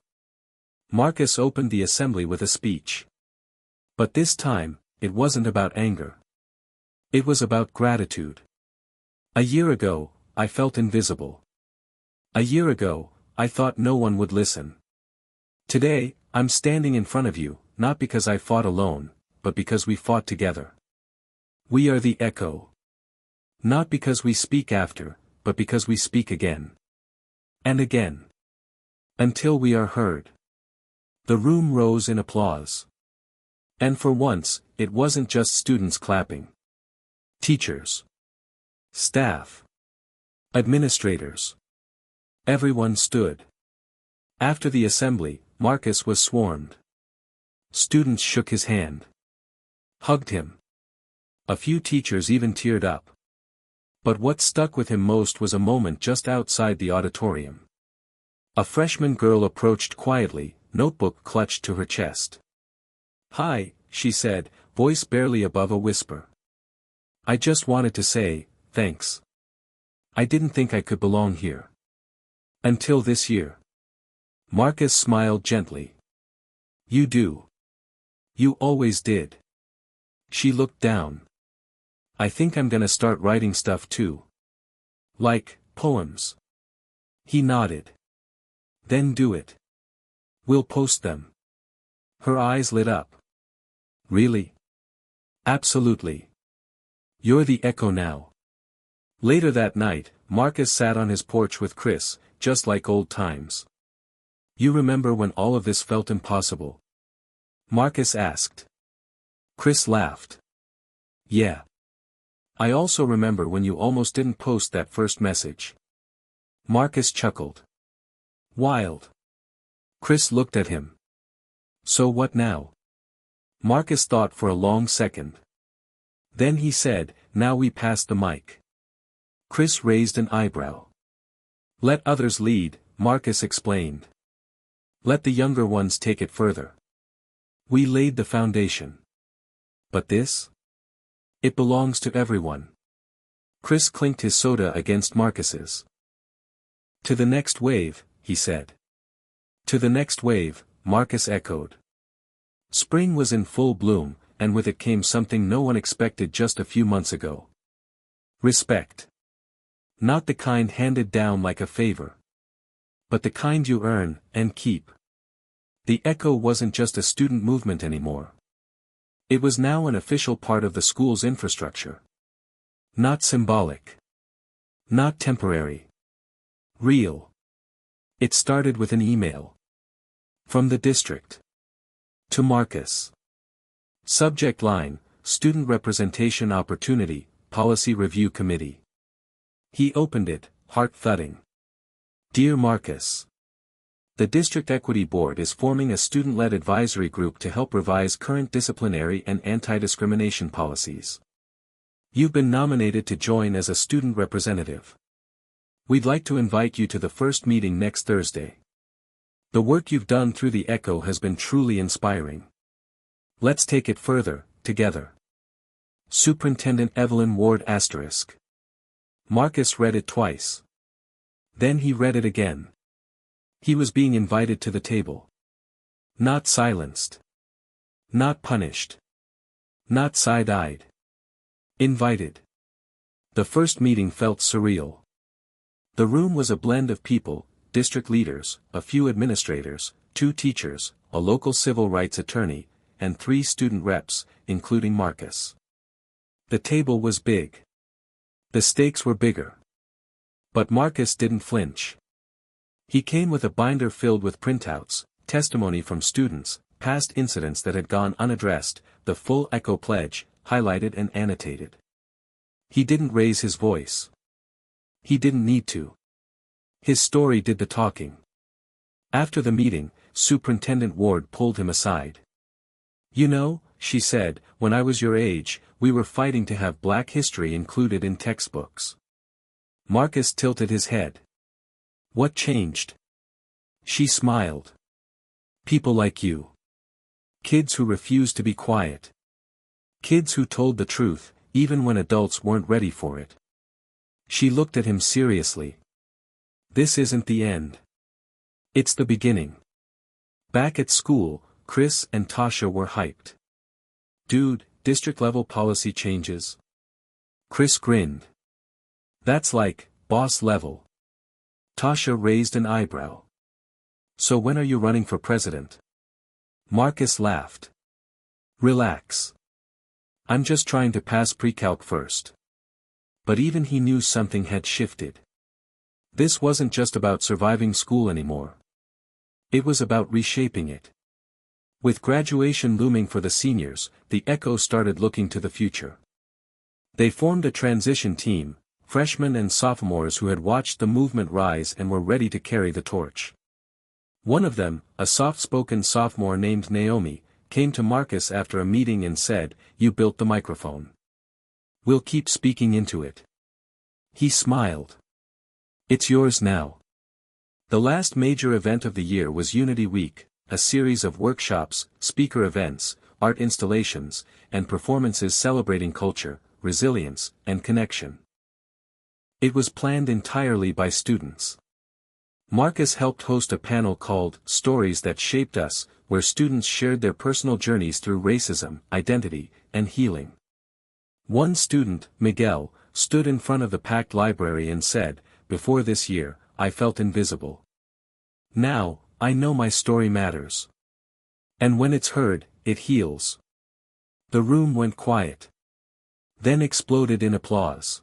Marcus opened the assembly with a speech. But this time, it wasn't about anger. It was about gratitude. "A year ago, I felt invisible. A year ago, I thought no one would listen. Today, I'm standing in front of you, not because I fought alone, but because we fought together. We are the Echo. Not because we speak after, but because we speak again. And again. Until we are heard." The room rose in applause. And for once, it wasn't just students clapping. Teachers. Staff. Administrators. Everyone stood. After the assembly, Marcus was swarmed. Students shook his hand. Hugged him. A few teachers even teared up. But what stuck with him most was a moment just outside the auditorium. A freshman girl approached quietly, notebook clutched to her chest. "Hi," she said, voice barely above a whisper. "I just wanted to say, thanks. I didn't think I could belong here." Until this year. Marcus smiled gently. You do. You always did. She looked down. I think I'm gonna start writing stuff too. Like, poems. He nodded. Then do it. We'll post them. Her eyes lit up. Really? Absolutely. You're the Echo now. Later that night, Marcus sat on his porch with Chris, just like old times. You remember when all of this felt impossible? Marcus asked. Chris laughed. Yeah. I also remember when you almost didn't post that first message. Marcus chuckled. Wild. Chris looked at him. So what now? Marcus thought for a long second. Then he said, now we pass the mic. Chris raised an eyebrow. Let others lead, Marcus explained. Let the younger ones take it further. We laid the foundation. But this? It belongs to everyone. Chris clinked his soda against Marcus's. To the next wave, he said. To the next wave, Marcus echoed. Spring was in full bloom, and with it came something no one expected just a few months ago. Respect. Not the kind handed down like a favor. But the kind you earn, and keep. The Echo wasn't just a student movement anymore. It was now an official part of the school's infrastructure. Not symbolic. Not temporary. Real. It started with an email. From the district. To Marcus. Subject line, Student Representation Opportunity, Policy Review Committee. He opened it, heart thudding. Dear Marcus. The District Equity Board is forming a student-led advisory group to help revise current disciplinary and anti-discrimination policies. You've been nominated to join as a student representative. We'd like to invite you to the first meeting next Thursday. The work you've done through the Echo has been truly inspiring. Let's take it further, together. Superintendent Evelyn Ward *. Marcus read it twice. Then he read it again. He was being invited to the table. Not silenced. Not punished. Not side-eyed. Invited. The first meeting felt surreal. The room was a blend of people, district leaders, a few administrators, 2 teachers, a local civil rights attorney, and 3 student reps, including Marcus. The table was big. The stakes were bigger. But Marcus didn't flinch. He came with a binder filled with printouts, testimony from students, past incidents that had gone unaddressed, the full Echo pledge, highlighted and annotated. He didn't raise his voice. He didn't need to. His story did the talking. After the meeting, Superintendent Ward pulled him aside. You know, she said, when I was your age, we were fighting to have Black history included in textbooks. Marcus tilted his head. What changed? She smiled. People like you. Kids who refused to be quiet. Kids who told the truth, even when adults weren't ready for it. She looked at him seriously. This isn't the end. It's the beginning. Back at school, Chris and Tasha were hyped. Dude, district-level policy changes. Chris grinned. That's like, boss level. Tasha raised an eyebrow. So when are you running for president? Marcus laughed. Relax. I'm just trying to pass pre-calc first. But even he knew something had shifted. This wasn't just about surviving school anymore. It was about reshaping it. With graduation looming for the seniors, the Echo started looking to the future. They formed a transition team, freshmen and sophomores who had watched the movement rise and were ready to carry the torch. One of them, a soft-spoken sophomore named Naomi, came to Marcus after a meeting and said, "You built the microphone. We'll keep speaking into it." He smiled. It's yours now. The last major event of the year was Unity Week, a series of workshops, speaker events, art installations, and performances celebrating culture, resilience, and connection. It was planned entirely by students. Marcus helped host a panel called Stories That Shaped Us, where students shared their personal journeys through racism, identity, and healing. One student, Miguel, stood in front of the packed library and said, "Before this year, I felt invisible. Now, I know my story matters. And when it's heard, it heals." The room went quiet. Then exploded in applause.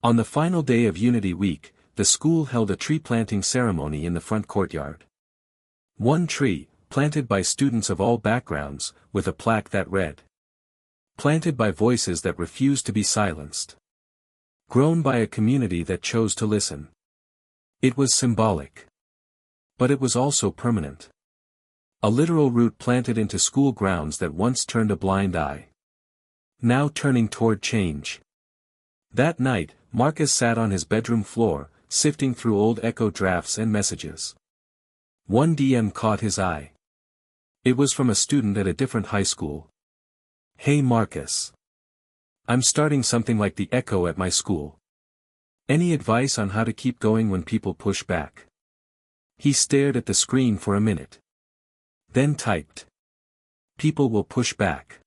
On the final day of Unity Week, the school held a tree planting ceremony in the front courtyard. One tree, planted by students of all backgrounds, with a plaque that read, "Planted by voices that refuse to be silenced. Grown by a community that chose to listen." It was symbolic. But it was also permanent. A literal root planted into school grounds that once turned a blind eye. Now turning toward change. That night, Marcus sat on his bedroom floor, sifting through old echo drafts and messages. One DM caught his eye. It was from a student at a different high school. "Hey Marcus. I'm starting something like the Echo at my school. Any advice on how to keep going when people push back?" He stared at the screen for a minute. Then typed. "People will push back.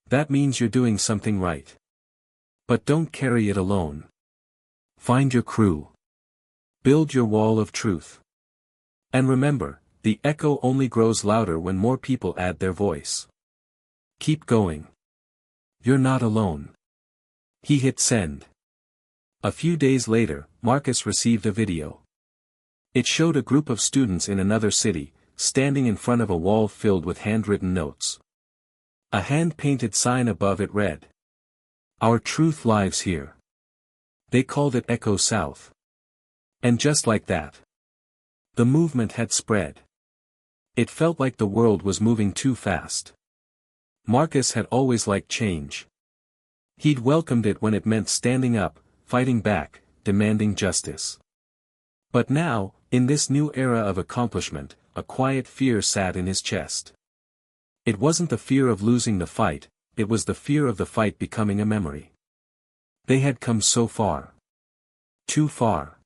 That means you're doing something right. But don't carry it alone. Find your crew. Build your wall of truth. And remember, the echo only grows louder when more people add their voice. Keep going. You're not alone." He hit send. A few days later, Marcus received a video. It showed a group of students in another city, standing in front of a wall filled with handwritten notes. A hand-painted sign above it read, "Our truth lives here." They called it Echo South. And just like that, the movement had spread. It felt like the world was moving too fast. Marcus had always liked change. He'd welcomed it when it meant standing up, fighting back, demanding justice. But now, in this new era of accomplishment, a quiet fear sat in his chest. It wasn't the fear of losing the fight, it was the fear of the fight becoming a memory. They had come so far. Too far.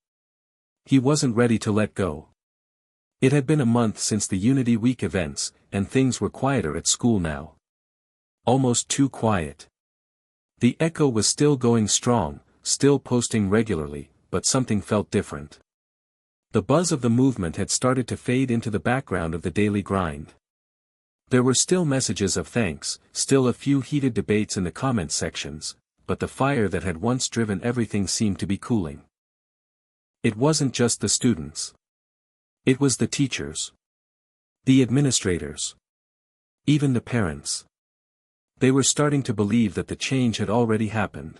He wasn't ready to let go. It had been a month since the Unity Week events, and things were quieter at school now. Almost too quiet. The Echo was still going strong, still posting regularly, but something felt different. The buzz of the movement had started to fade into the background of the daily grind. There were still messages of thanks, still a few heated debates in the comment sections, but the fire that had once driven everything seemed to be cooling. It wasn't just the students. It was the teachers. The administrators. Even the parents. They were starting to believe that the change had already happened.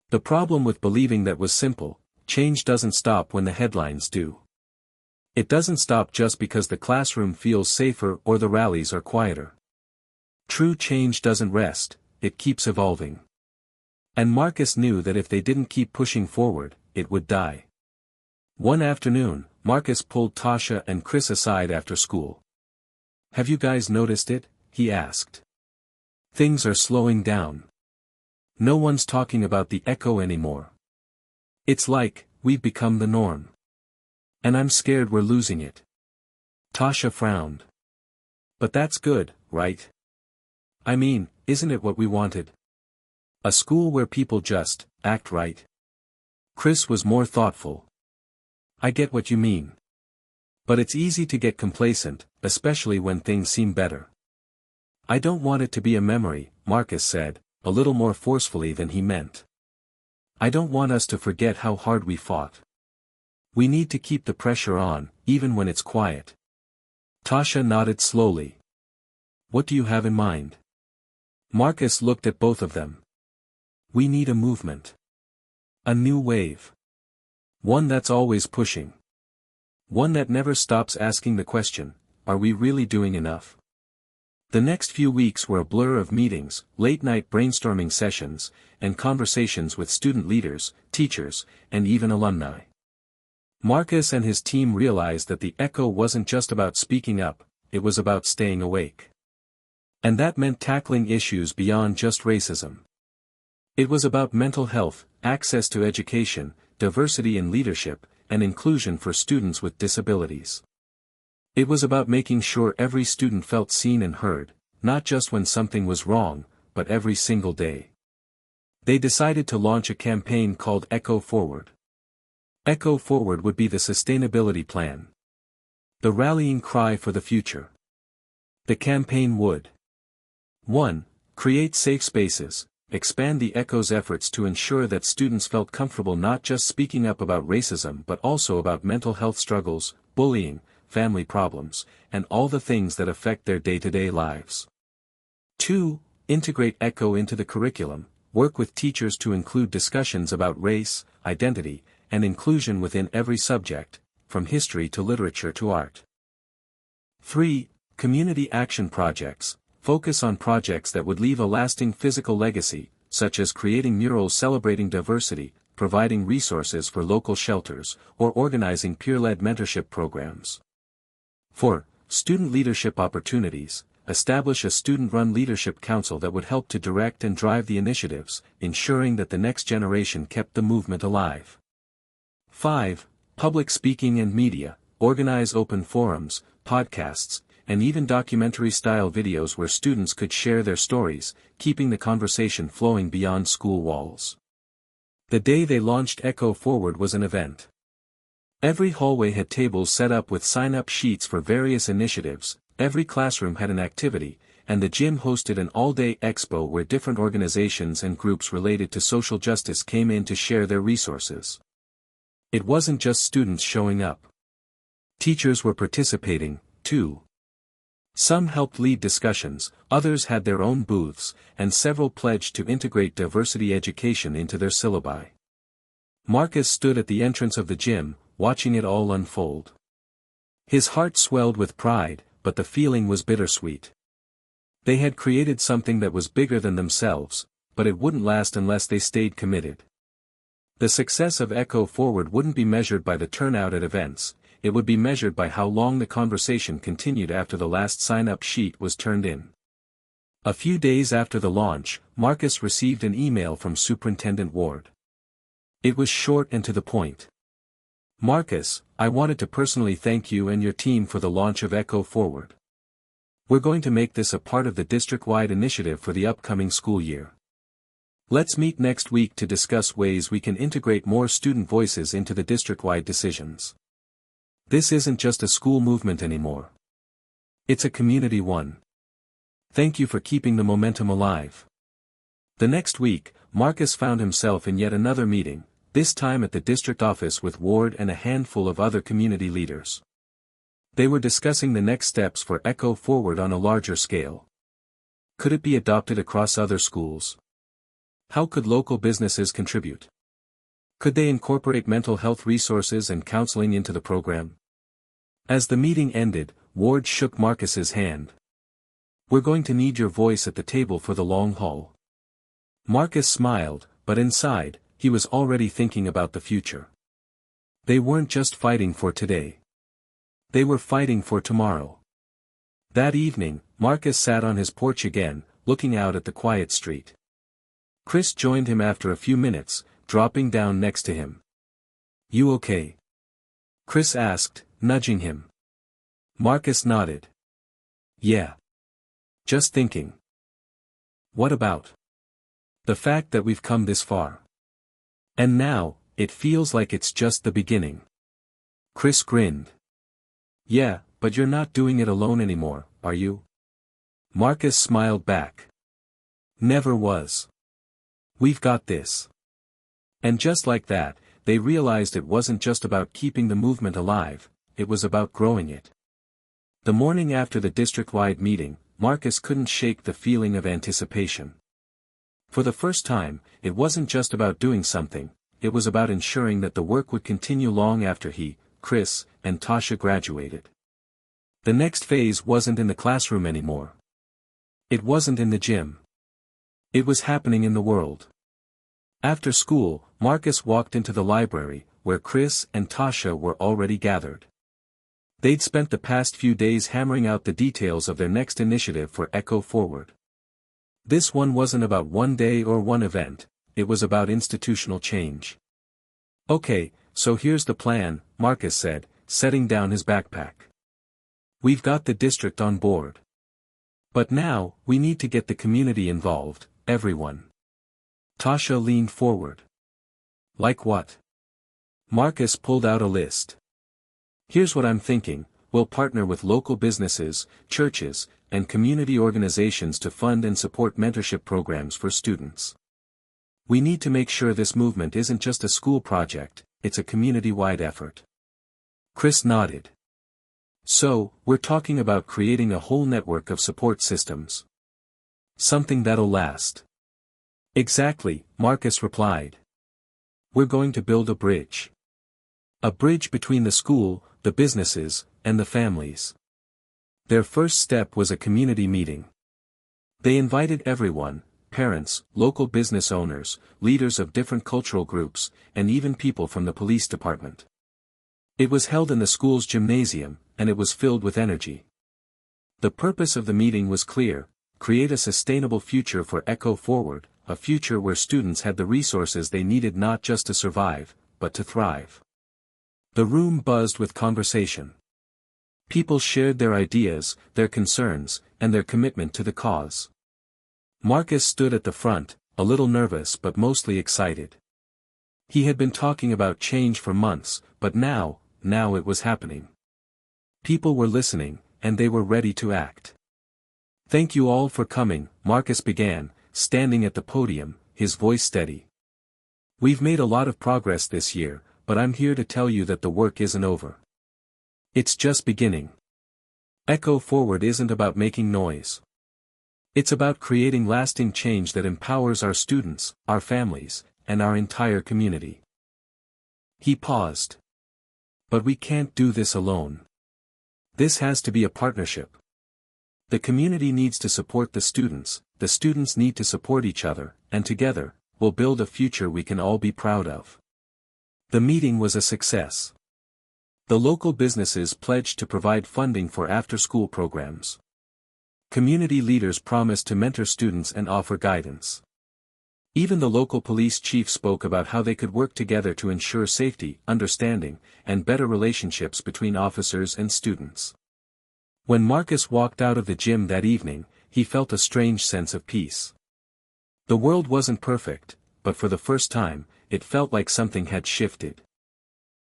The problem with believing that was simple: change doesn't stop when the headlines do. It doesn't stop just because the classroom feels safer or the rallies are quieter. True change doesn't rest, it keeps evolving. And Marcus knew that if they didn't keep pushing forward, it would die. One afternoon, Marcus pulled Tasha and Chris aside after school. "Have you guys noticed it?" he asked. "Things are slowing down. No one's talking about the Echo anymore. It's like, we've become the norm. And I'm scared we're losing it." Tasha frowned. "But that's good, right? I mean, isn't it what we wanted? A school where people just act right." Chris was more thoughtful. "I get what you mean. But it's easy to get complacent, especially when things seem better." "I don't want it to be a memory," Marcus said, a little more forcefully than he meant. "I don't want us to forget how hard we fought. We need to keep the pressure on, even when it's quiet." Tasha nodded slowly. "What do you have in mind?" Marcus looked at both of them. "We need a movement. A new wave. One that's always pushing. One that never stops asking the question, are we really doing enough?" The next few weeks were a blur of meetings, late-night brainstorming sessions, and conversations with student leaders, teachers, and even alumni. Marcus and his team realized that the Echo wasn't just about speaking up, it was about staying awake. And that meant tackling issues beyond just racism. It was about mental health, access to education, diversity in leadership, and inclusion for students with disabilities. It was about making sure every student felt seen and heard, not just when something was wrong, but every single day. They decided to launch a campaign called Echo Forward. Echo Forward would be the sustainability plan. The rallying cry for the future. The campaign would 1. Create safe spaces, expand the Echo's efforts to ensure that students felt comfortable not just speaking up about racism but also about mental health struggles, bullying, family problems, and all the things that affect their day-to-day lives. 2. Integrate Echo into the curriculum, work with teachers to include discussions about race, identity, and inclusion within every subject, from history to literature to art. 3. Community action projects, focus on projects that would leave a lasting physical legacy, such as creating murals celebrating diversity, providing resources for local shelters, or organizing peer-led mentorship programs. 4. Student leadership opportunities, establish a student-run leadership council that would help to direct and drive the initiatives, ensuring that the next generation kept the movement alive. 5. Public speaking and media, organize open forums, podcasts, and even documentary-style videos where students could share their stories, keeping the conversation flowing beyond school walls. The day they launched Echo Forward was an event. Every hallway had tables set up with sign-up sheets for various initiatives, every classroom had an activity, and the gym hosted an all-day expo where different organizations and groups related to social justice came in to share their resources. It wasn't just students showing up. Teachers were participating, too. Some helped lead discussions, others had their own booths, and several pledged to integrate diversity education into their syllabi. Marcus stood at the entrance of the gym, watching it all unfold. His heart swelled with pride, but the feeling was bittersweet. They had created something that was bigger than themselves, but it wouldn't last unless they stayed committed. The success of Echo Forward wouldn't be measured by the turnout at events, it would be measured by how long the conversation continued after the last sign-up sheet was turned in. A few days after the launch, Marcus received an email from Superintendent Ward. It was short and to the point. Marcus, I wanted to personally thank you and your team for the launch of Echo Forward. We're going to make this a part of the district-wide initiative for the upcoming school year. Let's meet next week to discuss ways we can integrate more student voices into the district-wide decisions. This isn't just a school movement anymore. It's a community one. Thank you for keeping the momentum alive. The next week, Marcus found himself in yet another meeting, this time at the district office with Ward and a handful of other community leaders. They were discussing the next steps for Echo Forward on a larger scale. Could it be adopted across other schools? How could local businesses contribute? Could they incorporate mental health resources and counseling into the program? As the meeting ended, Ward shook Marcus's hand. We're going to need your voice at the table for the long haul. Marcus smiled, but inside, he was already thinking about the future. They weren't just fighting for today. They were fighting for tomorrow. That evening, Marcus sat on his porch again, looking out at the quiet street. Chris joined him after a few minutes, dropping down next to him. You okay? Chris asked, nudging him. Marcus nodded. Yeah. Just thinking. What about? The fact that we've come this far. And now, it feels like it's just the beginning. Chris grinned. Yeah, but you're not doing it alone anymore, are you? Marcus smiled back. Never was. We've got this. And just like that, they realized it wasn't just about keeping the movement alive, it was about growing it. The morning after the district-wide meeting, Marcus couldn't shake the feeling of anticipation. For the first time, it wasn't just about doing something, it was about ensuring that the work would continue long after he, Chris, and Tasha graduated. The next phase wasn't in the classroom anymore. It wasn't in the gym. It was happening in the world. After school, Marcus walked into the library, where Chris and Tasha were already gathered. They'd spent the past few days hammering out the details of their next initiative for Echo Forward. This one wasn't about one day or one event, it was about institutional change. Okay, so here's the plan, Marcus said, setting down his backpack. We've got the district on board. But now, we need to get the community involved, everyone. Tasha leaned forward. Like what? Marcus pulled out a list. Here's what I'm thinking, we'll partner with local businesses, churches, and community organizations to fund and support mentorship programs for students. We need to make sure this movement isn't just a school project, it's a community-wide effort. Chris nodded. So, we're talking about creating a whole network of support systems. Something that'll last. Exactly, Marcus replied. We're going to build a bridge. A bridge between the school, the businesses, and the families. Their first step was a community meeting. They invited everyone, parents, local business owners, leaders of different cultural groups, and even people from the police department. It was held in the school's gymnasium, and it was filled with energy. The purpose of the meeting was clear: create a sustainable future for Echo Forward, a future where students had the resources they needed not just to survive, but to thrive. The room buzzed with conversation. People shared their ideas, their concerns, and their commitment to the cause. Marcus stood at the front, a little nervous but mostly excited. He had been talking about change for months, but now it was happening. People were listening, and they were ready to act. Thank you all for coming, Marcus began, standing at the podium, his voice steady. We've made a lot of progress this year, but I'm here to tell you that the work isn't over. It's just beginning. Echo Forward isn't about making noise. It's about creating lasting change that empowers our students, our families, and our entire community. He paused. But we can't do this alone. This has to be a partnership. The community needs to support the students need to support each other, and together, we'll build a future we can all be proud of. The meeting was a success. The local businesses pledged to provide funding for after-school programs. Community leaders promised to mentor students and offer guidance. Even the local police chief spoke about how they could work together to ensure safety, understanding, and better relationships between officers and students. When Marcus walked out of the gym that evening, he felt a strange sense of peace. The world wasn't perfect, but for the first time, it felt like something had shifted.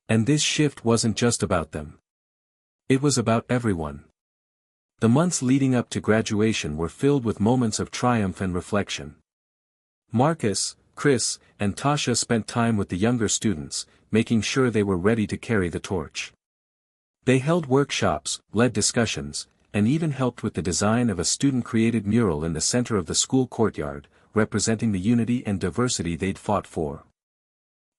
And this shift wasn't just about them. It was about everyone. The months leading up to graduation were filled with moments of triumph and reflection. Marcus, Chris, and Tasha spent time with the younger students, making sure they were ready to carry the torch. They held workshops, led discussions, and even helped with the design of a student-created mural in the center of the school courtyard, representing the unity and diversity they'd fought for.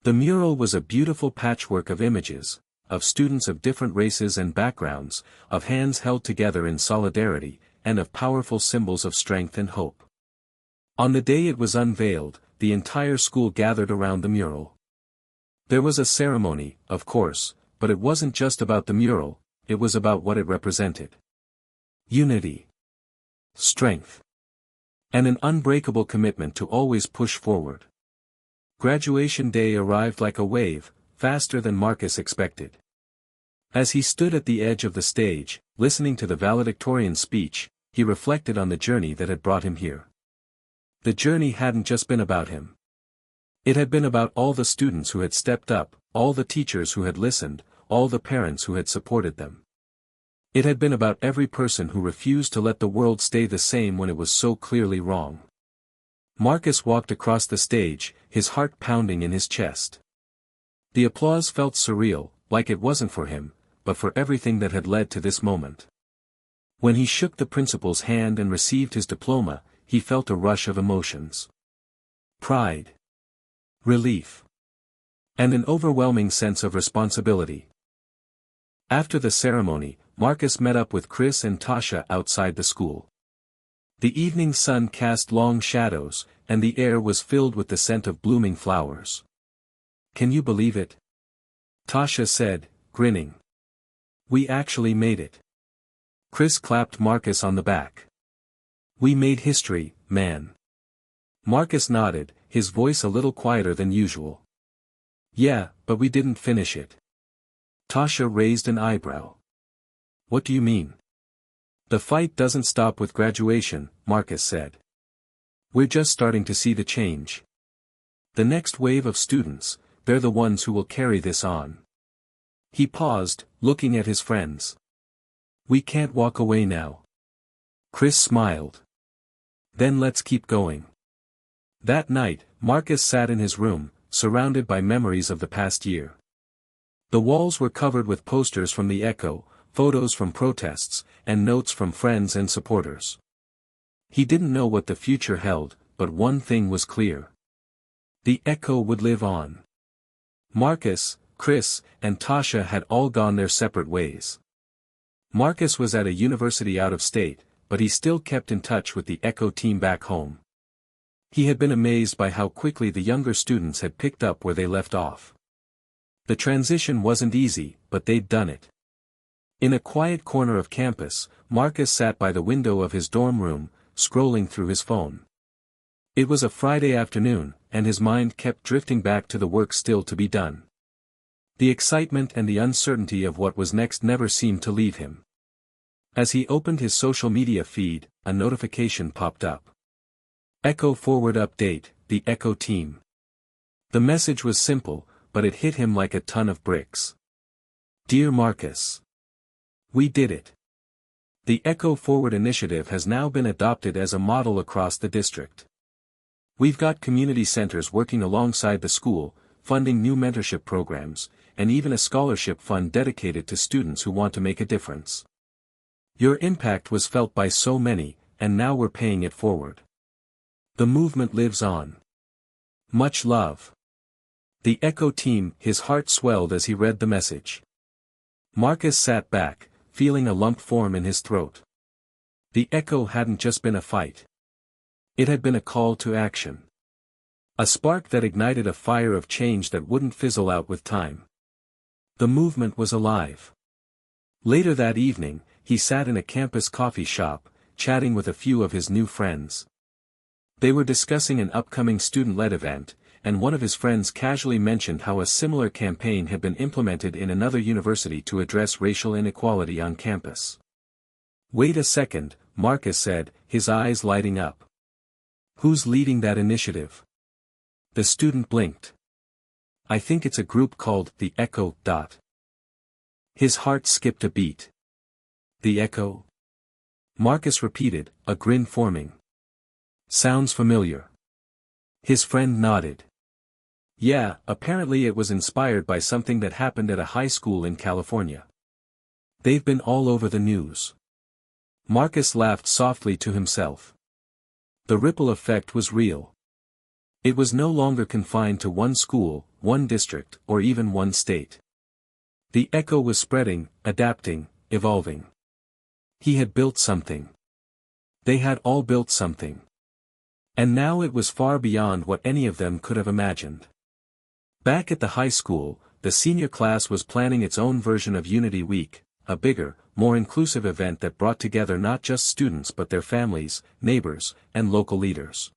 The mural was a beautiful patchwork of images, of students of different races and backgrounds, of hands held together in solidarity, and of powerful symbols of strength and hope. On the day it was unveiled, the entire school gathered around the mural. There was a ceremony, of course, but it wasn't just about the mural, it was about what it represented. Unity. Strength. And an unbreakable commitment to always push forward. Graduation day arrived like a wave, faster than Marcus expected. As he stood at the edge of the stage, listening to the valedictorian speech, he reflected on the journey that had brought him here. The journey hadn't just been about him. It had been about all the students who had stepped up, all the teachers who had listened, all the parents who had supported them. It had been about every person who refused to let the world stay the same when it was so clearly wrong. Marcus walked across the stage, his heart pounding in his chest. The applause felt surreal, like it wasn't for him, but for everything that had led to this moment. When he shook the principal's hand and received his diploma, he felt a rush of emotions. Pride. Relief. And an overwhelming sense of responsibility. After the ceremony, Marcus met up with Chris and Tasha outside the school. The evening sun cast long shadows, and the air was filled with the scent of blooming flowers. Can you believe it? Tasha said, grinning. We actually made it. Chris clapped Marcus on the back. We made history, man. Marcus nodded, his voice a little quieter than usual. Yeah, but we didn't finish it. Tasha raised an eyebrow. What do you mean? The fight doesn't stop with graduation, Marcus said. We're just starting to see the change. The next wave of students, they're the ones who will carry this on. He paused, looking at his friends. We can't walk away now. Chris smiled. Then let's keep going. That night, Marcus sat in his room, surrounded by memories of the past year. The walls were covered with posters from the Echo, photos from protests, and notes from friends and supporters. He didn't know what the future held, but one thing was clear. The Echo would live on. Marcus, Chris, and Tasha had all gone their separate ways. Marcus was at a university out of state, but he still kept in touch with the Echo team back home. He had been amazed by how quickly the younger students had picked up where they left off. The transition wasn't easy, but they'd done it. In a quiet corner of campus, Marcus sat by the window of his dorm room, scrolling through his phone. It was a Friday afternoon, and his mind kept drifting back to the work still to be done. The excitement and the uncertainty of what was next never seemed to leave him. As he opened his social media feed, a notification popped up. Echo Forward Update, the Echo Team. The message was simple, but it hit him like a ton of bricks. Dear Marcus. We did it. The Echo Forward initiative has now been adopted as a model across the district. We've got community centers working alongside the school, funding new mentorship programs, and even a scholarship fund dedicated to students who want to make a difference. Your impact was felt by so many, and now we're paying it forward. The movement lives on. Much love. The Echo Team. His heart swelled as he read the message. Marcus sat back, feeling a lump form in his throat. The Echo hadn't just been a fight. It had been a call to action. A spark that ignited a fire of change that wouldn't fizzle out with time. The movement was alive. Later that evening, he sat in a campus coffee shop, chatting with a few of his new friends. They were discussing an upcoming student-led event, and one of his friends casually mentioned how a similar campaign had been implemented in another university to address racial inequality on campus. Wait a second, Marcus said, his eyes lighting up. Who's leading that initiative? The student blinked. I think it's a group called the Echo. His heart skipped a beat. The Echo? Marcus repeated, a grin forming. Sounds familiar. His friend nodded. Yeah, apparently it was inspired by something that happened at a high school in California. They've been all over the news. Marcus laughed softly to himself. The ripple effect was real. It was no longer confined to one school, one district, or even one state. The Echo was spreading, adapting, evolving. He had built something. They had all built something. And now it was far beyond what any of them could have imagined. Back at the high school, the senior class was planning its own version of Unity Week, a bigger, more inclusive event that brought together not just students but their families, neighbors, and local leaders.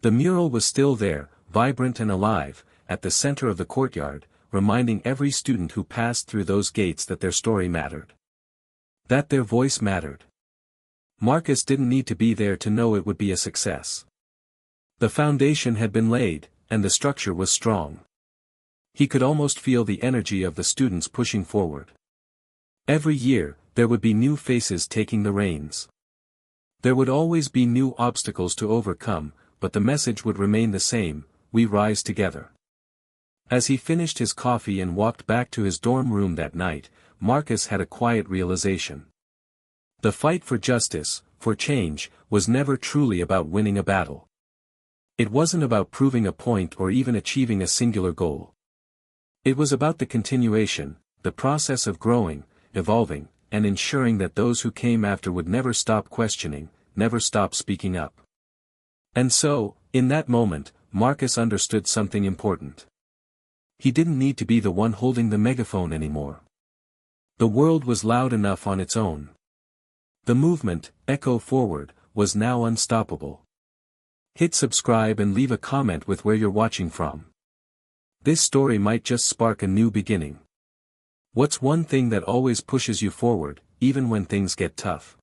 The mural was still there, vibrant and alive, at the center of the courtyard, reminding every student who passed through those gates that their story mattered. That their voice mattered. Marcus didn't need to be there to know it would be a success. The foundation had been laid, and the structure was strong. He could almost feel the energy of the students pushing forward. Every year, there would be new faces taking the reins. There would always be new obstacles to overcome, but the message would remain the same: we rise together. As he finished his coffee and walked back to his dorm room that night, Marcus had a quiet realization. The fight for justice, for change, was never truly about winning a battle. It wasn't about proving a point or even achieving a singular goal. It was about the continuation, the process of growing, evolving, and ensuring that those who came after would never stop questioning, never stop speaking up. And so, in that moment, Marcus understood something important. He didn't need to be the one holding the megaphone anymore. The world was loud enough on its own. The movement, Echo Forward, was now unstoppable. Hit subscribe and leave a comment with where you're watching from. This story might just spark a new beginning. What's one thing that always pushes you forward, even when things get tough?